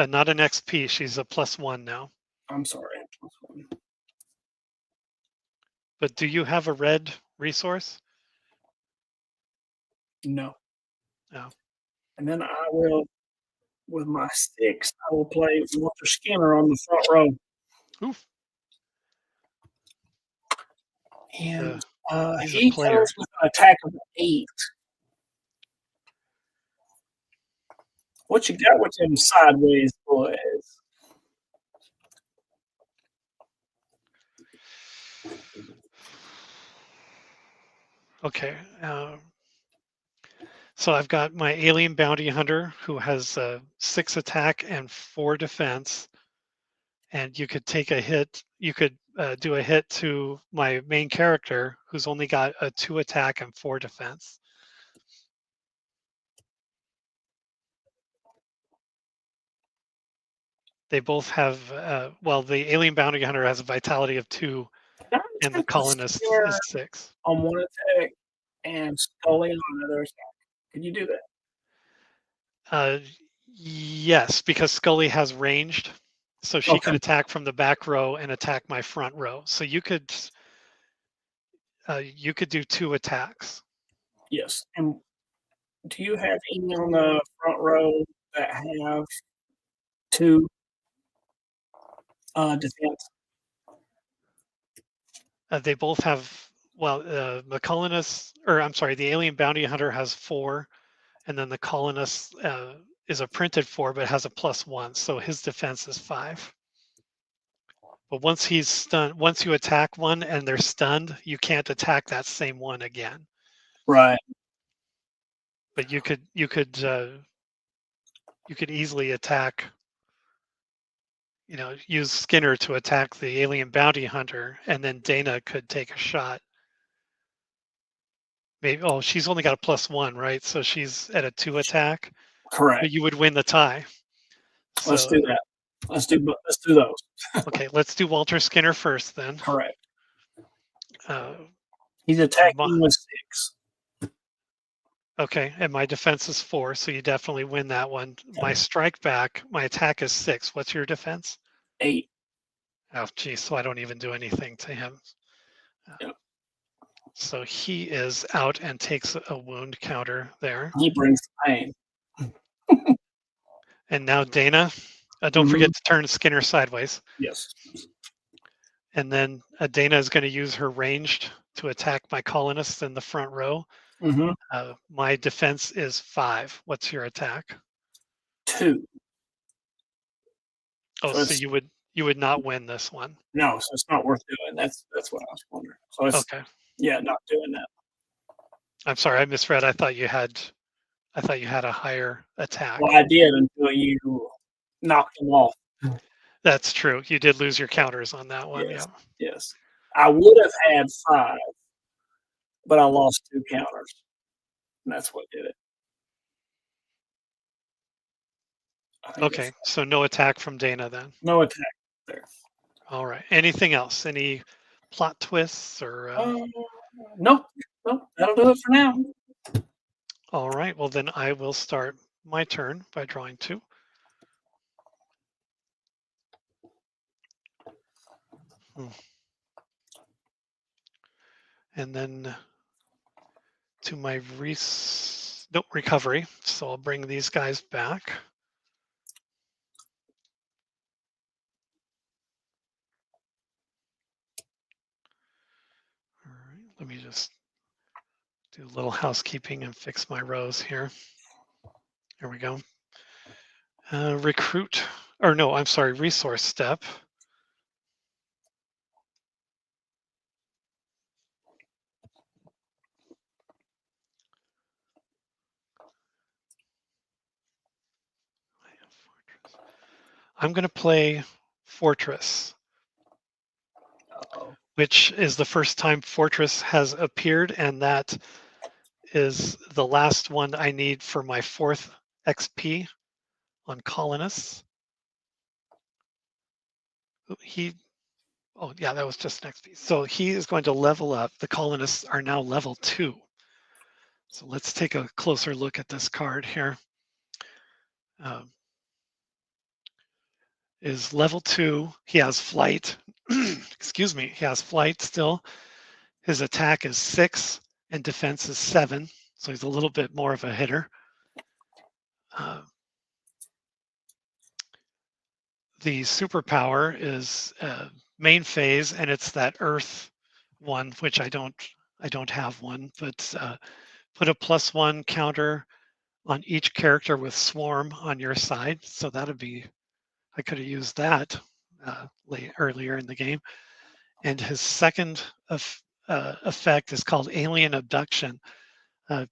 [SPEAKER 1] Not an XP. She's a +1 now.
[SPEAKER 2] I'm sorry. +1.
[SPEAKER 1] But do you have a red resource?
[SPEAKER 2] No.
[SPEAKER 1] No.
[SPEAKER 2] And then I will, with my 6, I will play Walter Skinner on the front row.
[SPEAKER 1] Oof.
[SPEAKER 2] And
[SPEAKER 1] he's
[SPEAKER 2] he
[SPEAKER 1] a player.
[SPEAKER 2] comes with an attack of 8. What you got with them sideways boys?
[SPEAKER 1] Okay. So I've got my alien bounty hunter who has 6 attack and 4 defense. And you could take a hit. You could do a hit to my main character who's only got a 2 attack and 4 defense. They both have, well, the alien bounty hunter has a vitality of 2, and the colonist is 6.
[SPEAKER 2] On one attack and Scully on another attack. Can you do that?
[SPEAKER 1] Yes, because Scully has ranged, so she can attack from the back row and attack my front row. So you could do 2 attacks.
[SPEAKER 2] Yes. And do you have any on the front row that have 2 defense?
[SPEAKER 1] They both have, well, the colonist, or I'm sorry, the alien bounty hunter has 4, and then the colonist is a printed 4, but has a +1, so his defense is 5. But once he's stunned, once you attack one and they're stunned, you can't attack that same one again.
[SPEAKER 2] Right.
[SPEAKER 1] But you could easily attack, use Skinner to attack the alien bounty hunter, and then Dana could take a shot. Maybe, oh, she's only got a +1, right? So she's at a 2 attack.
[SPEAKER 2] Correct.
[SPEAKER 1] But you would win the tie. So,
[SPEAKER 2] let's do that. Let's do those.
[SPEAKER 1] Okay, let's do Walter Skinner first then.
[SPEAKER 2] Correct. He's attacking with 6.
[SPEAKER 1] Okay, and my defense is 4, so you definitely win that one. My strike back, my attack is 6. What's your defense?
[SPEAKER 2] 8.
[SPEAKER 1] Oh, geez, so I don't even do anything to him.
[SPEAKER 2] Yep.
[SPEAKER 1] So he is out and takes a wound counter there.
[SPEAKER 2] He brings the pain.
[SPEAKER 1] And now Dana, don't
[SPEAKER 2] Hmm.
[SPEAKER 1] forget to turn Skinner sideways.
[SPEAKER 2] Yes.
[SPEAKER 1] And then Dana is going to use her ranged to attack my colonists in the front row.
[SPEAKER 2] Hmm.
[SPEAKER 1] My defense is 5. What's your attack?
[SPEAKER 2] 2.
[SPEAKER 1] Oh,
[SPEAKER 2] So
[SPEAKER 1] so
[SPEAKER 2] it's
[SPEAKER 1] you would not win this one.
[SPEAKER 2] no. So it's not worth doing. That's what I was wondering. So it's
[SPEAKER 1] Okay.
[SPEAKER 2] yeah, not doing that.
[SPEAKER 1] I'm sorry, I misread. I thought you had a higher
[SPEAKER 2] Well,
[SPEAKER 1] attack.
[SPEAKER 2] I did until you knocked him off.
[SPEAKER 1] That's true. You did lose your counters on that one.
[SPEAKER 2] Yes.
[SPEAKER 1] Yeah.
[SPEAKER 2] Yes. I would have had 5, but I lost 2 counters, and that's what did it. I think
[SPEAKER 1] Okay.
[SPEAKER 2] that's
[SPEAKER 1] So no attack from Dana then.
[SPEAKER 2] no attack there.
[SPEAKER 1] All right. Anything else? Any plot twists or
[SPEAKER 2] Nope, nope, that'll do it for now.
[SPEAKER 1] all right. Well then I will start my turn by drawing 2. Hmm. And then to my recovery. So I'll bring these guys back. All right. Let me just do a little housekeeping and fix my rows here. Here we go. Recruit, or no, I'm sorry, resource step. I'm going to play Fortress,
[SPEAKER 2] Uh-oh.
[SPEAKER 1] which is the first time Fortress has appeared, and that is the last one I need for my 4th XP on colonists. He, oh yeah, that was just an XP. So he is going to level up. The colonists are now level 2. So let's take a closer look at this card here. Is level 2. He has flight. Excuse me. He has flight still. His attack is 6 and defense is 7. So he's a little bit more of a hitter. Uh, the superpower is main phase, and it's that Earth one, which I don't have one, but put a +1 counter on each character with swarm on your side. So that'd be, I could have used that earlier in the game. And his second effect is called alien abduction.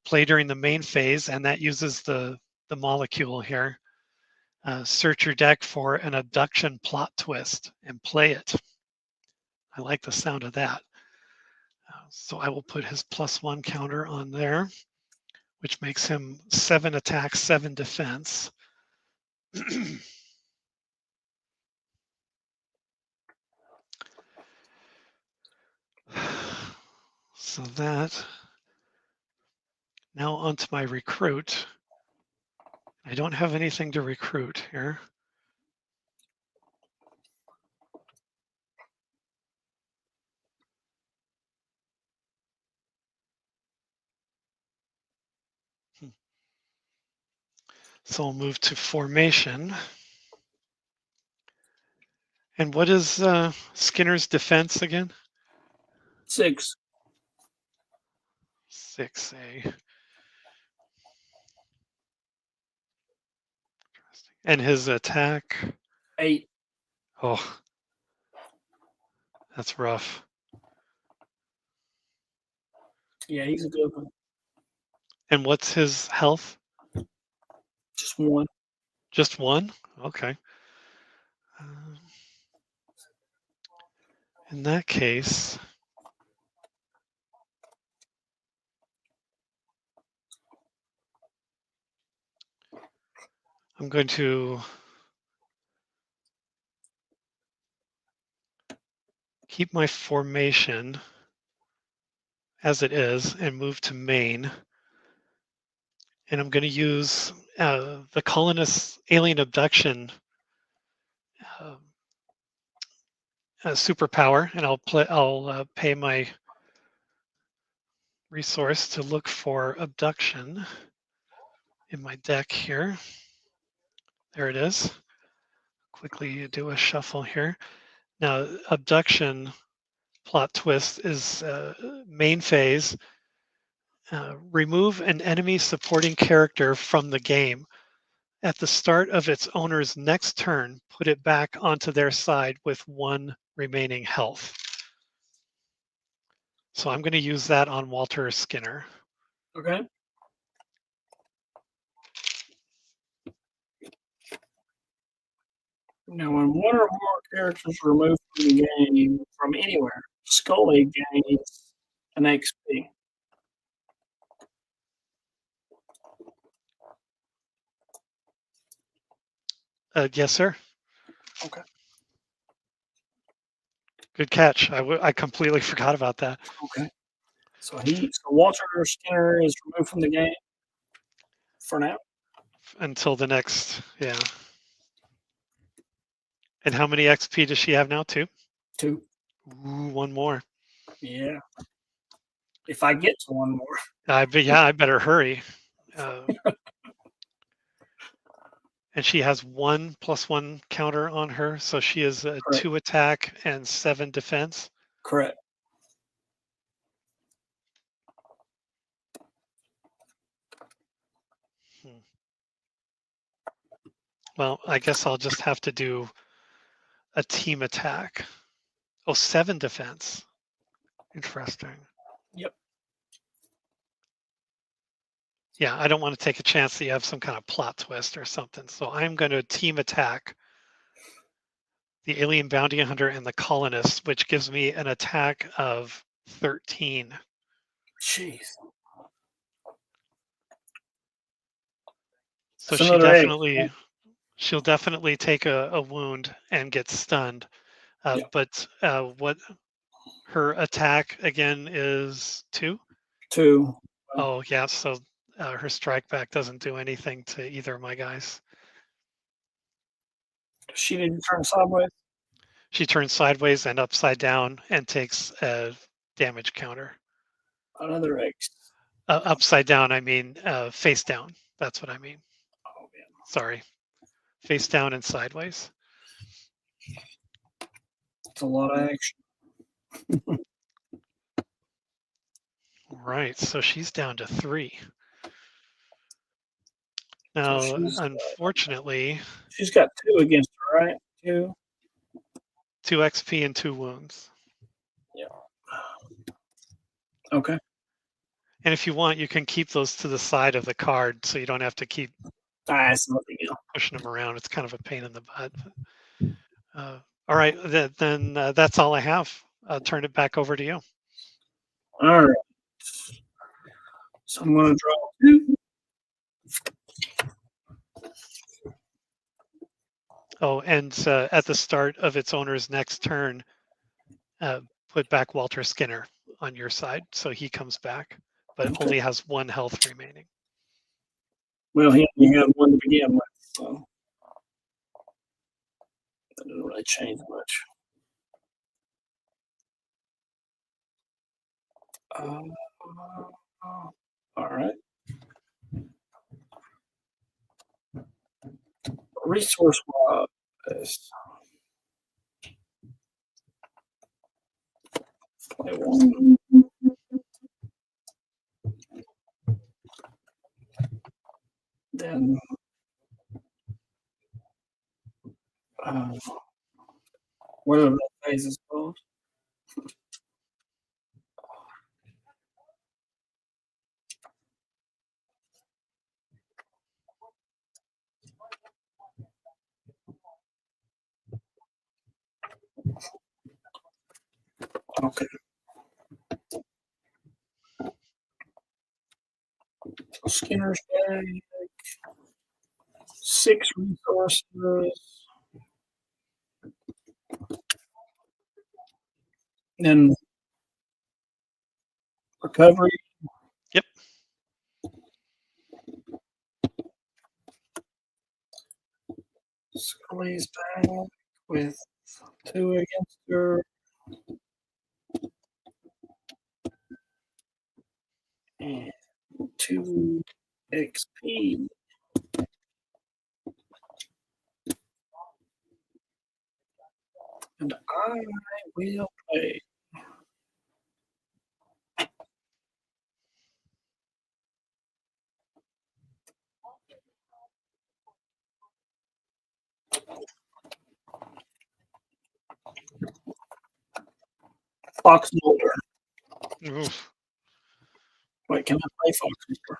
[SPEAKER 1] Play during the main phase, and that uses the molecule here. Search your deck for an abduction plot twist and play it. I like the sound of that. So I will put his +1 counter on there, which makes him 7 attack, 7 defense. So that, now onto my recruit. I don't have anything to recruit here. So I'll move to formation. And what is Skinner's defense again?
[SPEAKER 2] 6.
[SPEAKER 1] 6A. And his attack?
[SPEAKER 2] 8.
[SPEAKER 1] Oh, that's rough.
[SPEAKER 2] Yeah, he's a good one.
[SPEAKER 1] And what's his health?
[SPEAKER 2] Just 1.
[SPEAKER 1] Just 1? Okay. Uh, in that case, I'm going to keep my formation as it is and move to main. And I'm going to use the colonist alien abduction uh, superpower, and I'll pay my resource to look for abduction in my deck here. There it is. Quickly do a shuffle here. Now, abduction plot twist is main phase. Remove an enemy supporting character from the game. At the start of its owner's next turn, put it back onto their side with 1 remaining health. So I'm going to use that on Walter Skinner.
[SPEAKER 2] Okay. Now, when one or more characters are removed from the game from anywhere, Scully gains an XP.
[SPEAKER 1] Yes, sir.
[SPEAKER 2] Okay.
[SPEAKER 1] Good catch. I completely forgot about that.
[SPEAKER 2] Okay. So Walter Skinner is removed from the game for now.
[SPEAKER 1] Until the next, yeah. And how many XP does she have now? 2?
[SPEAKER 2] 2.
[SPEAKER 1] Ooh, 1 more.
[SPEAKER 2] Yeah. If I get to 1 more.
[SPEAKER 1] I better hurry. And she has 1+1 counter on her, so she is a
[SPEAKER 2] Correct.
[SPEAKER 1] 2 attack and 7 defense.
[SPEAKER 2] Correct.
[SPEAKER 1] Well, I guess I'll just have to do a team attack. Oh, 7 defense. Interesting.
[SPEAKER 2] Yep.
[SPEAKER 1] Yeah, I don't want to take a chance that you have some kind of plot twist or something. So I'm going to team attack the alien bounty hunter and the colonist, which gives me an attack of 13.
[SPEAKER 2] Jeez.
[SPEAKER 1] So
[SPEAKER 2] That's another egg.
[SPEAKER 1] she'll definitely take a wound and get stunned.
[SPEAKER 2] Yeah.
[SPEAKER 1] But what her attack again is 2?
[SPEAKER 2] 2.
[SPEAKER 1] Oh yeah, so her strike back doesn't do anything to either of my guys.
[SPEAKER 2] She didn't turn sideways.
[SPEAKER 1] She turns sideways and upside down and takes a damage counter.
[SPEAKER 2] Another egg.
[SPEAKER 1] Upside down, I mean face down. That's what I mean.
[SPEAKER 2] Oh, man.
[SPEAKER 1] Sorry. Face down and sideways.
[SPEAKER 2] It's a lot of action.
[SPEAKER 1] Right, so she's down to 3. Now,
[SPEAKER 2] So
[SPEAKER 1] unfortunately,
[SPEAKER 2] she's got 2 against her, right? 2.
[SPEAKER 1] 2 XP and 2 wounds.
[SPEAKER 2] Yeah. Okay.
[SPEAKER 1] And if you want, you can keep those to the side of the card so you don't have to keep
[SPEAKER 2] That's nothing else.
[SPEAKER 1] pushing them around. It's kind of a pain in the butt. All right, then that's all I have. I'll turn it back over to you.
[SPEAKER 2] All right. So I'm going to draw 2.
[SPEAKER 1] Oh, and at the start of its owner's next turn, put back Walter Skinner on your side so he comes back, but
[SPEAKER 2] Okay.
[SPEAKER 1] only has 1 health remaining.
[SPEAKER 2] Well, he only had 1 to begin with, so that didn't really change much. All right. Resource wise, play 1. Then whatever that phase is called. Okay. So Skinner's bag, 6 resources. Then recovery.
[SPEAKER 1] Yep.
[SPEAKER 2] Scully's back with 2 against her. and 2 XP. And I will play. Fox Mulder.
[SPEAKER 1] Oof.
[SPEAKER 2] Wait, can I play Fox Mulder?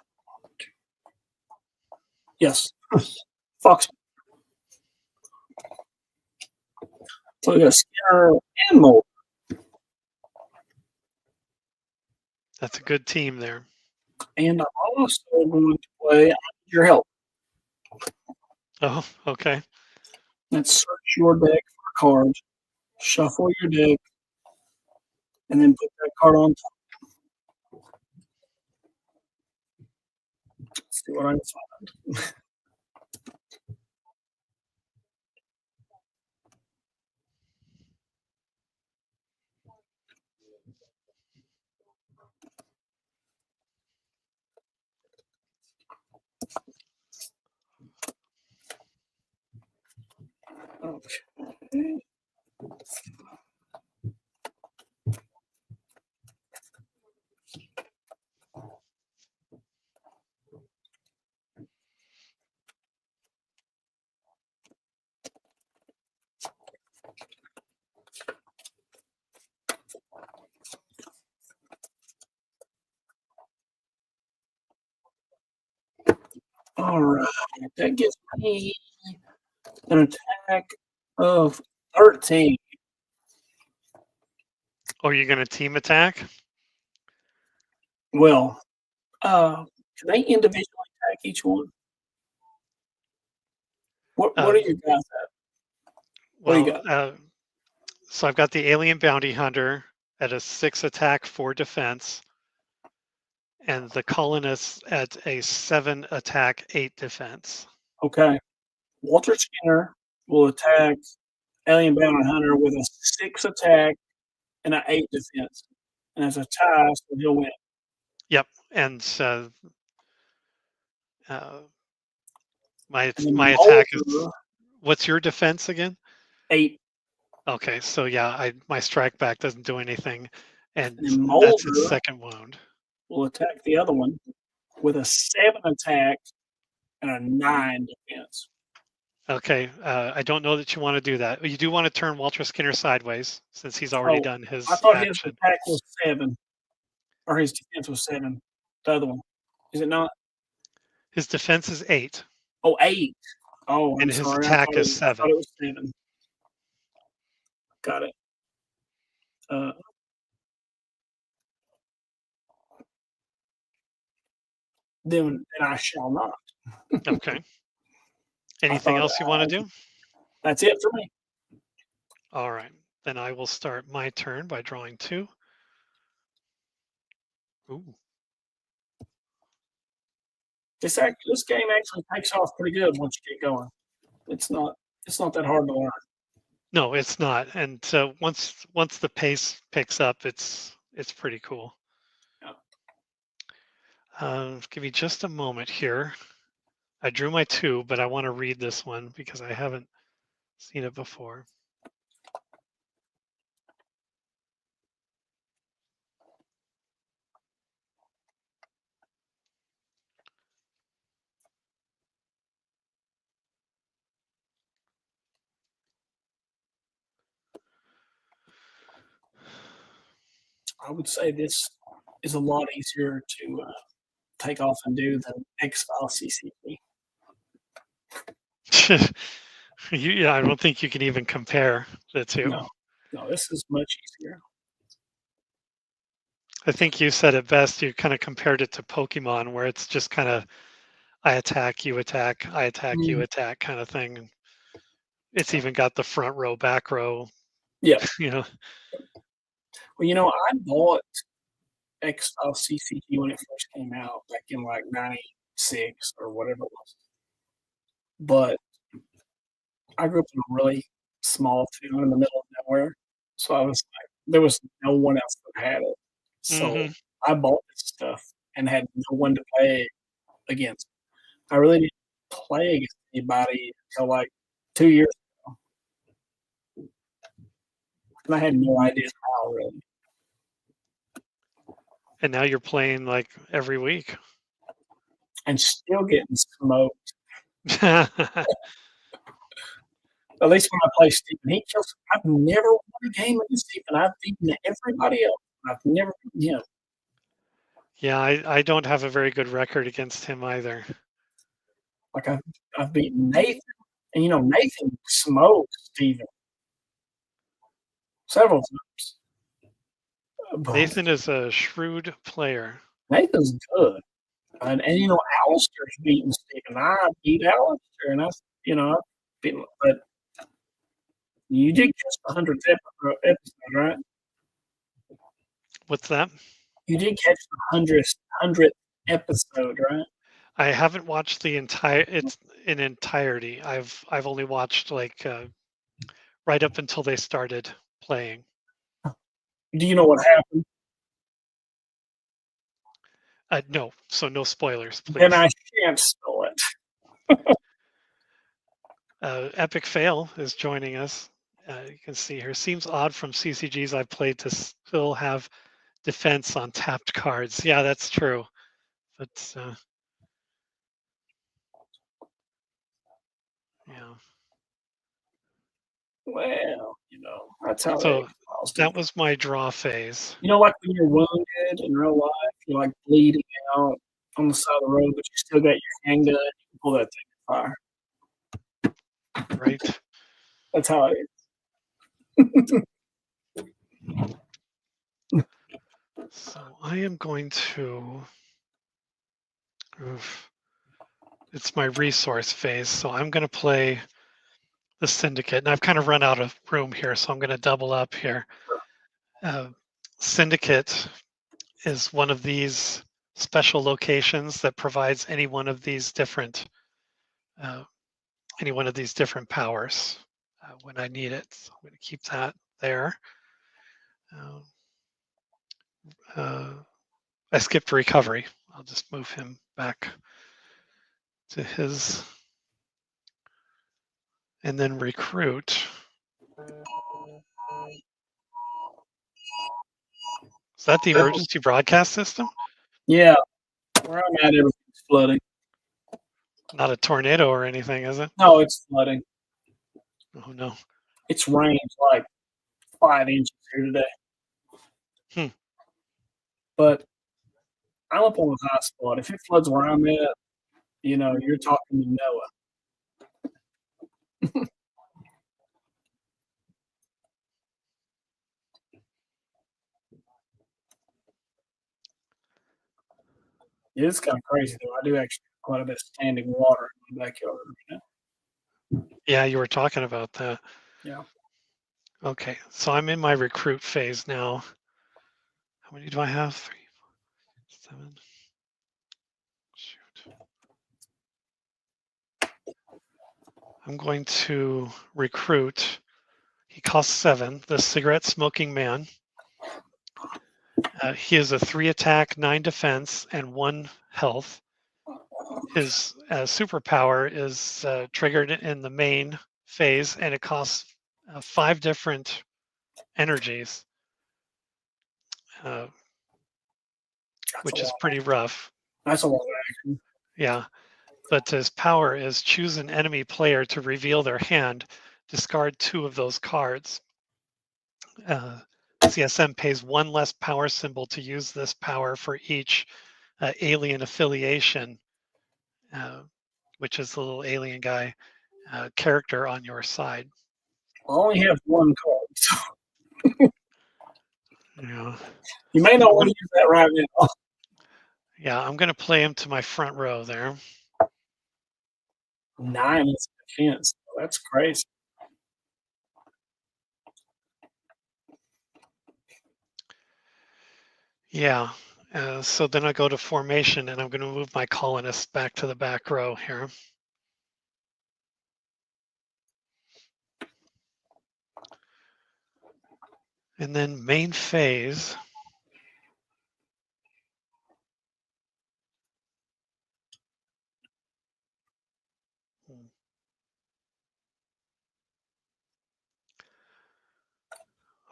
[SPEAKER 2] Yes. Fox. So we got Skinner and Mulder.
[SPEAKER 1] That's a good team there.
[SPEAKER 2] And I'm also going to play I Need Your Help.
[SPEAKER 1] Oh, okay.
[SPEAKER 2] Let's search your deck for cards, shuffle your deck, and then put that card on top. Let's see what I can find. Okay. All right. That gives me an attack of 13.
[SPEAKER 1] Oh, you're going to team attack?
[SPEAKER 2] Well, can they individually attack each one? What are you guys at? What do you
[SPEAKER 1] Well,
[SPEAKER 2] got?
[SPEAKER 1] so I've got the alien bounty hunter at a 6 attack, 4 defense, and the colonists at a 7 attack, 8 defense.
[SPEAKER 2] Okay. Walter Skinner will attack Alien Bounty Hunter with a 6 attack and an 8 defense. And it's a tie, so he'll win.
[SPEAKER 1] Yep, and uh, my
[SPEAKER 2] And then
[SPEAKER 1] my attack is.
[SPEAKER 2] Mulder,
[SPEAKER 1] What's your defense again?
[SPEAKER 2] 8.
[SPEAKER 1] Okay, so yeah, my strike back doesn't do anything, and
[SPEAKER 2] And then
[SPEAKER 1] that's its
[SPEAKER 2] Mulder
[SPEAKER 1] second wound.
[SPEAKER 2] will attack the other one with a 7 attack and a 9 defense.
[SPEAKER 1] Okay, I don't know that you want to do that. You do want to turn Walter Skinner sideways since he's already done
[SPEAKER 2] I
[SPEAKER 1] his
[SPEAKER 2] thought his
[SPEAKER 1] action.
[SPEAKER 2] attack was 7, or his defense was 7. The other one. Is it not?
[SPEAKER 1] His defense is 8,
[SPEAKER 2] Oh, 8. Oh, I'm
[SPEAKER 1] and his
[SPEAKER 2] sorry.
[SPEAKER 1] attack is
[SPEAKER 2] I thought
[SPEAKER 1] 7.
[SPEAKER 2] it was 7. Got it. Uh, then I shall not.
[SPEAKER 1] Okay.
[SPEAKER 2] I
[SPEAKER 1] Anything
[SPEAKER 2] thought
[SPEAKER 1] else you want to do?
[SPEAKER 2] that's it for me.
[SPEAKER 1] All right, then I will start my turn by drawing 2. Ooh.
[SPEAKER 2] This game actually takes off pretty good once you get going. It's not that hard to learn.
[SPEAKER 1] No, it's not. And once the pace picks up, it's pretty cool.
[SPEAKER 2] Yeah.
[SPEAKER 1] Give me just a moment here. I drew my 2, but I want to read this one because I haven't seen it before.
[SPEAKER 2] I would say this is a lot easier to take off and do than X-File CCP.
[SPEAKER 1] Yeah, I don't think you can even compare the two.
[SPEAKER 2] No, this is much easier.
[SPEAKER 1] I think you said it best. You kind of compared it to Pokemon, where it's just kind of I attack, you attack, I attack, you attack kind of thing. It's even got the front row, back row.
[SPEAKER 2] Yeah.
[SPEAKER 1] You know.
[SPEAKER 2] Well, I bought X-File CCP when it first came out back in like 96 or whatever it was. But I grew up in a really small town in the middle of nowhere. So I was like, there was no one else that had it. So
[SPEAKER 1] Mm-hmm.
[SPEAKER 2] I bought this stuff and had no one to play against. I really didn't play against anybody until like 2 years, and I had no idea how really.
[SPEAKER 1] And now you're playing like every week.
[SPEAKER 2] And still getting smoked. At least when I play Stephen, he kills. I've never won a game against Stephen. I've beaten everybody else. I've never beaten him.
[SPEAKER 1] Yeah, I don't have a very good record against him either.
[SPEAKER 2] Like I've beaten Nathan, and Nathan smoked Stephen several times. But
[SPEAKER 1] Nathan is a shrewd player.
[SPEAKER 2] Nathan's good, and Alistair's beaten Stephen. I beat Alistair, and I've beaten, but you did catch the 100th episode, right?
[SPEAKER 1] What's that?
[SPEAKER 2] You did catch the 100th episode, right?
[SPEAKER 1] I haven't watched it's in entirety. I've only watched like right up until they started playing.
[SPEAKER 2] Do you know what happened?
[SPEAKER 1] No, so no spoilers,
[SPEAKER 2] Then
[SPEAKER 1] please.
[SPEAKER 2] I shan't spill it.
[SPEAKER 1] Epic Fail is joining us. You can see here. Seems odd from CCGs I've played to still have defense on tapped cards. Yeah, that's true. But yeah.
[SPEAKER 2] Well, that's how
[SPEAKER 1] So
[SPEAKER 2] they files do.
[SPEAKER 1] that was my draw phase.
[SPEAKER 2] Like when you're wounded in real life, you're like bleeding out on the side of the road, but you still got your handgun. You can pull that thing to fire.
[SPEAKER 1] Right.
[SPEAKER 2] That's how it is.
[SPEAKER 1] So I am going to. Oof, it's my resource phase, so I'm going to play the Syndicate, and I've kind of run out of room here, so I'm going to double up here. Syndicate is one of these special locations that provides any one of these different powers when I need it. So I'm going to keep that there. I skipped recovery. I'll just move him back to his, and then recruit. Is that the emergency broadcast system?
[SPEAKER 2] Yeah, where I'm at, everything's flooding.
[SPEAKER 1] Not a tornado or anything, is it?
[SPEAKER 2] No, it's flooding.
[SPEAKER 1] Oh no.
[SPEAKER 2] It's rained like 5 inches here today. But I'm up on a high spot. If it floods where I'm at, you're talking to Noah. It is kind of crazy though. I do actually have quite a bit of standing water in my backyard.
[SPEAKER 1] Yeah, you were talking about that.
[SPEAKER 2] Yeah.
[SPEAKER 1] Okay, so I'm in my recruit phase now. How many do I have? 3, 4, 7. Shoot. I'm going to recruit. He costs 7. The cigarette smoking man. He is a 3 attack, 9 defense, and 1 health. His superpower is triggered in the main phase, and it costs 5 different energies, which is pretty rough.
[SPEAKER 2] That's a lot of action.
[SPEAKER 1] Yeah, but his power is choose an enemy player to reveal their hand, discard 2 of those cards. CSM pays 1 less power symbol to use this power for each alien affiliation, which is the little alien guy character on your side.
[SPEAKER 2] I only have 1 card, so
[SPEAKER 1] Yeah.
[SPEAKER 2] you may not want to use that right now.
[SPEAKER 1] Yeah, I'm going to play him to my front row there.
[SPEAKER 2] 9 is defense. That's crazy.
[SPEAKER 1] Yeah. So then I go to formation, and I'm going to move my colonists back to the back row here. And then main phase.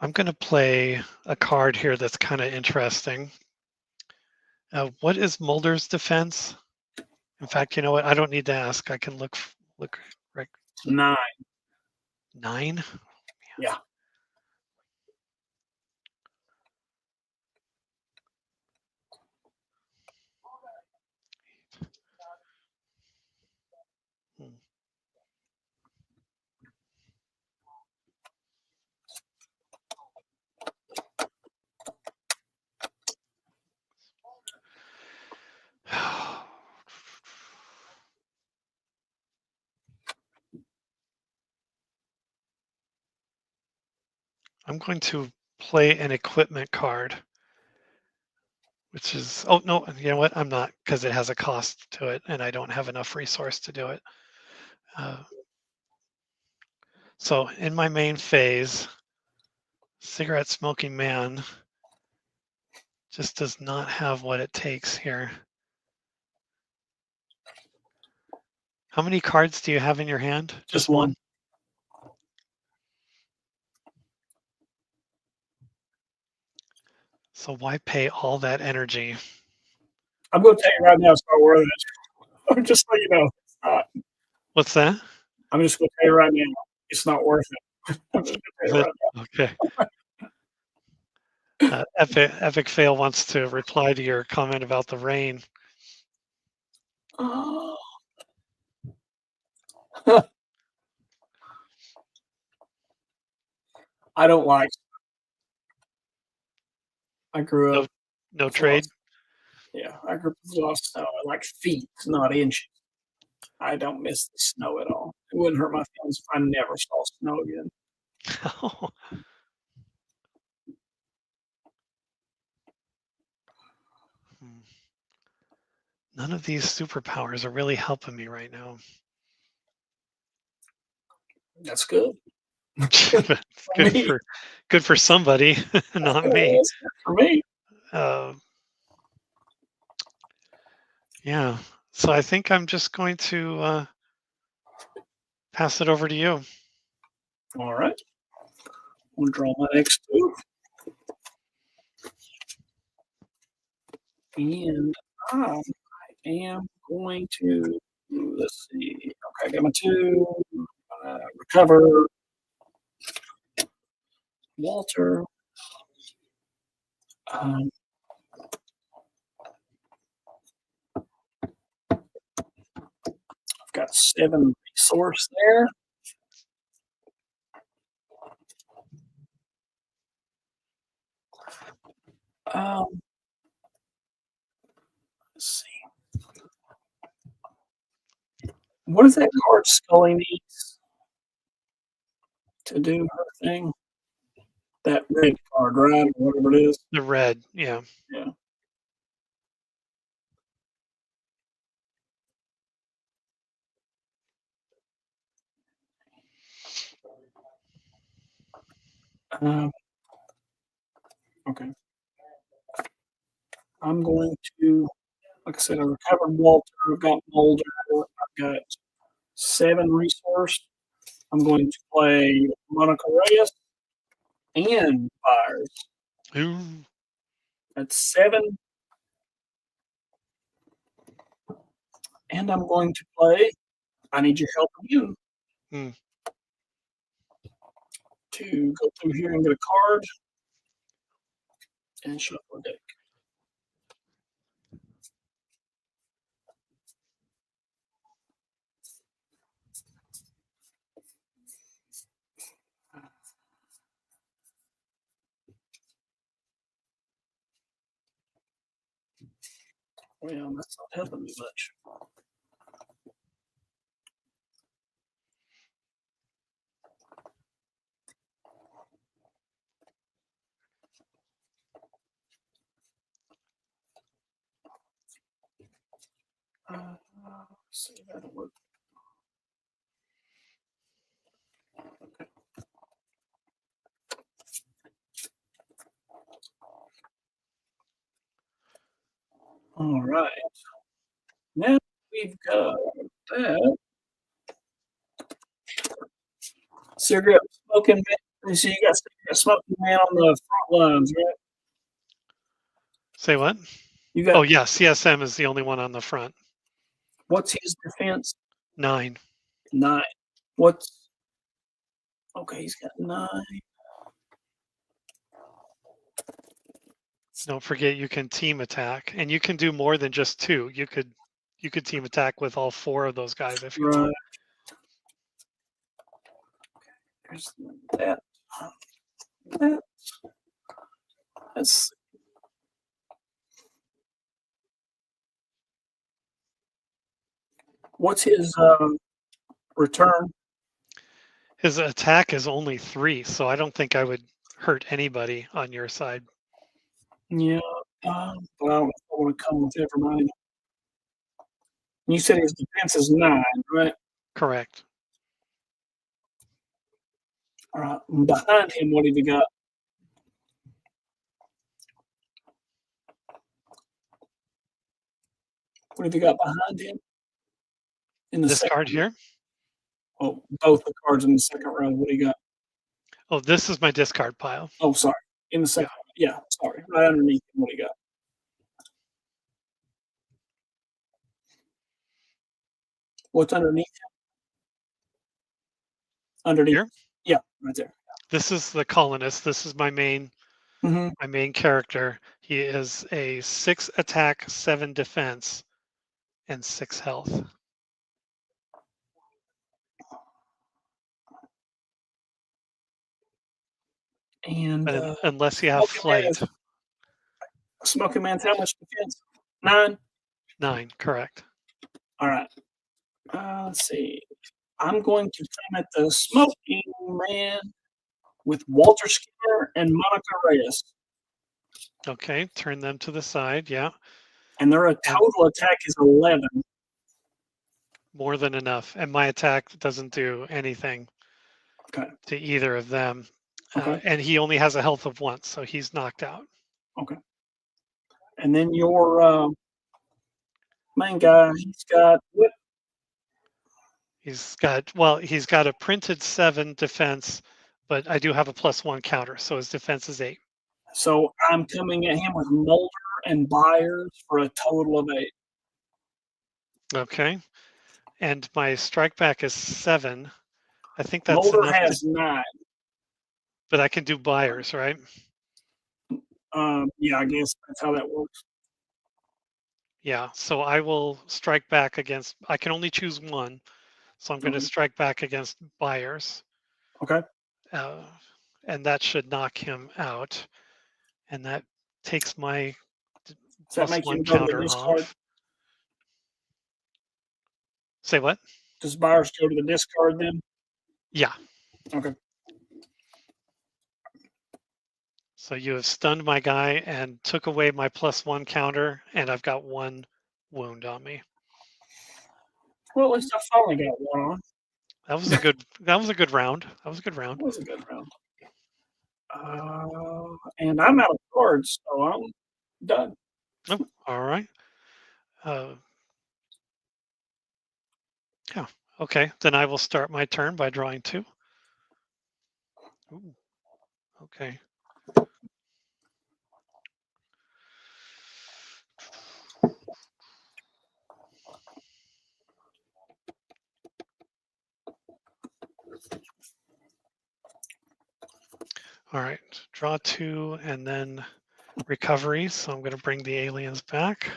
[SPEAKER 1] I'm going to play a card here that's kind of interesting. What is Mulder's defense? In fact, you know what? I don't need to ask. I can look right.
[SPEAKER 2] 9.
[SPEAKER 1] 9.
[SPEAKER 2] Yeah.
[SPEAKER 1] Hmm. I'm going to play an equipment card, which is, oh no, you know what? I'm not, because it has a cost to it and I don't have enough resource to do it. Uh, so in my main phase, cigarette smoking man just does not have what it takes here. How many cards do you have in your hand?
[SPEAKER 2] Just
[SPEAKER 1] Just one?
[SPEAKER 2] one.
[SPEAKER 1] So why pay all that energy?
[SPEAKER 2] I'm going to tell you right now, it's not worth it. I'm just so you know, it's not.
[SPEAKER 1] What's that?
[SPEAKER 2] I'm just going to tell you right now, it's not worth it. I'm just going to tell you right
[SPEAKER 1] Okay. Epic Fail wants to reply to your comment about the rain.
[SPEAKER 2] now. I don't like. I grew
[SPEAKER 1] No,
[SPEAKER 2] up
[SPEAKER 1] no
[SPEAKER 2] with a lot.
[SPEAKER 1] trade.
[SPEAKER 2] Yeah, I grew up with a lot of snow. I like feet, not inches. I don't miss the snow at all. It wouldn't hurt my feelings if I never saw snow again.
[SPEAKER 1] Hmm. None of these superpowers are really helping me right now.
[SPEAKER 2] That's good.
[SPEAKER 1] It's
[SPEAKER 2] For me.
[SPEAKER 1] good for somebody, not me.
[SPEAKER 2] That's good for me.
[SPEAKER 1] Uh, yeah. So I think I'm just going to pass it over to you.
[SPEAKER 2] All right. We'll draw my next two. And I am going to, let's see. Okay, I got my two. Recover. Walter. Um, I've got 7 resource there. Let's see. What is that card Scully needs to do her thing? That red card, right? Whatever it is.
[SPEAKER 1] The red, yeah.
[SPEAKER 2] Yeah. Um, okay. I'm going to, like I said, I recovered Walter. I've got Mulder. I've got 7 resource. I'm going to play Monica Reyes and Fires.
[SPEAKER 1] Ooh.
[SPEAKER 2] That's 7. And I'm going to play I Need Your Help Again
[SPEAKER 1] Hmm.
[SPEAKER 2] to go through here and get a card and shuffle a deck. Well, that's not helping me much. Let's see if that'll work. All right. Now we've got that. Cigarette smoking man You see, you got Smoky Man on the front lines, right?
[SPEAKER 1] Say what?
[SPEAKER 2] You got
[SPEAKER 1] Oh, yeah, CSM is the only one on the front.
[SPEAKER 2] what's his defense?
[SPEAKER 1] 9.
[SPEAKER 2] 9. What's okay? He's got 9.
[SPEAKER 1] Don't forget you can team attack, and you can do more than just 2. You could team attack with all 4 of those guys if you
[SPEAKER 2] Right.
[SPEAKER 1] want.
[SPEAKER 2] There's that. That. That's what's his return?
[SPEAKER 1] His attack is only 3, so I don't think I would hurt anybody on your side.
[SPEAKER 2] Yeah. But I don't want to come with everybody. You said his defense is 9, right?
[SPEAKER 1] Correct.
[SPEAKER 2] All right. Behind him, what have you got? What have you got behind him? In the
[SPEAKER 1] This
[SPEAKER 2] second
[SPEAKER 1] card here.
[SPEAKER 2] Oh, both the cards in the second row. What do you got?
[SPEAKER 1] Oh, this is my discard pile.
[SPEAKER 2] Oh, sorry. In the second. Yeah, sorry. Right underneath him. What do you got? What's underneath him? Underneath.
[SPEAKER 1] Here.
[SPEAKER 2] Yeah, right there.
[SPEAKER 1] This is the colonist. This is my main
[SPEAKER 2] Mm-hmm.
[SPEAKER 1] my main character. He is a 6 attack, 7 defense, and 6 health.
[SPEAKER 2] And
[SPEAKER 1] unless you have flight.
[SPEAKER 2] Smoky Man's how much defense? 9?
[SPEAKER 1] 9, correct.
[SPEAKER 2] All right. Let's see. I'm going to come at the Smoky Man with Walter Skinner and Monica Reyes.
[SPEAKER 1] Okay, turn them to the side, yeah.
[SPEAKER 2] And their total attack is 11.
[SPEAKER 1] More than enough. And my attack doesn't do anything to either of them.
[SPEAKER 2] Okay.
[SPEAKER 1] And he only has a health of 1, so he's knocked out.
[SPEAKER 2] Okay. And then your main guy, he's got what?
[SPEAKER 1] He's got a printed 7 defense, but I do have a +1 counter, so his defense is 8.
[SPEAKER 2] So I'm coming at him with Mulder and Byers for a total of 8.
[SPEAKER 1] Okay. And my strike back is 7. I think that's
[SPEAKER 2] Mulder
[SPEAKER 1] enough.
[SPEAKER 2] has 9.
[SPEAKER 1] But I can do Byers, right?
[SPEAKER 2] Yeah, I guess that's how that works.
[SPEAKER 1] Yeah. So I will strike back against. I can only choose 1, so I'm going to strike back against Byers.
[SPEAKER 2] Okay.
[SPEAKER 1] And that should knock him out, and that takes my +1 counter off. Say what?
[SPEAKER 2] Does Byers go to the discard then?
[SPEAKER 1] Yeah.
[SPEAKER 2] Okay.
[SPEAKER 1] So you have stunned my guy and took away my +1 counter, and I've got 1 wound on me.
[SPEAKER 2] Well, at least I finally got 1 on.
[SPEAKER 1] That was a good. That was a good round. That was a good round.
[SPEAKER 2] That was a good round. And I'm out of cards, so I'm done.
[SPEAKER 1] Oh, all right. Yeah. Okay. Then I will start my turn by drawing 2. Ooh. Okay. All right. Draw 2 and then recovery. So I'm going to bring the aliens back.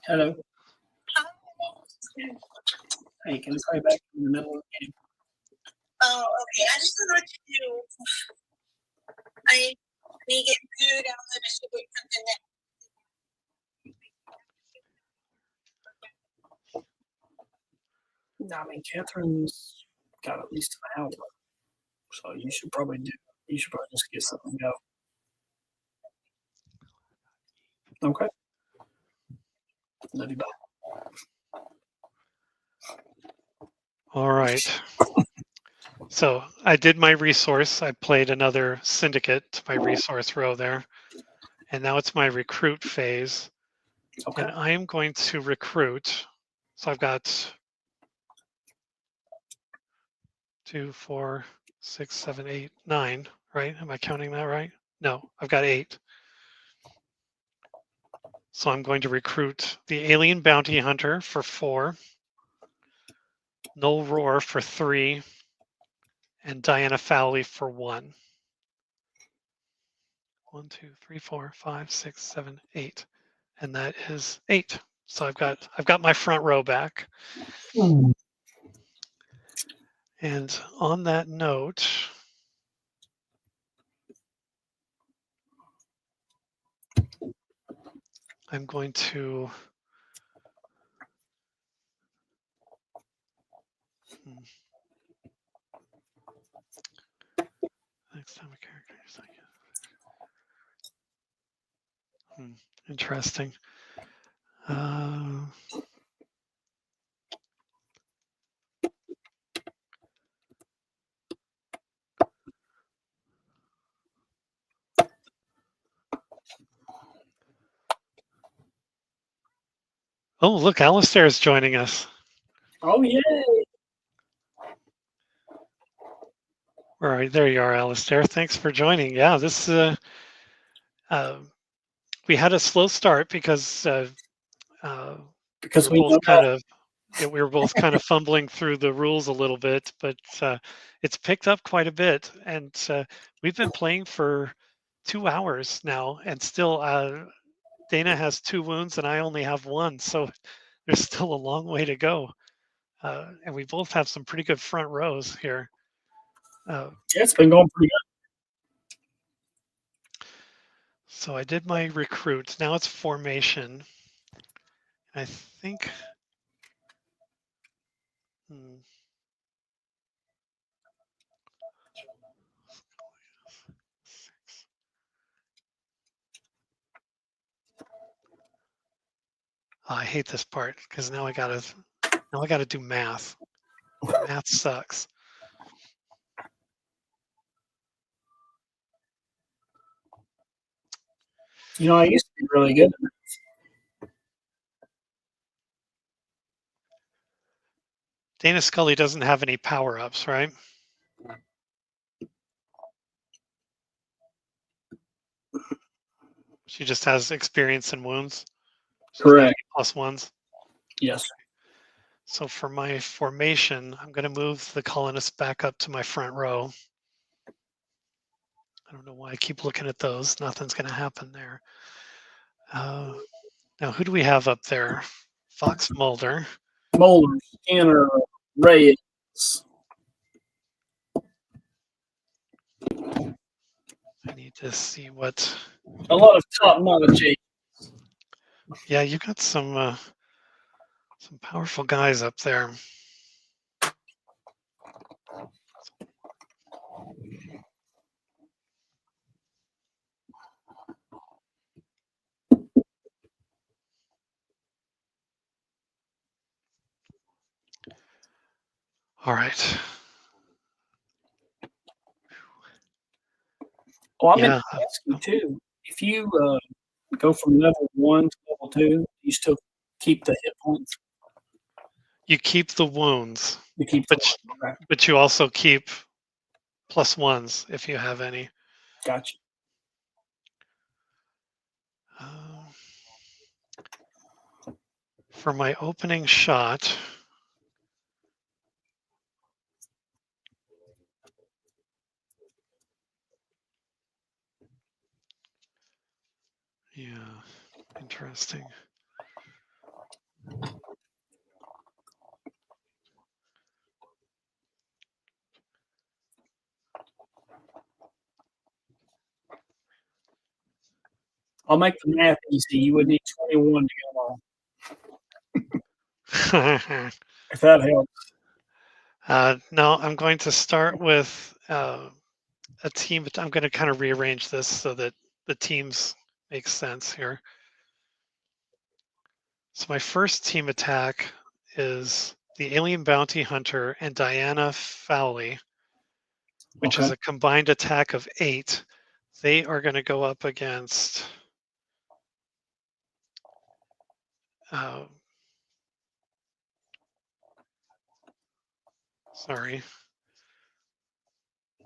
[SPEAKER 2] Hello. Hey, can I call you back in the middle of the game?
[SPEAKER 3] Oh, okay. I just don't know what to do. I need to get food. I don't know if I should wait something that.
[SPEAKER 2] No, I mean, Catherine's got at least an hour. So you should probably just get something to go. Okay. Love you, bye.
[SPEAKER 1] All right. So I did my resource. I played another syndicate to my resource row there. And now it's my recruit phase.
[SPEAKER 2] Okay.
[SPEAKER 1] And I am going to recruit. So I've got 2, 4, 6, 7, 8, 9, right? Am I counting that right? No, I've got 8. So I'm going to recruit the Alien Bounty Hunter for 4, Noel Roar for 3, and Diana Fowley for 1. 1, 2, 3, 4, 5, 6, 7, 8. And that is 8. So I've got my front row back. And on that note, I'm going to next time a character is like interesting. Oh, look, Alistair is joining us.
[SPEAKER 2] Oh, yay.
[SPEAKER 1] All right, there you are, Alistair. Thanks for joining. Yeah, this we had a slow start because
[SPEAKER 2] Because
[SPEAKER 1] we
[SPEAKER 2] we
[SPEAKER 1] were
[SPEAKER 2] know
[SPEAKER 1] both kind of we were both kind of fumbling through the rules a little bit, but it's picked up quite a bit, and we've been playing for 2 hours now, and still Dana has 2 wounds and I only have 1, so there's still a long way to go. And we both have some pretty good front rows here.
[SPEAKER 2] yeah, it's been going pretty good.
[SPEAKER 1] So I did my recruit. Now it's formation. I think. Oh, I hate this part because now I gotta do math. Math sucks.
[SPEAKER 2] You know, I used to be really good.
[SPEAKER 1] Dana Scully doesn't have any power-ups, right? She just has experience and wounds. She's
[SPEAKER 2] Correct.
[SPEAKER 1] +1s.
[SPEAKER 2] Yes.
[SPEAKER 1] So for my formation, I'm going to move the colonists back up to my front row. I don't know why I keep looking at those. Nothing's going to happen there. Now, who do we have up there? Fox Mulder.
[SPEAKER 2] Mulder, Scanner, Reyes.
[SPEAKER 1] I need to see what.
[SPEAKER 2] A lot of top notch.
[SPEAKER 1] Yeah, you got some powerful guys up there. All right.
[SPEAKER 2] Oh, I meant to ask you too. If you go from level 1 to level 2, you still keep the hit points.
[SPEAKER 1] You keep the wounds,
[SPEAKER 2] You keep
[SPEAKER 1] but you also keep +1s if you have any.
[SPEAKER 2] Gotcha.
[SPEAKER 1] For my opening shot, yeah, interesting.
[SPEAKER 2] I'll make the math easy. You would need 21 to get along. If that helps.
[SPEAKER 1] No, I'm going to start with a team. I'm going to kind of rearrange this so that the teams make sense here. So my first team attack is the Alien Bounty Hunter and Diana Fowley, which is a combined attack of 8. They are going to go up against Uh, sorry. I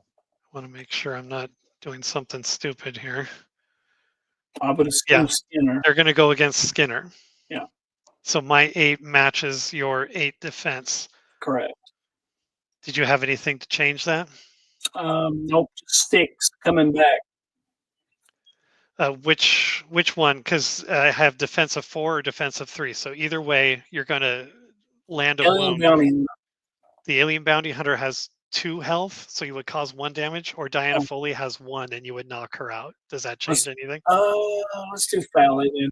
[SPEAKER 1] want to make sure I'm not doing something stupid here.
[SPEAKER 2] I would assume
[SPEAKER 1] Yeah.
[SPEAKER 2] Skinner.
[SPEAKER 1] They're going to go against Skinner.
[SPEAKER 2] Yeah.
[SPEAKER 1] So my 8 matches your 8 defense.
[SPEAKER 2] Correct.
[SPEAKER 1] Did you have anything to change that?
[SPEAKER 2] Nope, just 6 coming back.
[SPEAKER 1] Which one? Because I have defensive 4 or defensive 3. So either way, you're going to land a
[SPEAKER 2] Alien
[SPEAKER 1] wound.
[SPEAKER 2] Bounty.
[SPEAKER 1] The alien bounty hunter has 2 health, so you would cause 1 damage, or Diana Foley has 1 and you would knock her out. Does that change anything?
[SPEAKER 2] Let's do Fowley then.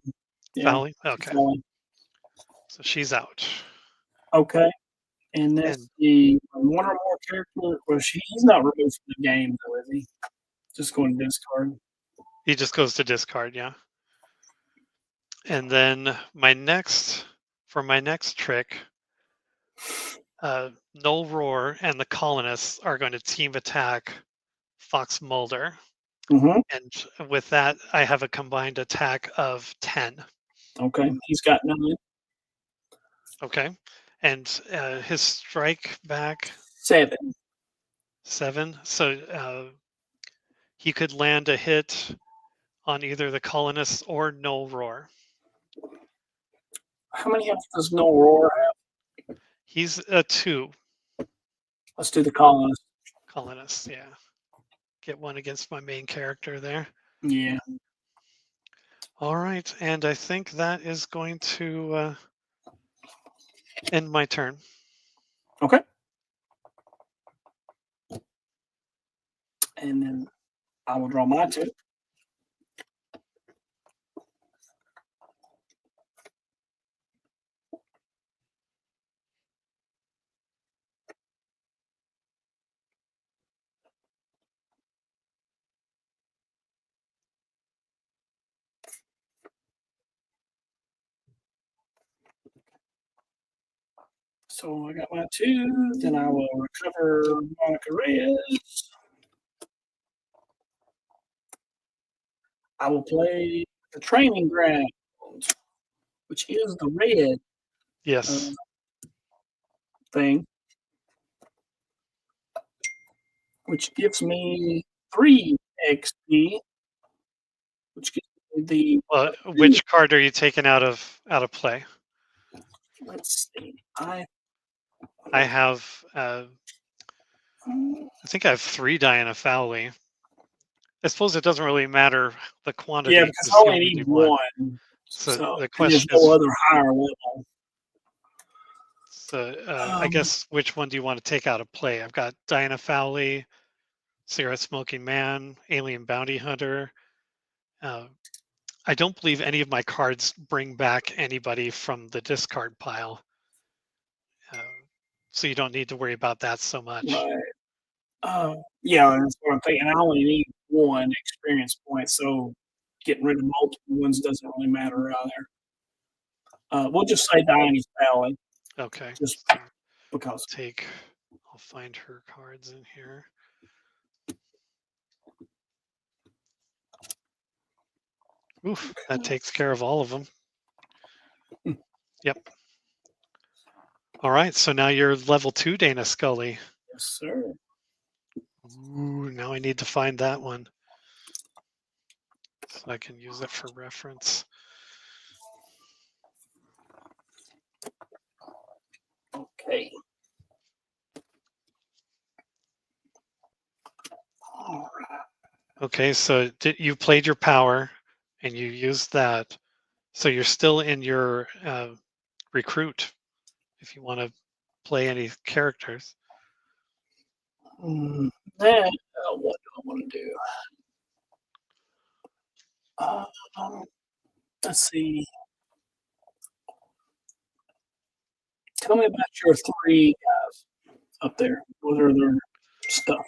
[SPEAKER 2] Yeah.
[SPEAKER 1] Fowley? Okay.
[SPEAKER 2] Fowley.
[SPEAKER 1] So she's out.
[SPEAKER 2] Okay. And that's the one or more character. Well, he's not removed from the game, though, is he? Just going to discard.
[SPEAKER 1] He just goes to discard, yeah. And then for my next trick, Null Roar and the colonists are going to team attack Fox Mulder.
[SPEAKER 2] Mm-hmm.
[SPEAKER 1] And with that, I have a combined attack of 10.
[SPEAKER 2] Okay. He's got 9.
[SPEAKER 1] Okay. And his strike back
[SPEAKER 2] 7.
[SPEAKER 1] 7. So he could land a hit on either the colonists or Null Roar.
[SPEAKER 2] How many health does No Roar have?
[SPEAKER 1] He's a 2.
[SPEAKER 2] Let's do the colonist.
[SPEAKER 1] Colonists, yeah. Get 1 against my main character there.
[SPEAKER 2] Yeah.
[SPEAKER 1] All right, and I think that is going to end my turn.
[SPEAKER 2] Okay. And then I will draw my 2. So I got my 2. Then I will recover Monica Reyes. I will play the training ground, which is the red
[SPEAKER 1] Yes.
[SPEAKER 2] thing, which gives me 3 XP, which gives me the.
[SPEAKER 1] Well, which card are you taking out of play?
[SPEAKER 2] Let's see. I
[SPEAKER 1] have. I think I have 3 Diana Fowley. I suppose it doesn't really matter the quantity.
[SPEAKER 2] Yeah, because I only need 1.
[SPEAKER 1] So the
[SPEAKER 2] and
[SPEAKER 1] question
[SPEAKER 2] there's no
[SPEAKER 1] is,
[SPEAKER 2] other higher level.
[SPEAKER 1] so I guess which one do you want to take out of play? I've got Diana Fowley, Cigarette Smoking Man, Alien Bounty Hunter. I don't believe any of my cards bring back anybody from the discard pile. So you don't need to worry about that so much.
[SPEAKER 2] Right. Yeah, that's what I'm thinking. I only need 1 experience point, so getting rid of multiple ones doesn't really matter either. We'll just say Diana Fowley.
[SPEAKER 1] Okay.
[SPEAKER 2] Just because.
[SPEAKER 1] I'll find her cards in here. Oof, that takes care of all of them. Yep. All right, so now you're level 2, Dana Scully.
[SPEAKER 2] Yes, sir.
[SPEAKER 1] Ooh, now I need to find that one so I can use it for reference.
[SPEAKER 2] Okay. All right.
[SPEAKER 1] Okay, so you played your power and you used that. So you're still in your recruit if you want to play any characters.
[SPEAKER 2] Then what do I want to do? Let's see. Tell me about your 3 guys up there. What are their stuff?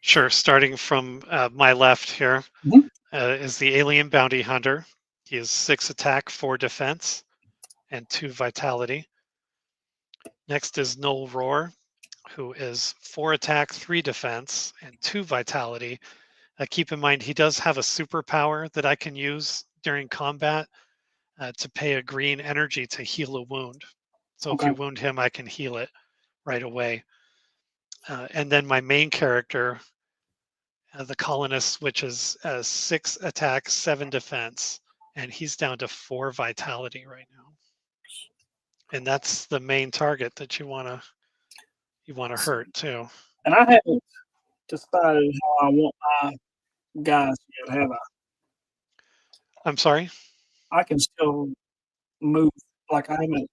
[SPEAKER 1] Sure, starting from my left here is the Alien Bounty Hunter. He has 6 attack, 4 defense, and 2 vitality. Next is Null Roar, who is 4 attack, 3 defense, and 2 vitality. Keep in mind, he does have a superpower that I can use during combat. to pay a green energy to heal a wound. So if
[SPEAKER 2] Okay.
[SPEAKER 1] you wound him, I can heal it right away. And then my main character, the colonist, which is 6 attack, 7 defense, and he's down to 4 vitality right now. And that's the main target that you want to hurt too.
[SPEAKER 2] And I haven't decided how I want my guys yet, have I?
[SPEAKER 1] I'm sorry.
[SPEAKER 2] I can still move. Like I haven't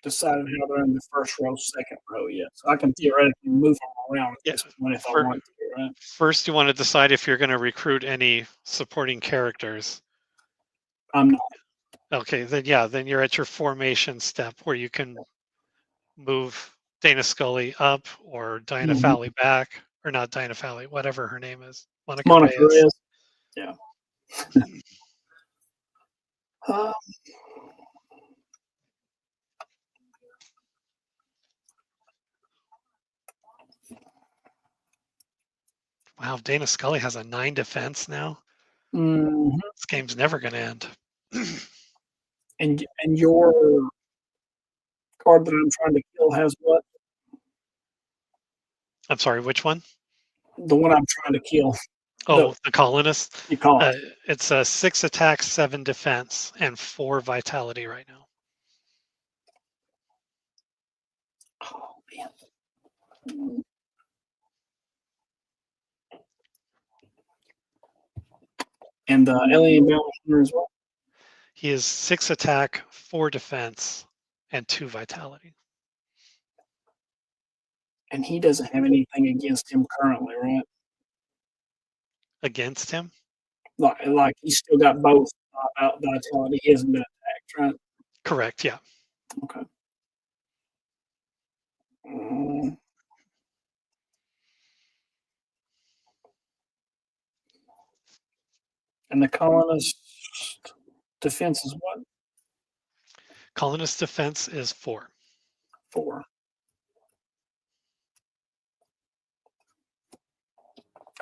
[SPEAKER 2] decided how they're in the first row, second row yet. So I can theoretically move them around at
[SPEAKER 1] Yeah,
[SPEAKER 2] this point if I
[SPEAKER 1] for,
[SPEAKER 2] want to, right?
[SPEAKER 1] first you want to decide if you're going to recruit any supporting characters.
[SPEAKER 2] I'm not.
[SPEAKER 1] Okay, then yeah, then you're at your formation step where you can move Dana Scully up or Diana
[SPEAKER 2] Mhm.
[SPEAKER 1] Fowley back, or not Diana Fowley, whatever her name is, Monica
[SPEAKER 2] Monica
[SPEAKER 1] Reyes.
[SPEAKER 2] is. Yeah. Uh,
[SPEAKER 1] Wow, Dana Scully has a 9 defense now.
[SPEAKER 2] mhm.
[SPEAKER 1] This game's never going to end.
[SPEAKER 2] And your card that I'm trying to kill has what?
[SPEAKER 1] I'm sorry, which one?
[SPEAKER 2] The one I'm trying to kill.
[SPEAKER 1] Oh, the colonist.
[SPEAKER 2] You call it.
[SPEAKER 1] It's a 6 attack, 7 defense, and 4 vitality right now.
[SPEAKER 2] Oh man. And the alien bounty hunter as well.
[SPEAKER 1] He is 6 attack, 4 defense, and 2 vitality.
[SPEAKER 2] And he doesn't have anything against him currently, right?
[SPEAKER 1] Against him?
[SPEAKER 2] Like he's still got both vitality. He hasn't been attacked, right?
[SPEAKER 1] Correct, yeah.
[SPEAKER 2] Okay. Mm. And the colonist defense is what?
[SPEAKER 1] Colonist defense is 4.
[SPEAKER 2] 4.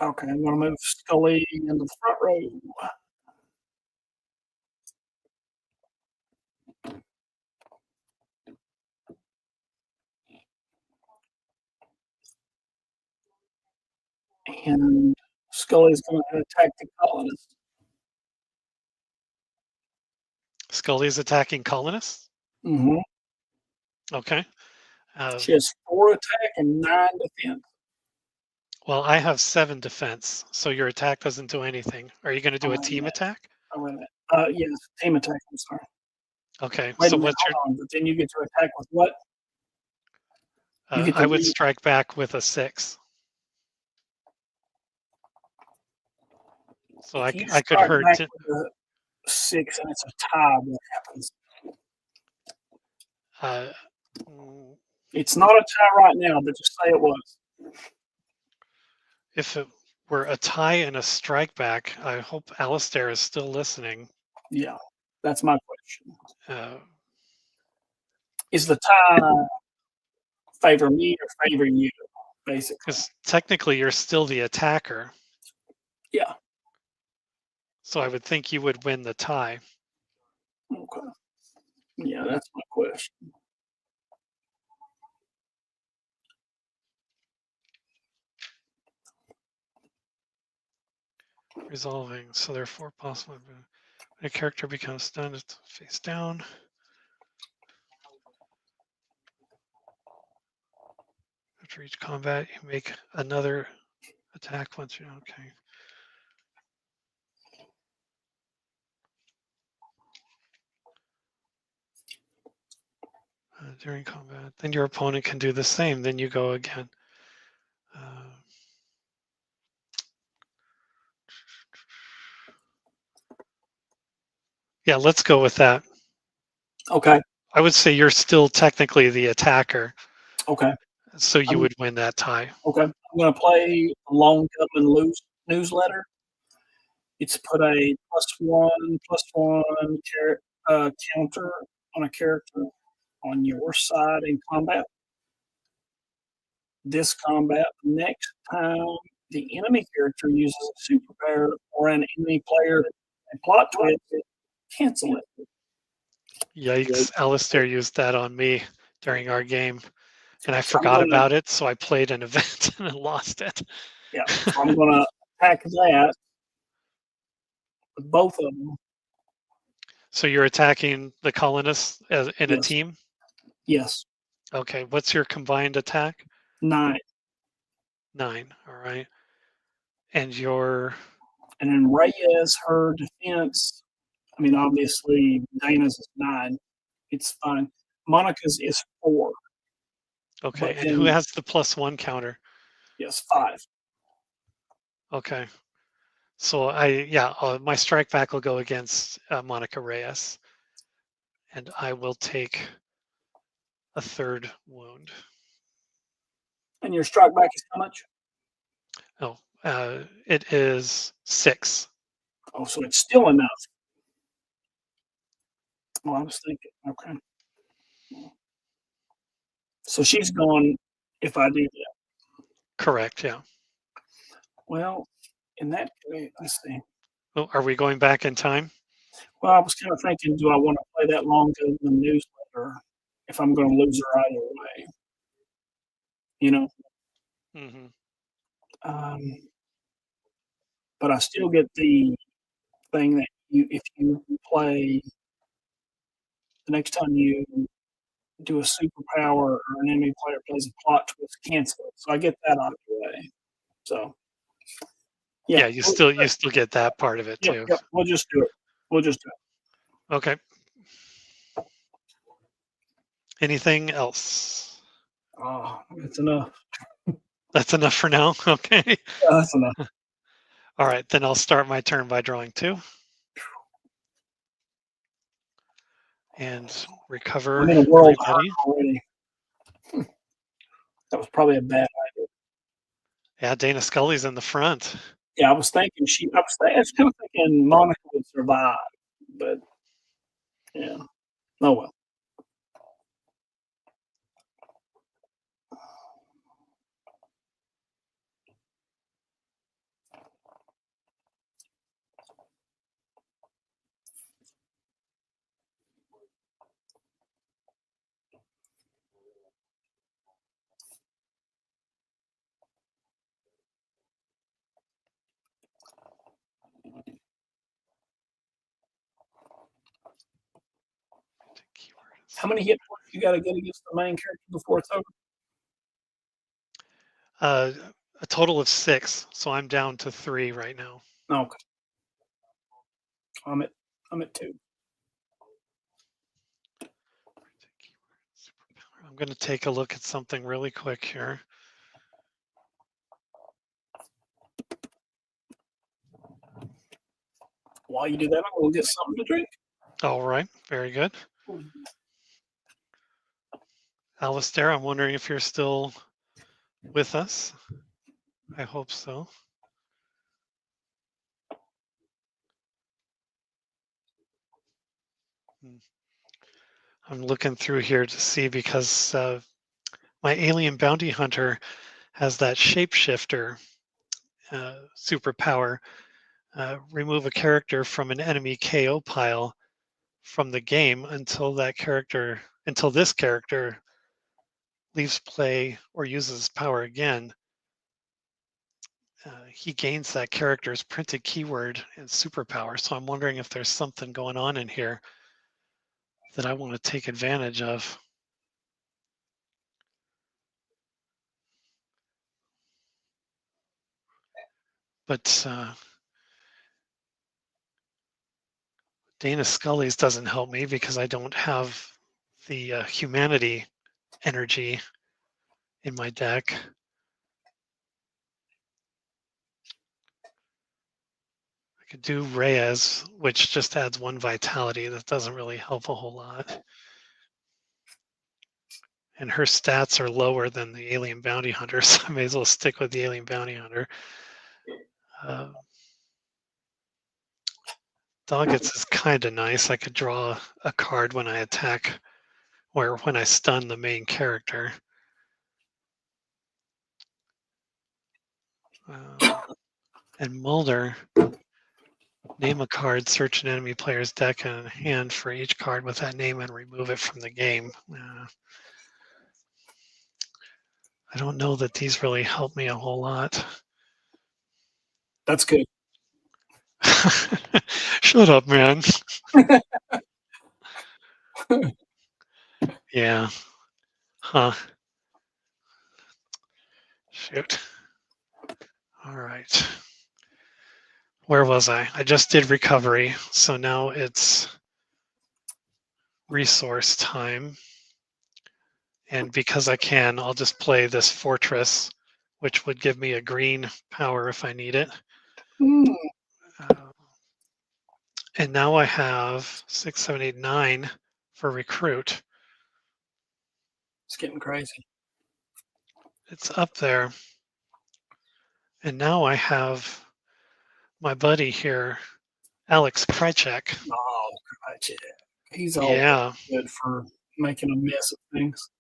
[SPEAKER 2] Okay, I'm going to move Scully into the front row. And Scully's going to attack the colonist.
[SPEAKER 1] Scully is attacking colonists?
[SPEAKER 2] Mm-hmm.
[SPEAKER 1] Okay.
[SPEAKER 2] She has 4 attack and 9 defense.
[SPEAKER 1] Well, I have 7 defense, so your attack doesn't do anything. Are you going to do a team
[SPEAKER 2] Yes.
[SPEAKER 1] attack?
[SPEAKER 2] Oh, wait a minute. Yes, team attack. I'm sorry.
[SPEAKER 1] Okay.
[SPEAKER 2] Wait
[SPEAKER 1] So
[SPEAKER 2] a minute.
[SPEAKER 1] what's your?
[SPEAKER 2] Hold on. But then you get to attack with what? You get to
[SPEAKER 1] I would
[SPEAKER 2] lead.
[SPEAKER 1] strike back with a 6. So I
[SPEAKER 2] If you
[SPEAKER 1] could
[SPEAKER 2] strike
[SPEAKER 1] hurt.
[SPEAKER 2] back with a 6 and it's a tie, what happens? It's not a tie right now, but just say it was.
[SPEAKER 1] If it were a tie and a strike back, I hope Alistair is still listening.
[SPEAKER 2] Yeah, that's my question.
[SPEAKER 1] Uh,
[SPEAKER 2] Is the tie favor me or favor you, basically?
[SPEAKER 1] Because technically you're still the attacker.
[SPEAKER 2] Yeah.
[SPEAKER 1] So I would think you would win the tie.
[SPEAKER 2] Okay. Yeah, that's my question.
[SPEAKER 1] Resolving. So there are 4 possible. When a character becomes stunned, it's face down. After each combat, you make another attack once you're okay. During combat, then your opponent can do the same. Then you go again. Yeah, let's go with that.
[SPEAKER 2] Okay.
[SPEAKER 1] I would say you're still technically the attacker.
[SPEAKER 2] Okay.
[SPEAKER 1] So you would win that tie.
[SPEAKER 2] Okay. I'm going to play Long Come and Lose newsletter. It's put a +1/+1 counter on a character on your side in combat. This combat, next time the enemy character uses a superpower or an enemy player a plot twist, cancel it.
[SPEAKER 1] Yikes! Alistair used that on me during our game, and I
[SPEAKER 2] So I'm
[SPEAKER 1] forgot
[SPEAKER 2] gonna,
[SPEAKER 1] about it. So I played an event and I lost it.
[SPEAKER 2] yeah. So I'm gonna attack that with both of them.
[SPEAKER 1] So you're attacking the colonists in a
[SPEAKER 2] Yes.
[SPEAKER 1] team.
[SPEAKER 2] Yes.
[SPEAKER 1] Okay. What's your combined attack?
[SPEAKER 2] 9.
[SPEAKER 1] 9. All right. And your
[SPEAKER 2] And then Reyes, her defense. I mean, obviously Dana's is 9. It's fine. Monica's is 4.
[SPEAKER 1] okay.
[SPEAKER 2] But
[SPEAKER 1] And who
[SPEAKER 2] then
[SPEAKER 1] has the +1 counter?
[SPEAKER 2] yes, 5.
[SPEAKER 1] Okay. So my strike back will go against Monica Reyes, and I will take a 3rd wound.
[SPEAKER 2] And your strike back is how much?
[SPEAKER 1] Oh, it is 6.
[SPEAKER 2] Oh, so it's still enough. Well, I was thinking, okay. So she's gone if I do that.
[SPEAKER 1] Correct. Yeah.
[SPEAKER 2] Well, in that case, let's see.
[SPEAKER 1] Oh, are we going back in time?
[SPEAKER 2] Well, I was kind of thinking, do I want to play that long to the newsletter if I'm going to lose her either way? You know,
[SPEAKER 1] Hmm.
[SPEAKER 2] um, but I still get the thing that if you play the next time you do a superpower or an enemy player plays a plot twist, cancel it. So I get that out of the way. So
[SPEAKER 1] Yeah,
[SPEAKER 2] yeah,
[SPEAKER 1] you still get that part of it
[SPEAKER 2] yep,
[SPEAKER 1] too.
[SPEAKER 2] yep. We'll just do it. We'll just do it.
[SPEAKER 1] Okay. Anything else?
[SPEAKER 2] Oh, that's enough.
[SPEAKER 1] That's enough for now. Okay.
[SPEAKER 2] Yeah, that's enough.
[SPEAKER 1] All right, then I'll start my turn by drawing 2 and
[SPEAKER 2] I'm
[SPEAKER 1] recover
[SPEAKER 2] in a world hurt
[SPEAKER 1] everybody.
[SPEAKER 2] already. That was probably a bad idea.
[SPEAKER 1] Yeah, Dana Scully's in the front.
[SPEAKER 2] Yeah, I was thinking I was kind of thinking Monica would survive, but yeah. Oh well. How many hit points you got to get against the main character before it's over?
[SPEAKER 1] A total of 6, so I'm down to 3 right now.
[SPEAKER 2] Okay. I'm at 2.
[SPEAKER 1] I'm going to take a look at something really quick here.
[SPEAKER 2] While you do that, I'm gonna get something to drink.
[SPEAKER 1] All right, very good. Alistair, I'm wondering if you're still with us. I hope so. I'm looking through here to see because my alien bounty hunter has that shapeshifter superpower. Remove a character from an enemy KO pile from the game until this character leaves play or uses power again. He gains that character's printed keyword and superpower. So I'm wondering if there's something going on in here that I want to take advantage of. But Dana Scully's doesn't help me because I don't have the humanity energy in my deck. I could do Reyes, which just adds 1 vitality. That doesn't really help a whole lot. And her stats are lower than the alien bounty hunter, so I may as well stick with the alien bounty hunter. Doggets is kind of nice. I could draw a card when I attack or when I stun the main character. And Mulder, Name a card, search an enemy player's deck and hand for each card with that name and remove it from the game. I don't know that these really help me a whole lot.
[SPEAKER 2] That's good.
[SPEAKER 1] Shut up, man. Yeah. Huh. Shoot. All right. Where was I? I just did recovery, so now it's resource time. And because I can, I'll just play this fortress, which would give me a green power if I need it.
[SPEAKER 2] Mm,
[SPEAKER 1] And now I have 6, 7, 8, 9 for recruit.
[SPEAKER 2] it's getting crazy.
[SPEAKER 1] It's up there. And now I have my buddy here, Alex Krychek.
[SPEAKER 2] Oh, gotcha. He's all
[SPEAKER 1] Yeah.
[SPEAKER 2] good for making a mess of things.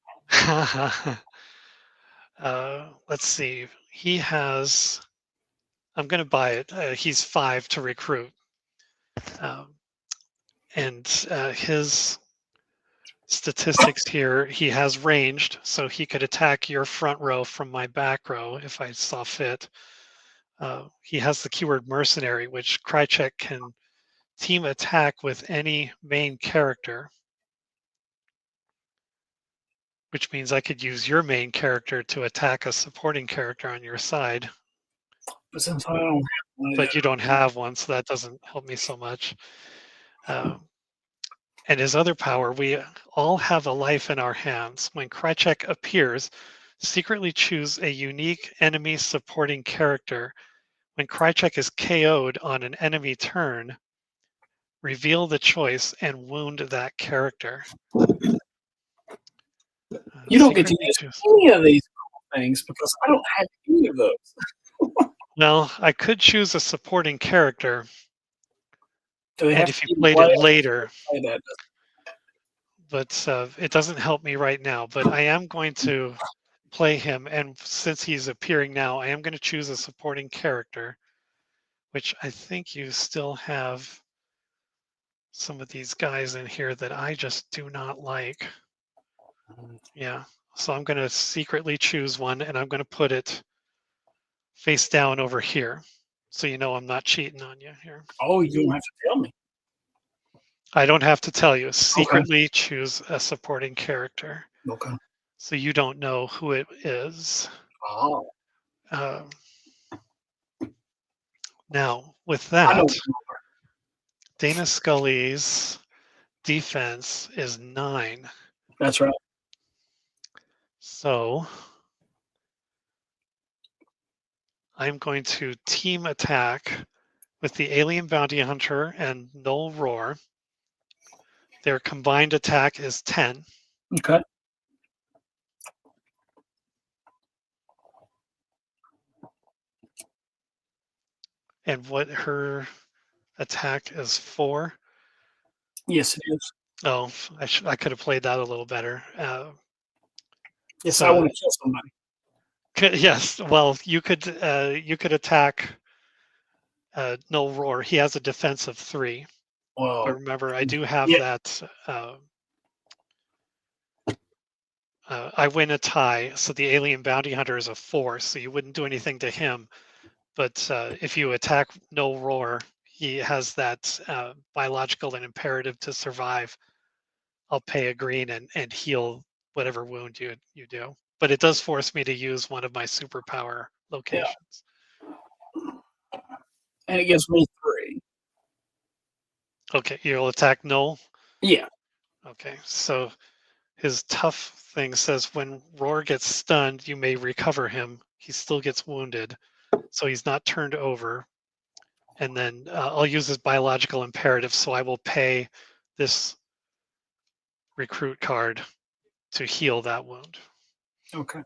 [SPEAKER 1] Let's see. He has, I'm going to buy it. He's 5 to recruit. And his statistics here, he has ranged, so he could attack your front row from my back row if I saw fit. He has the keyword mercenary, which Krychek can team attack with any main character, which means I could use your main character to attack a supporting character on your side.
[SPEAKER 2] But since I don't have one,
[SPEAKER 1] But you don't have one, so that doesn't help me so much. And his other power, we all have a life in our hands. When Krychek appears, secretly choose a unique enemy supporting character. When Krychek is KO'd on an enemy turn, reveal the choice and wound that character.
[SPEAKER 2] you don't get to use any of these things because I don't have any of those.
[SPEAKER 1] Well, I could choose a supporting character,
[SPEAKER 2] Do they
[SPEAKER 1] and
[SPEAKER 2] have
[SPEAKER 1] if
[SPEAKER 2] to
[SPEAKER 1] you
[SPEAKER 2] even
[SPEAKER 1] played
[SPEAKER 2] play
[SPEAKER 1] it later,
[SPEAKER 2] play that?
[SPEAKER 1] but it doesn't help me right now. But I am going to play him, and since he's appearing now, I am going to choose a supporting character, which I think you still have some of these guys in here that I just do not like. Yeah, so I'm going to secretly choose one, and I'm going to put it face down over here, so you know I'm not cheating on you here.
[SPEAKER 2] Oh, you don't have to tell me.
[SPEAKER 1] I don't have to tell you. Secretly choose a supporting character.
[SPEAKER 2] Okay.
[SPEAKER 1] So you don't know who it is.
[SPEAKER 2] Oh.
[SPEAKER 1] Now, with
[SPEAKER 2] I
[SPEAKER 1] that,
[SPEAKER 2] know.
[SPEAKER 1] Dana Scully's defense is 9.
[SPEAKER 2] That's right.
[SPEAKER 1] So I'm going to team attack with the Alien Bounty Hunter and Null Roar. Their combined attack is 10.
[SPEAKER 2] Okay.
[SPEAKER 1] And what her attack is 4.
[SPEAKER 2] Yes, it is.
[SPEAKER 1] Oh, I could have played that a little better.
[SPEAKER 2] Yes,
[SPEAKER 1] so,
[SPEAKER 2] I want to kill somebody.
[SPEAKER 1] Yes, well, you could attack Null Roar. He has a defense of 3.
[SPEAKER 2] Well,
[SPEAKER 1] But remember, I do have that. I win a tie, so the Alien Bounty Hunter is a 4, so you wouldn't do anything to him. But if you attack Null Roar, he has that biological and imperative to survive. I'll pay a green and heal whatever wound you do. But it does force me to use one of my superpower locations.
[SPEAKER 2] Yeah. And it gives me 3.
[SPEAKER 1] Okay, you'll attack Null?
[SPEAKER 2] Yeah.
[SPEAKER 1] Okay, so his tough thing says when Roar gets stunned, you may recover him. He still gets wounded, so he's not turned over. And then I'll use his biological imperative, so I will pay this recruit card to heal that wound.
[SPEAKER 2] Okay.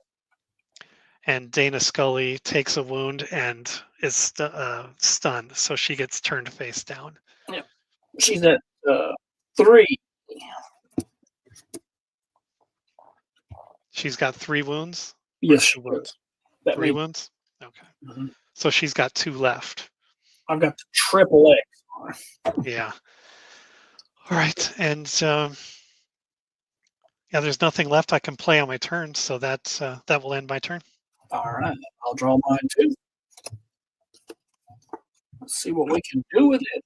[SPEAKER 1] And Dana Scully takes a wound and is stunned, so she gets turned face down.
[SPEAKER 2] Yeah. She's at 3.
[SPEAKER 1] She's got 3 wounds?
[SPEAKER 2] Yes,
[SPEAKER 1] 2 wounds?
[SPEAKER 2] That
[SPEAKER 1] 3 wounds? Okay.
[SPEAKER 2] Mm-hmm.
[SPEAKER 1] So she's got 2 left.
[SPEAKER 2] I've got the triple X
[SPEAKER 1] Yeah. All right, and yeah, there's nothing left I can play on my turn, so that will end my turn.
[SPEAKER 2] All right, I'll draw mine too. Let's see what we can do with it.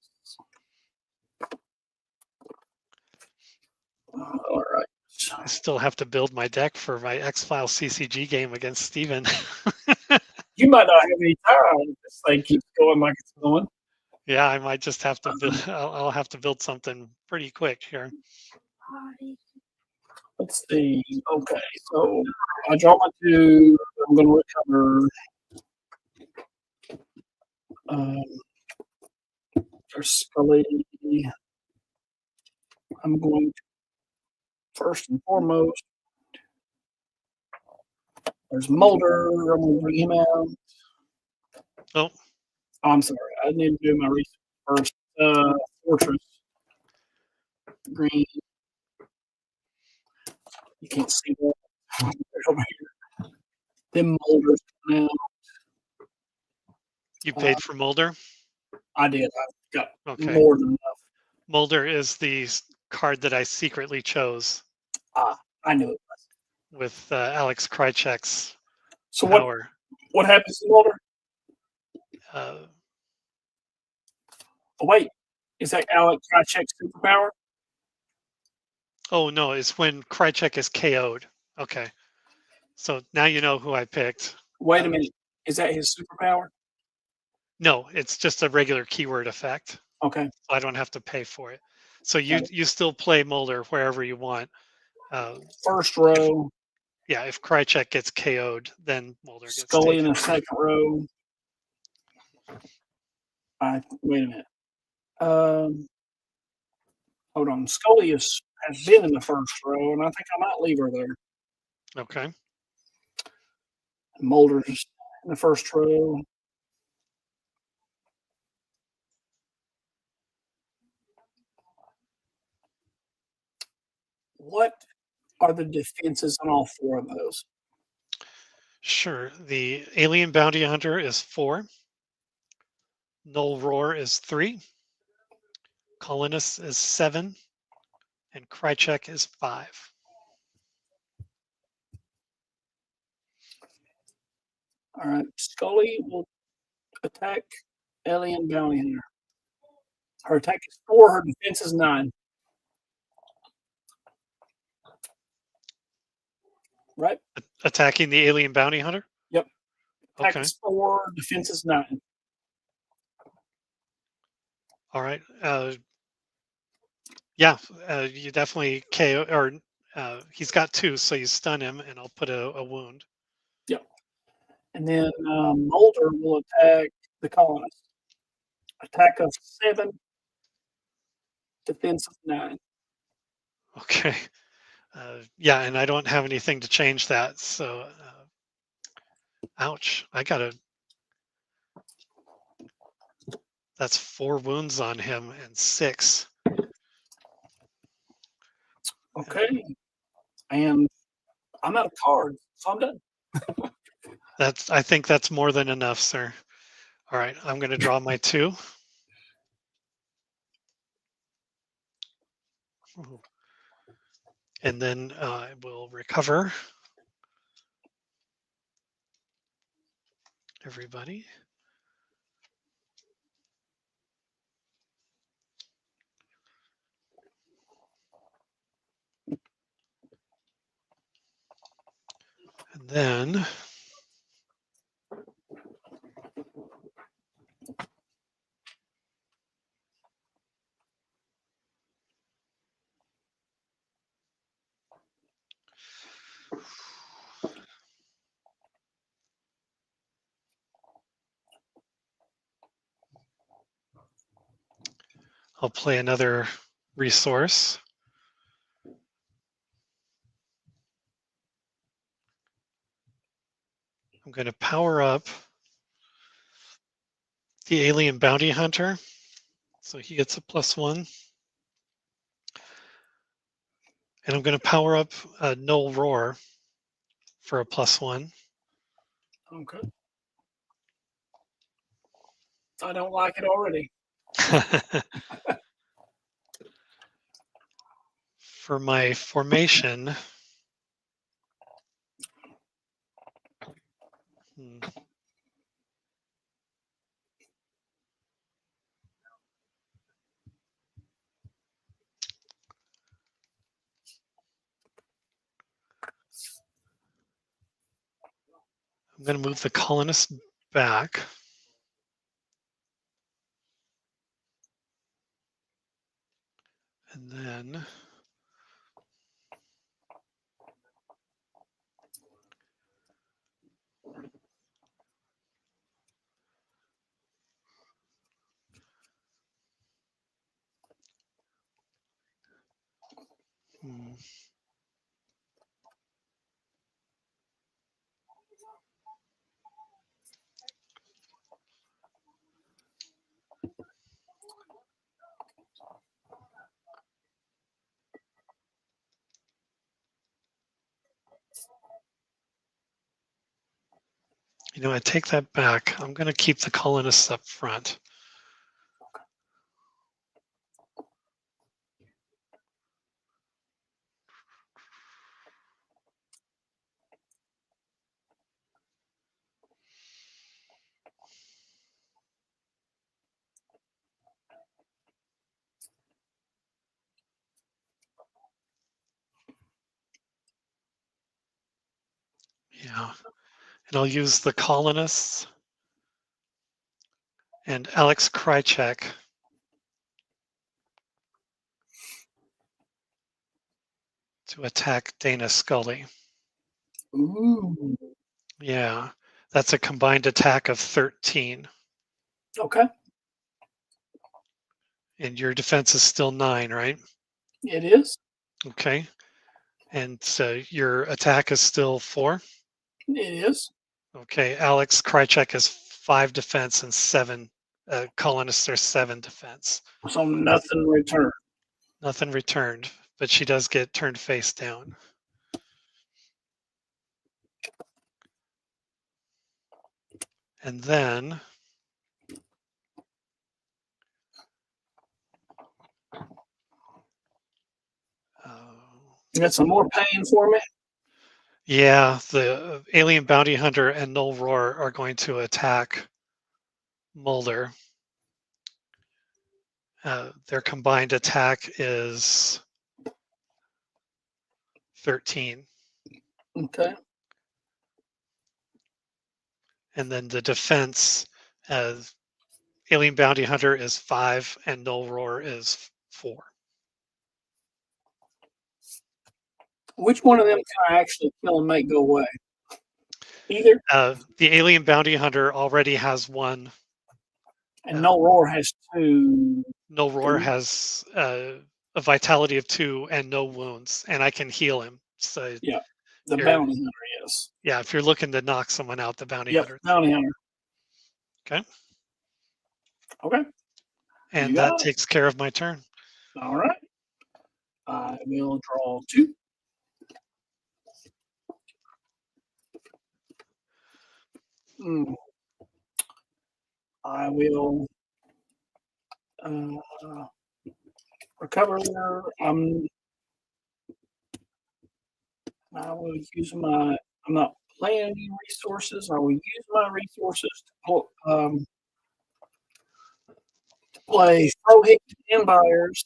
[SPEAKER 2] All right.
[SPEAKER 1] I still have to build my deck for my X-File CCG game against Steven.
[SPEAKER 2] You might not have any time. This thing keeps going like it's going.
[SPEAKER 1] Yeah, I might just have to build. I'll have to build something pretty quick here.
[SPEAKER 2] Let's see. Okay, so I draw my two. I'm going to recover. There's Scully. I'm going to first and foremost. There's Mulder. I'm going to bring him out.
[SPEAKER 1] Oh,
[SPEAKER 2] I'm sorry. I need to do my research first. Fortress. Green. You can't see that. Over here. Then Mulder's coming out.
[SPEAKER 1] you paid for Mulder?
[SPEAKER 2] I did. I got
[SPEAKER 1] Okay.
[SPEAKER 2] more than enough.
[SPEAKER 1] Mulder is the card that I secretly chose
[SPEAKER 2] I knew it.
[SPEAKER 1] with Alex Krychek's
[SPEAKER 2] So
[SPEAKER 1] power.
[SPEAKER 2] what happens to Mulder?
[SPEAKER 1] Uh,
[SPEAKER 2] Oh, wait. Is that Alex Krychek's superpower?
[SPEAKER 1] oh no, it's when Krychek is KO'd. Okay, so now you know who I picked.
[SPEAKER 2] Wait a minute. Is that his superpower?
[SPEAKER 1] No, it's just a regular keyword effect.
[SPEAKER 2] Okay.
[SPEAKER 1] So I don't have to pay for it. So you still play Mulder wherever you want.
[SPEAKER 2] First row.
[SPEAKER 1] If Krychek gets KO'd, then Mulder gets
[SPEAKER 2] Scully
[SPEAKER 1] taken.
[SPEAKER 2] in the second row. Wait a minute. Hold on. Scully has been in the first row, and I think I might leave her there.
[SPEAKER 1] Okay.
[SPEAKER 2] Mulder's in the first row. What are the defenses on all four of those?
[SPEAKER 1] Sure. The Alien Bounty Hunter is 4. Null Roar is 3. Colonist is 7. And Krychek is 5.
[SPEAKER 2] All right. Scully will attack Alien Bounty Hunter. Her attack is 4. Her defense is 9. Right?
[SPEAKER 1] Attacking the Alien Bounty Hunter?
[SPEAKER 2] Yep. Attack
[SPEAKER 1] Okay.
[SPEAKER 2] is 4. Defense is 9.
[SPEAKER 1] All right. You definitely KO, or he's got 2, so you stun him, and I'll put a wound.
[SPEAKER 2] Yep. And then Mulder will attack the colonist. Attack of 7. Defense of 9.
[SPEAKER 1] Okay. And I don't have anything to change that, so ouch. That's 4 wounds on him and 6.
[SPEAKER 2] Okay. And I'm out of cards, so I'm done.
[SPEAKER 1] I think that's more than enough, sir. All right, I'm going to draw my 2. And then I will recover everybody. And then I'll play another resource. I'm going to power up the Alien Bounty Hunter, so he gets a +1. And I'm going to power up Null Roar for a +1.
[SPEAKER 2] Okay. I don't like it already.
[SPEAKER 1] For my formation, hmm, I'm going to move the colonists back. And then hmm, I take that back. I'm going to keep the colonists up front. Yeah. And I'll use the colonists and Alex Krychek to attack Dana Scully.
[SPEAKER 2] Ooh.
[SPEAKER 1] Yeah. That's a combined attack of 13.
[SPEAKER 2] Okay.
[SPEAKER 1] And your defense is still 9, right?
[SPEAKER 2] It is.
[SPEAKER 1] Okay. And so your attack is still 4?
[SPEAKER 2] It is.
[SPEAKER 1] Okay. Alex Krychek has 5 defense and 7 colonists are 7 defense.
[SPEAKER 2] So nothing returned.
[SPEAKER 1] Nothing returned, but she does get turned face down. And then
[SPEAKER 2] You got some more pain for me?
[SPEAKER 1] yeah, the alien bounty hunter and Null Roar are going to attack Mulder. Their combined attack is 13.
[SPEAKER 2] Okay.
[SPEAKER 1] And then the defense, alien bounty hunter is 5 and Null Roar is 4.
[SPEAKER 2] Which one of them can I actually kill and make go away? Either.
[SPEAKER 1] The alien bounty hunter already has 1.
[SPEAKER 2] And No Roar has 2.
[SPEAKER 1] Null Roar has a vitality of 2 and no wounds, and I can heal him. So
[SPEAKER 2] Yeah. The bounty hunter, yes.
[SPEAKER 1] yeah, if you're looking to knock someone out, the bounty hunter.
[SPEAKER 2] Bounty hunter.
[SPEAKER 1] Okay.
[SPEAKER 2] Okay.
[SPEAKER 1] And that takes care of my turn.
[SPEAKER 2] All right. I will draw 2. I will recover. I will use my. I'm not playing any resources. I will use my resources to play Frohick and Buyers.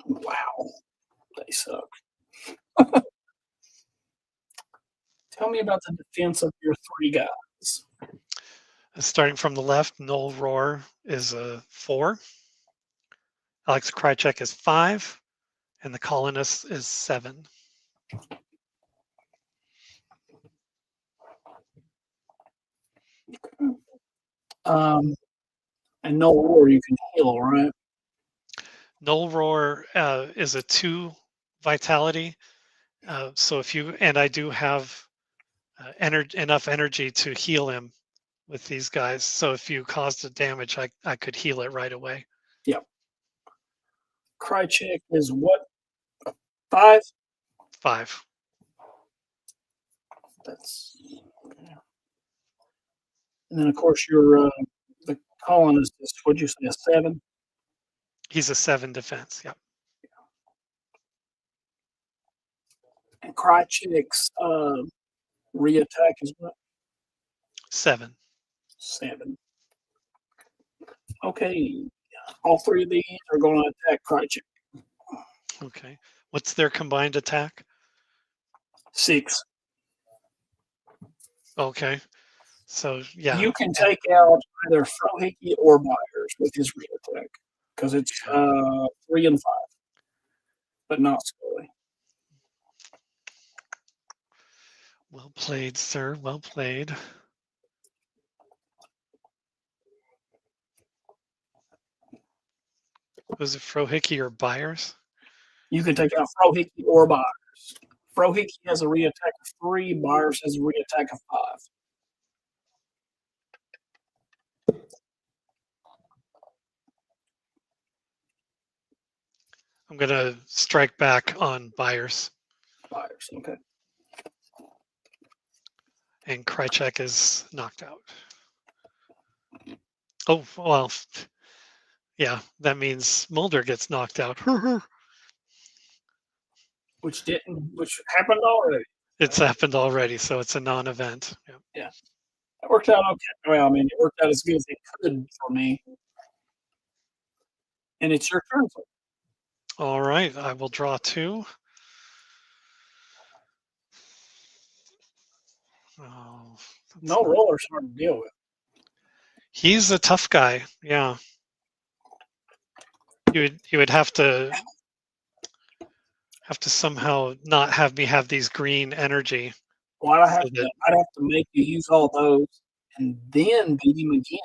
[SPEAKER 2] Wow, they suck. Tell me about the defense of your 3 guys.
[SPEAKER 1] Starting from the left, Null Roar is a 4. Alex Krychek is 5. And the colonist is 7.
[SPEAKER 2] And No Roar you can heal, right?
[SPEAKER 1] Null Roar is a 2 vitality. So if you, and I do have enough energy to heal him with these guys. So if you caused a damage, I could heal it right away.
[SPEAKER 2] Yeah. Krychek is what? 5?
[SPEAKER 1] 5.
[SPEAKER 2] That's okay. And then, of course, your the colonist is, what'd you say, a 7?
[SPEAKER 1] He's a 7 defense. Yep.
[SPEAKER 2] And Krychek's re-attack is what?
[SPEAKER 1] 7.
[SPEAKER 2] 7. Okay. All three of these are going to attack Krychek.
[SPEAKER 1] Okay. What's their combined attack?
[SPEAKER 2] 6.
[SPEAKER 1] Okay. So yeah.
[SPEAKER 2] You can take out either Frohickey or Byers with his re-attack because it's 3 and 5, but not Scully.
[SPEAKER 1] Well played, sir. Well played. Was it Frohickey or Byers?
[SPEAKER 2] You can take out Frohickey or Byers. Frohickey has a re-attack of 3. Byers has a re-attack of 5.
[SPEAKER 1] I'm going to strike back on Byers.
[SPEAKER 2] Byers, okay.
[SPEAKER 1] And Krychek is knocked out. Oh, well, yeah, that means Mulder gets knocked out.
[SPEAKER 2] Which happened already.
[SPEAKER 1] It's happened already, so it's a non-event. Yep.
[SPEAKER 2] Yeah. It worked out okay. Well, I mean, it worked out as good as it could for me. And it's your turn.
[SPEAKER 1] All right, I will draw 2. Oh,
[SPEAKER 2] no roller's hard to deal with.
[SPEAKER 1] He's a tough guy. Yeah. You would have to somehow not have me have these green energy.
[SPEAKER 2] Well, I'd have to make you use all those and then beat him again.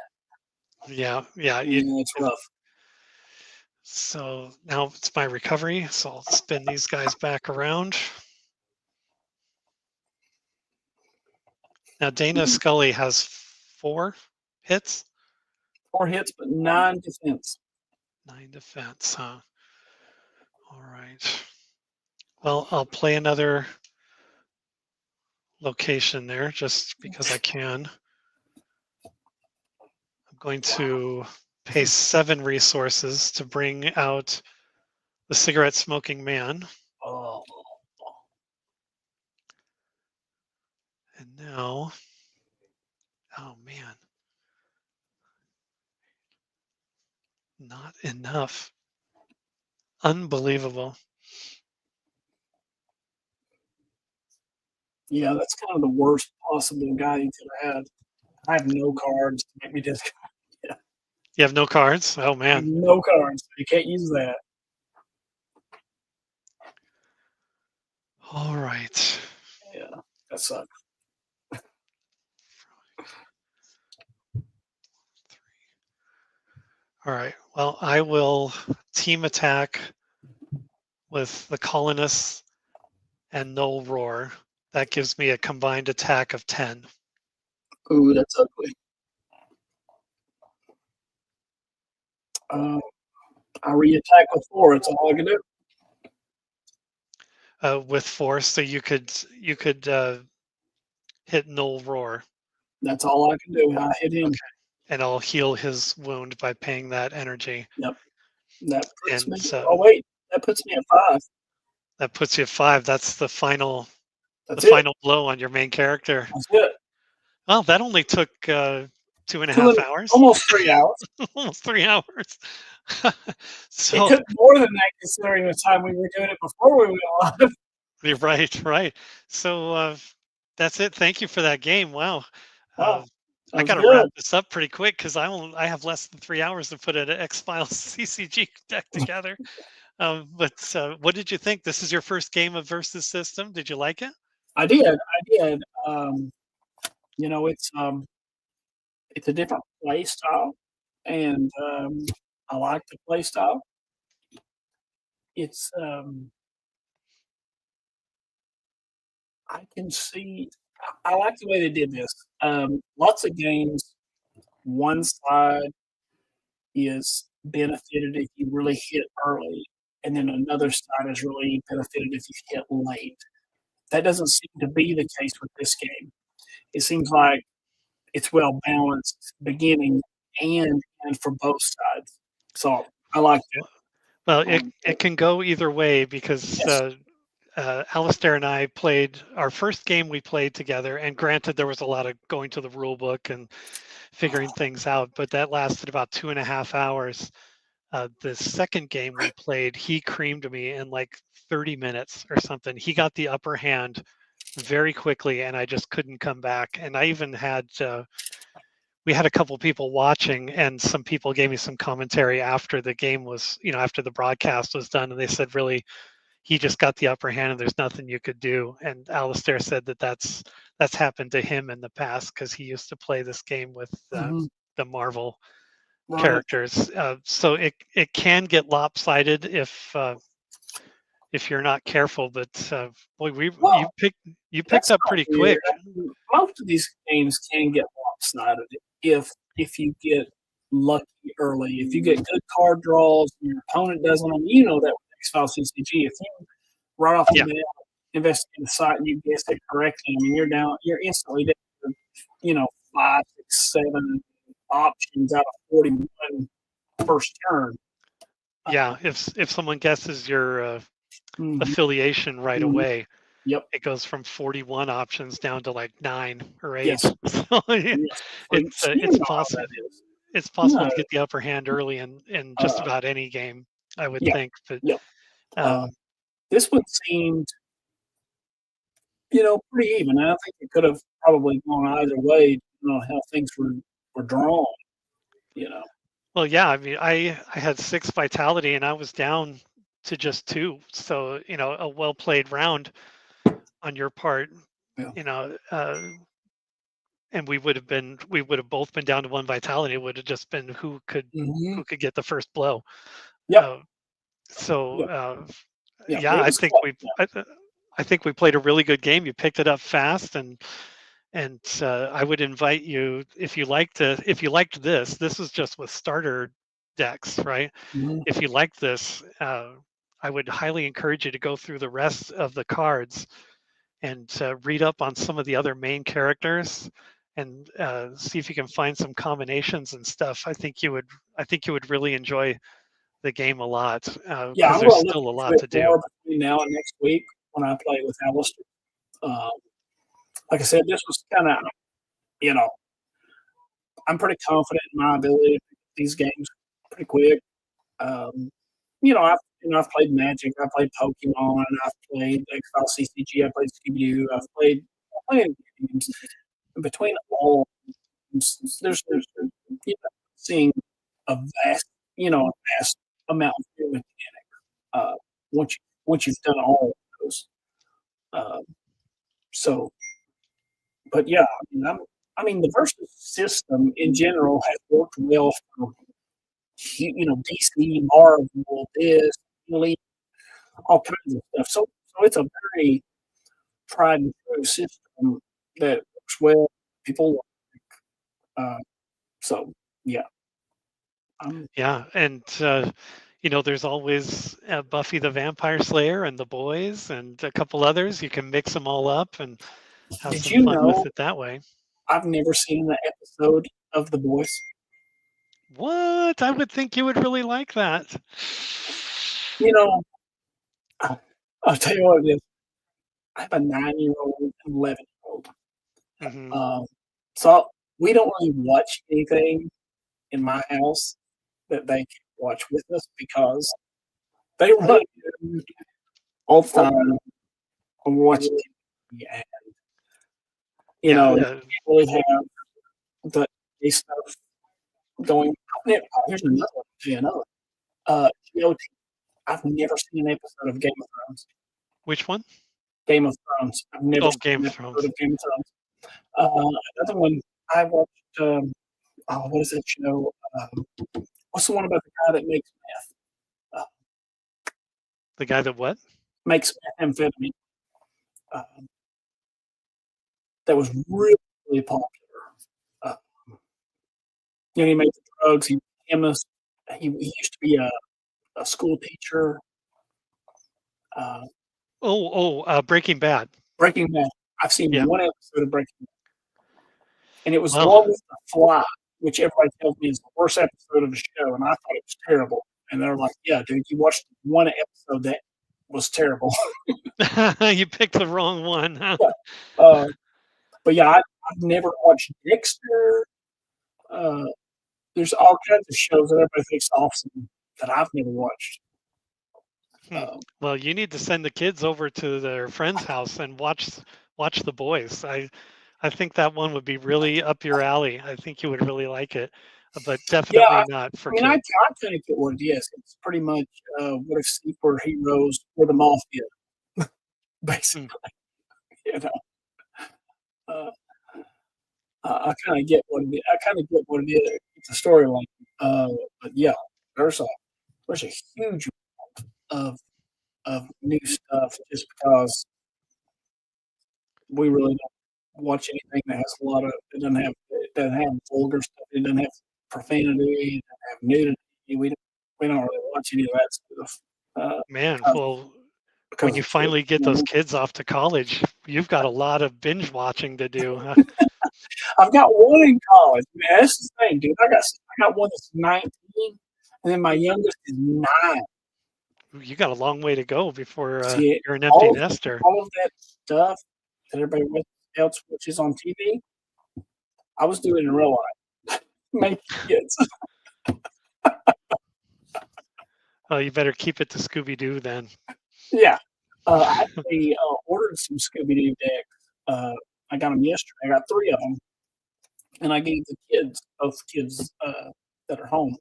[SPEAKER 1] Yeah.
[SPEAKER 2] It's rough.
[SPEAKER 1] So now it's my recovery. So I'll spin these guys back around. Now Dana Scully has 4 hits.
[SPEAKER 2] 4 hits, but 9 defense.
[SPEAKER 1] 9 defense, huh? All right. Well, I'll play another location there just because I can. I'm going to pay 7 resources to bring out the cigarette smoking man.
[SPEAKER 2] Oh.
[SPEAKER 1] And now, oh man, not enough. Unbelievable.
[SPEAKER 2] Yeah, that's kind of the worst possible guy you could have had. I have no cards to make me discard. Yeah.
[SPEAKER 1] You have no cards? Oh man.
[SPEAKER 2] No cards. So you can't use that.
[SPEAKER 1] All right.
[SPEAKER 2] Yeah, that sucks.
[SPEAKER 1] All right. Well, I will team attack with the colonists and Null Roar. That gives me a combined attack of 10.
[SPEAKER 2] Ooh, that's ugly. I re-attack with 4. That's all I can do.
[SPEAKER 1] With force, so you could hit Null Roar.
[SPEAKER 2] That's all I can do. I hit him.
[SPEAKER 1] Okay. And I'll heal his wound by paying that energy.
[SPEAKER 2] Yep. That puts
[SPEAKER 1] And
[SPEAKER 2] me. Oh wait, that puts me at 5.
[SPEAKER 1] That puts you at 5. That's the final.
[SPEAKER 2] That's
[SPEAKER 1] the final blow on your main character.
[SPEAKER 2] That's it.
[SPEAKER 1] Well, that only took 2.5 hours.
[SPEAKER 2] Almost 3 hours.
[SPEAKER 1] Almost 3 hours.
[SPEAKER 2] So it took more than that considering the time we were doing it before we went live.
[SPEAKER 1] You're right. So that's it. Thank you for that game. Wow. I got to wrap this up pretty quick because I have less than 3 hours to put an X-Files CCG deck together. But what did you think? This is your first game of Versus System. Did you like it?
[SPEAKER 2] I did. It's a different play style, and I like the play style. It's I can see. I like the way they did this. Lots of games, one side is benefited if you really hit early, and then another side is really benefited if you hit late. that doesn't seem to be the case with this game. It seems like it's well balanced beginning and for both sides. So I like it.
[SPEAKER 1] Well, it can go either way because
[SPEAKER 2] Yes.
[SPEAKER 1] Alistair and I played our first game we played together, and granted, there was a lot of going to the rule book and figuring things out, but that lasted about 2.5 hours. The second game we played, he creamed me in like 30 minutes or something. He got the upper hand very quickly, and I just couldn't come back. And I even had we had a couple people watching, and some people gave me some commentary after the game was, after the broadcast was done, and they said, really, he just got the upper hand, and there's nothing you could do. And Alistair said that's happened to him in the past because he used to play this game with the Marvel
[SPEAKER 2] Right.
[SPEAKER 1] characters. So it can get lopsided if you're not careful. But boy, you picked up pretty quick.
[SPEAKER 2] Most of these games can get lopsided if you get lucky early. If you get good card draws, and your opponent doesn't. You know that with X-File CCG. If you right off the bat investigate the site and you guess it correctly, I mean you're instantly down to, 5, 6, 7 options out of 41 first turn.
[SPEAKER 1] Yeah, if someone guesses your affiliation right away,
[SPEAKER 2] yep,
[SPEAKER 1] it goes from 41 options down to like 9 or 8.
[SPEAKER 2] Yes.
[SPEAKER 1] So it's possible. It's possible to get the upper hand early in just about any game, I would think. But
[SPEAKER 2] this one seemed, pretty even. I think it could have probably gone either way, how things were drawn.
[SPEAKER 1] Well, yeah. I mean, I had 6 vitality, and I was down to just 2. So a well played round on your part.
[SPEAKER 2] Yeah.
[SPEAKER 1] And we would have both been down to 1 vitality. It would have just been who could get the first blow.
[SPEAKER 2] Yeah.
[SPEAKER 1] I think we played a really good game. You picked it up fast, and I would invite you, if you liked this. This is just with starter decks, right? If you liked this, I would highly encourage you to go through the rest of the cards and read up on some of the other main characters and see if you can find some combinations and stuff. I think you would really enjoy the game a lot because there's still a lot to do.
[SPEAKER 2] Between now and next week when I play with Alistair. Like I said, this was kind of, I'm pretty confident in my ability to pick these games pretty quick. I've played Magic, I've played Pokemon, I've played X-File CCG, I've played Scooby-Doo, I've played games. And between all, there's seeing a vast amount of new mechanic once you've done all of those. But yeah, the versus system in general has worked well for DC, Marvel, this, all kinds of stuff. So it's a very tried and true system that works well. People like. So yeah.
[SPEAKER 1] Yeah, and there's always Buffy the Vampire Slayer and The Boys and a couple others. You can mix them all up and have some fun with it that way.
[SPEAKER 2] I've never seen the episode of The Boys.
[SPEAKER 1] What? I would think you would really like that.
[SPEAKER 2] I'll tell you what it is. I have a 9-year-old and 11-year-old. So we don't really watch anything in my house that they can watch with us because they run all the time. I'm watching TV and really have the stuff going. Here's another. GOT. I've never seen an episode of Game of Thrones.
[SPEAKER 1] Which one?
[SPEAKER 2] Game of Thrones. I've never seen
[SPEAKER 1] Game
[SPEAKER 2] an
[SPEAKER 1] of
[SPEAKER 2] episode
[SPEAKER 1] Thrones.
[SPEAKER 2] of Game of Thrones. Another one I watched. What is that show? What's the one about the guy that makes meth?
[SPEAKER 1] The guy that what?
[SPEAKER 2] Makes methamphetamine. That was really, really popular. He made the drugs. He was a chemist. He used to be a school teacher.
[SPEAKER 1] Breaking Bad.
[SPEAKER 2] Breaking Bad. I've seen
[SPEAKER 1] Yeah.
[SPEAKER 2] one episode of Breaking Bad, and it was the
[SPEAKER 1] Well,
[SPEAKER 2] one with the fly, which everybody tells me is the worst episode of the show, and I thought it was terrible. And they're like, "Yeah, dude, you watched one episode that was terrible."
[SPEAKER 1] you picked the wrong one. Huh?
[SPEAKER 2] Yeah. Uh, but yeah, I've never watched Dexter. Uh, there's all kinds of shows that everybody thinks are awesome that I've never watched.
[SPEAKER 1] Hmm.
[SPEAKER 2] Uh,
[SPEAKER 1] Well, you need to send the kids over to their friend's house and watch The Boys. I think that one would be really up your alley. I think you would really like it, but
[SPEAKER 2] yeah,
[SPEAKER 1] definitely not for
[SPEAKER 2] I
[SPEAKER 1] kids.
[SPEAKER 2] kind of get what it is. It's pretty much what if superheroes were the mafia,
[SPEAKER 1] Hmm.
[SPEAKER 2] basically. You know, uh, I kind of get what it is. I kind of get what it is. It's a storyline, uh, but yeah, there's a there's a huge of new stuff just because we really don't watch anything that has a lot of it doesn't have vulgar stuff. It doesn't have profanity. It doesn't have nudity. We don't really watch any of that stuff
[SPEAKER 1] Man,
[SPEAKER 2] because
[SPEAKER 1] well, when
[SPEAKER 2] because
[SPEAKER 1] you
[SPEAKER 2] of kids.
[SPEAKER 1] finally get
[SPEAKER 2] You
[SPEAKER 1] those
[SPEAKER 2] know?
[SPEAKER 1] kids off to college, you've got a lot of binge watching to do. Huh?
[SPEAKER 2] I've got one in college. Man, that's the thing, dude. I got one that's 19, and then my youngest is 9.
[SPEAKER 1] You got a long way to go before
[SPEAKER 2] See,
[SPEAKER 1] you're an empty
[SPEAKER 2] all of
[SPEAKER 1] nester.
[SPEAKER 2] all of that stuff that everybody else watches on TV, I was doing in real life. Make kids.
[SPEAKER 1] Oh, you better keep it to Scooby Doo then.
[SPEAKER 2] Yeah. I actually ordered some Scooby Doo decks. I got them yesterday. I got 3 of them, and I gave the kids, both kids that are home,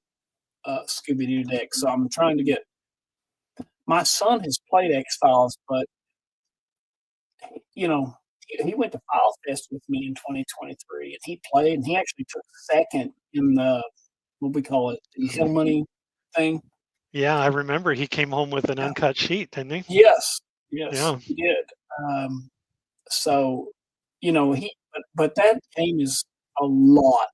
[SPEAKER 2] Scooby Doo decks. So I'm trying to get. My son has played X Files, but you know, he went to File Fest with me in 2023, and he played, and he actually took second in the what we call it, the Hill Money thing.
[SPEAKER 1] Yeah, I remember he came home with an
[SPEAKER 2] Yeah.
[SPEAKER 1] uncut sheet, didn't he?
[SPEAKER 2] Yes, yes,
[SPEAKER 1] Yeah.
[SPEAKER 2] he did. Um, so, but that game is a lot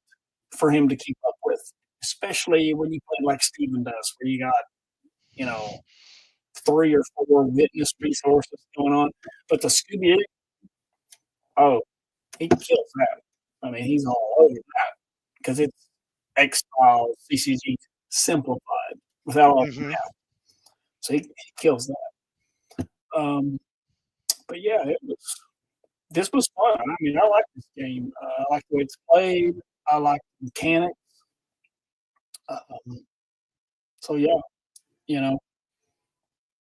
[SPEAKER 2] for him to keep up with, especially when you play like Steven does, where you got, you know, 3 or 4 witness resources going on. But the Scooby, oh, he kills that. I mean, he's all over that because it's X Files, CCG simplified without all the
[SPEAKER 1] Hmm.
[SPEAKER 2] math. So he kills that. But yeah, this was fun. I mean, I like this game. I like the way it's played. I like the mechanics. Um, so yeah, you know,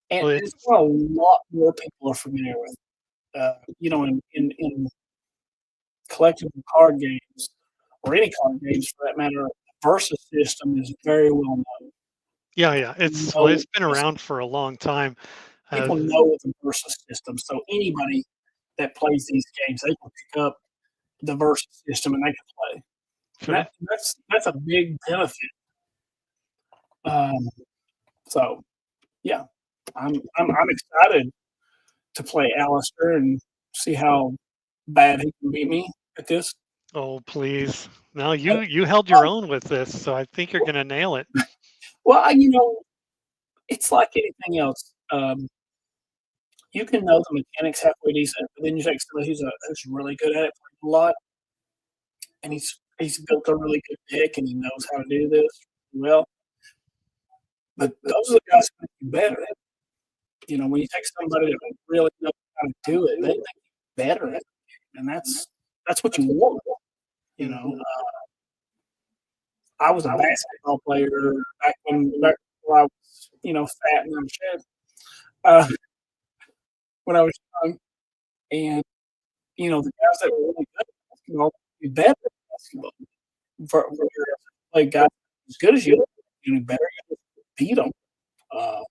[SPEAKER 2] and
[SPEAKER 1] Well,
[SPEAKER 2] it's
[SPEAKER 1] it's
[SPEAKER 2] what a lot more people are familiar with. In collectible card games or any card games for that matter, the Versus system is very well known.
[SPEAKER 1] yeah, yeah.
[SPEAKER 2] You
[SPEAKER 1] It's well,
[SPEAKER 2] know,
[SPEAKER 1] it's been around for a long time. Uh,
[SPEAKER 2] people know the Versus system, so anybody that plays these games, they can pick up the Versus system and they can play. And
[SPEAKER 1] sure.
[SPEAKER 2] that's a big benefit. Um, so yeah, I'm excited to play Alistair and see how bad he can beat me at this.
[SPEAKER 1] Oh, please. No,
[SPEAKER 2] Uh,
[SPEAKER 1] you held your own with this, so I think you're gonna nail it.
[SPEAKER 2] well, it's like anything else. You can know the mechanics halfway decent, but then you take somebody who's really good at it a lot, and he's built a really good deck, and he knows how to do this well. But those are the guys who make you better at it. When you take somebody that really knows how to do it, they make you better at it, and that's what you want. You know,
[SPEAKER 1] Hmm.
[SPEAKER 2] I was a basketball player back when I was fat and in shape uh, when I was young, and the guys that were really good at basketball be better at basketball. For like guys as good as you better, you beat them. Uh,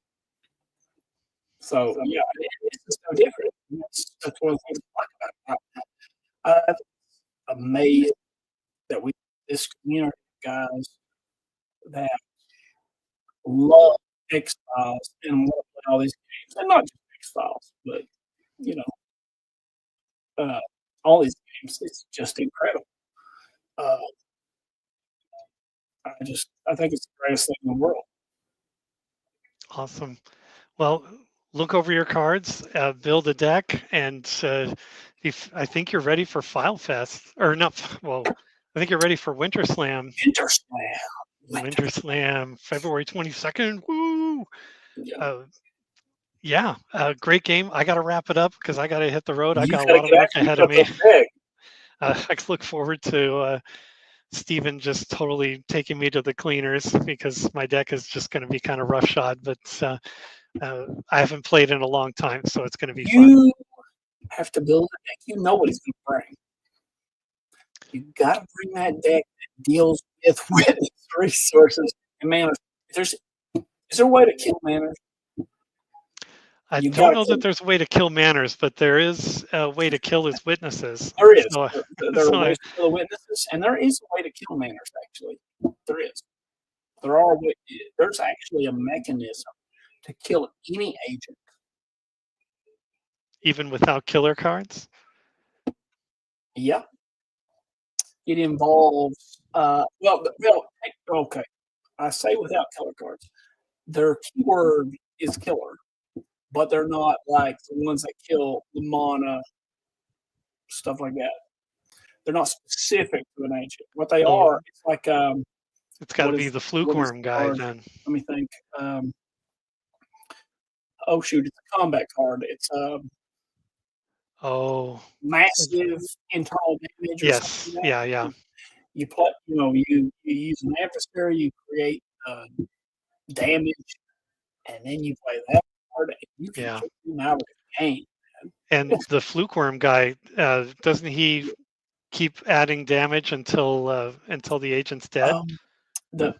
[SPEAKER 2] so yeah, it's just no different. That's one of the things I like about it. I'm amazed that we this community of guys that love X Files and want to play all these games, and not just X Files, but you know, uh, all these games. It's just incredible. Uh, I think it's the greatest thing in the world.
[SPEAKER 1] Awesome. Well, look over your cards, build a deck, and I think you're ready for File Fest, or not. Well, I think you're ready for WinterSlam. WinterSlam, February 22nd. Woo! Yeah, great game. I got to wrap it up because I got to hit the road. I got a lot of work ahead of me. I look forward to Steven just totally taking me to the cleaners because my deck is just going to be kind of roughshod. But I haven't played in a long time, so it's going to be fun.
[SPEAKER 2] You have to build a deck. You know what he's going to bring. You got to bring that deck that deals with witness resources and mana. Is there a way to kill mana?
[SPEAKER 1] I don't know that there's a way to kill manners, but there is a way to kill his witnesses.
[SPEAKER 2] There is.
[SPEAKER 1] So,
[SPEAKER 2] there are ways to kill the witnesses, and there is a way to kill manners, actually. There is. There's actually a mechanism to kill any agent.
[SPEAKER 1] Even without killer cards?
[SPEAKER 2] Yeah. It involves, okay. I say without killer cards. Their keyword is killer, but they're not like the ones that kill the mana, stuff like that. They're not specific to an agent. What they are, it's like
[SPEAKER 1] it's got to be the fluke worm guy then.
[SPEAKER 2] Let me think. Oh shoot, it's a combat card. It's massive internal damage.
[SPEAKER 1] Yes.
[SPEAKER 2] Or like
[SPEAKER 1] yeah.
[SPEAKER 2] You play, you use an adversary, you create damage, and then you play that card, and you can kick him out of the game.
[SPEAKER 1] And the fluke worm guy, doesn't he keep adding damage until the agent's dead?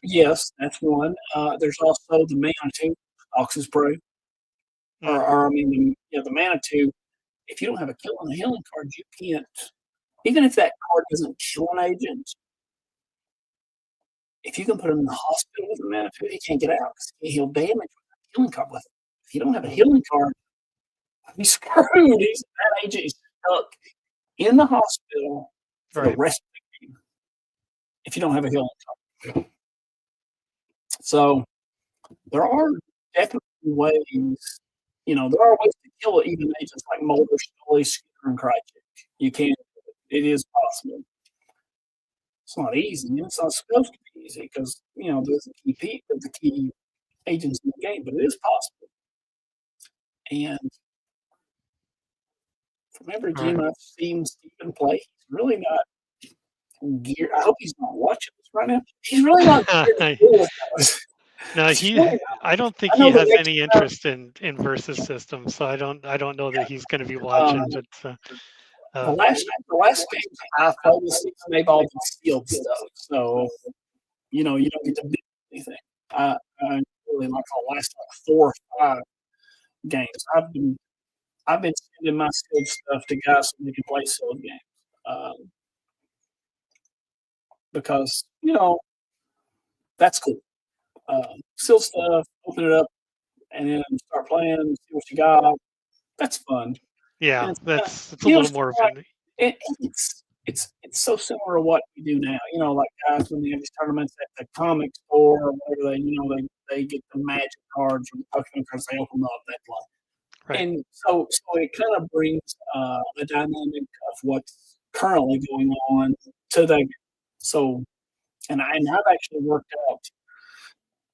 [SPEAKER 2] Yes, that's one. There's also the mana 2, Ox's Brew. The mana 2. If you don't have a kill on the healing card, you can't. Even if that card doesn't kill an agent, if you can put him in the hospital with a mana 2, he can't get out because he can't heal damage with a healing card with it. If you don't have a healing card, he's screwed. That agent is stuck in the hospital for the rest of the game if you don't have a healing card. So there are definitely ways, there are ways to kill even agents like Molder, Scully, Skeeter, and Krychek. You can. It is possible. It's not easy, and it's not supposed to be easy because, there's the key agents in the game, but it is possible. And from every game I've seen Steven play, he's really not geared. I hope he's not watching this right now. He's really not geared to do this.
[SPEAKER 1] No, I don't think he has any interest in versus systems, so I don't know that he's going to be watching. But
[SPEAKER 2] the last game I played this season, they've all been sealed stuff, so you don't get to do anything. I really like the last 4 or 5 games. I've been sending my sealed stuff to guys so they can play sealed games, because that's cool. Seal stuff, open it up, and then start playing. See what you got. That's fun.
[SPEAKER 1] Yeah, it's a little more of
[SPEAKER 2] it's so similar to what we do now. Like guys when they have these tournaments at the comic store or whatever, they get the magic cards or the Pokemon cards. They open them up that play.
[SPEAKER 1] Right.
[SPEAKER 2] And so it kind of brings a dynamic of what's currently going on to the game. So, and I've actually worked out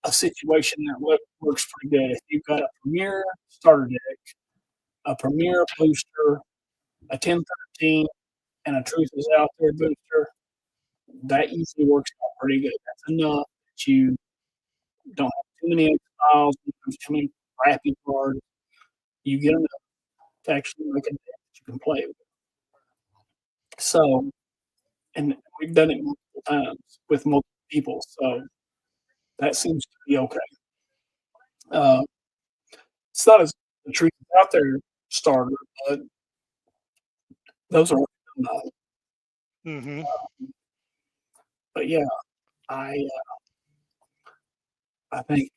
[SPEAKER 2] a situation that works pretty good. If you've got a Premier starter deck, a Premier booster, a 10-13, and a Truth is Out There booster, that usually works out pretty good. That's enough that you don't have too many exiles, too many crappy cards. You get enough to actually make a deck that you can play with. So, and we've done it multiple times with multiple people, so that seems to be okay. It's not as the Truth is Out There starter, but those are not. But yeah, I think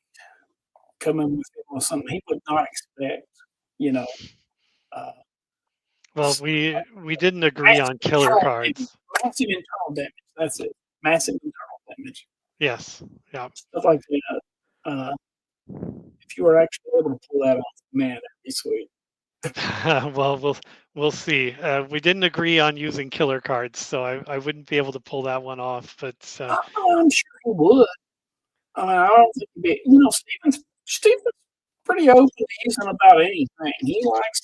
[SPEAKER 2] coming with something he would not expect,
[SPEAKER 1] well, we didn't agree on killer cards.
[SPEAKER 2] Massive internal damage. That's it. Massive internal damage.
[SPEAKER 1] Yes. Yeah.
[SPEAKER 2] Stuff like that. If you were actually able to pull that off, man, be sweet.
[SPEAKER 1] Well, we'll see. We didn't agree on using killer cards, so I wouldn't be able to pull that one off. But
[SPEAKER 2] I'm sure he would. I mean, I don't think he'd be. You know, Steven's pretty open to using about anything. He likes.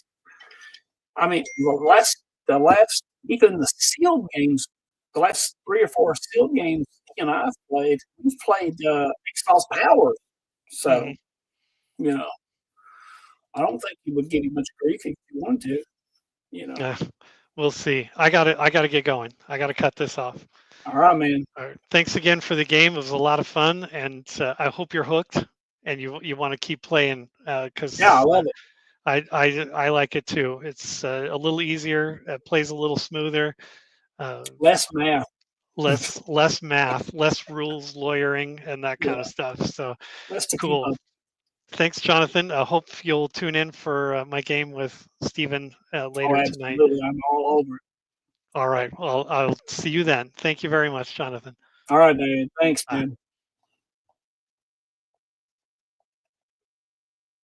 [SPEAKER 2] I mean, the last even the sealed games, the last 3 or 4 sealed games he and I've played, we've played X-Files Power. So, you know, I don't think he would give you much grief if you wanted to. You know.
[SPEAKER 1] We'll see. I gotta get going. I gotta cut this off.
[SPEAKER 2] All right, man.
[SPEAKER 1] All right. Thanks again for the game. It was a lot of fun, and I hope you're hooked and you want to keep playing because
[SPEAKER 2] Yeah, I love it.
[SPEAKER 1] I like it too. It's a little easier. It plays a little smoother.
[SPEAKER 2] Less math.
[SPEAKER 1] Less math, less rules lawyering, and that kind of stuff. So
[SPEAKER 2] Less to keep
[SPEAKER 1] cool.
[SPEAKER 2] up.
[SPEAKER 1] Thanks, Jonathan. I hope you'll tune in for my game with Stephen later tonight.
[SPEAKER 2] Absolutely. I'm all over it.
[SPEAKER 1] All right. Well, I'll see you then. Thank you very much, Jonathan.
[SPEAKER 2] All right, David. Thanks, man.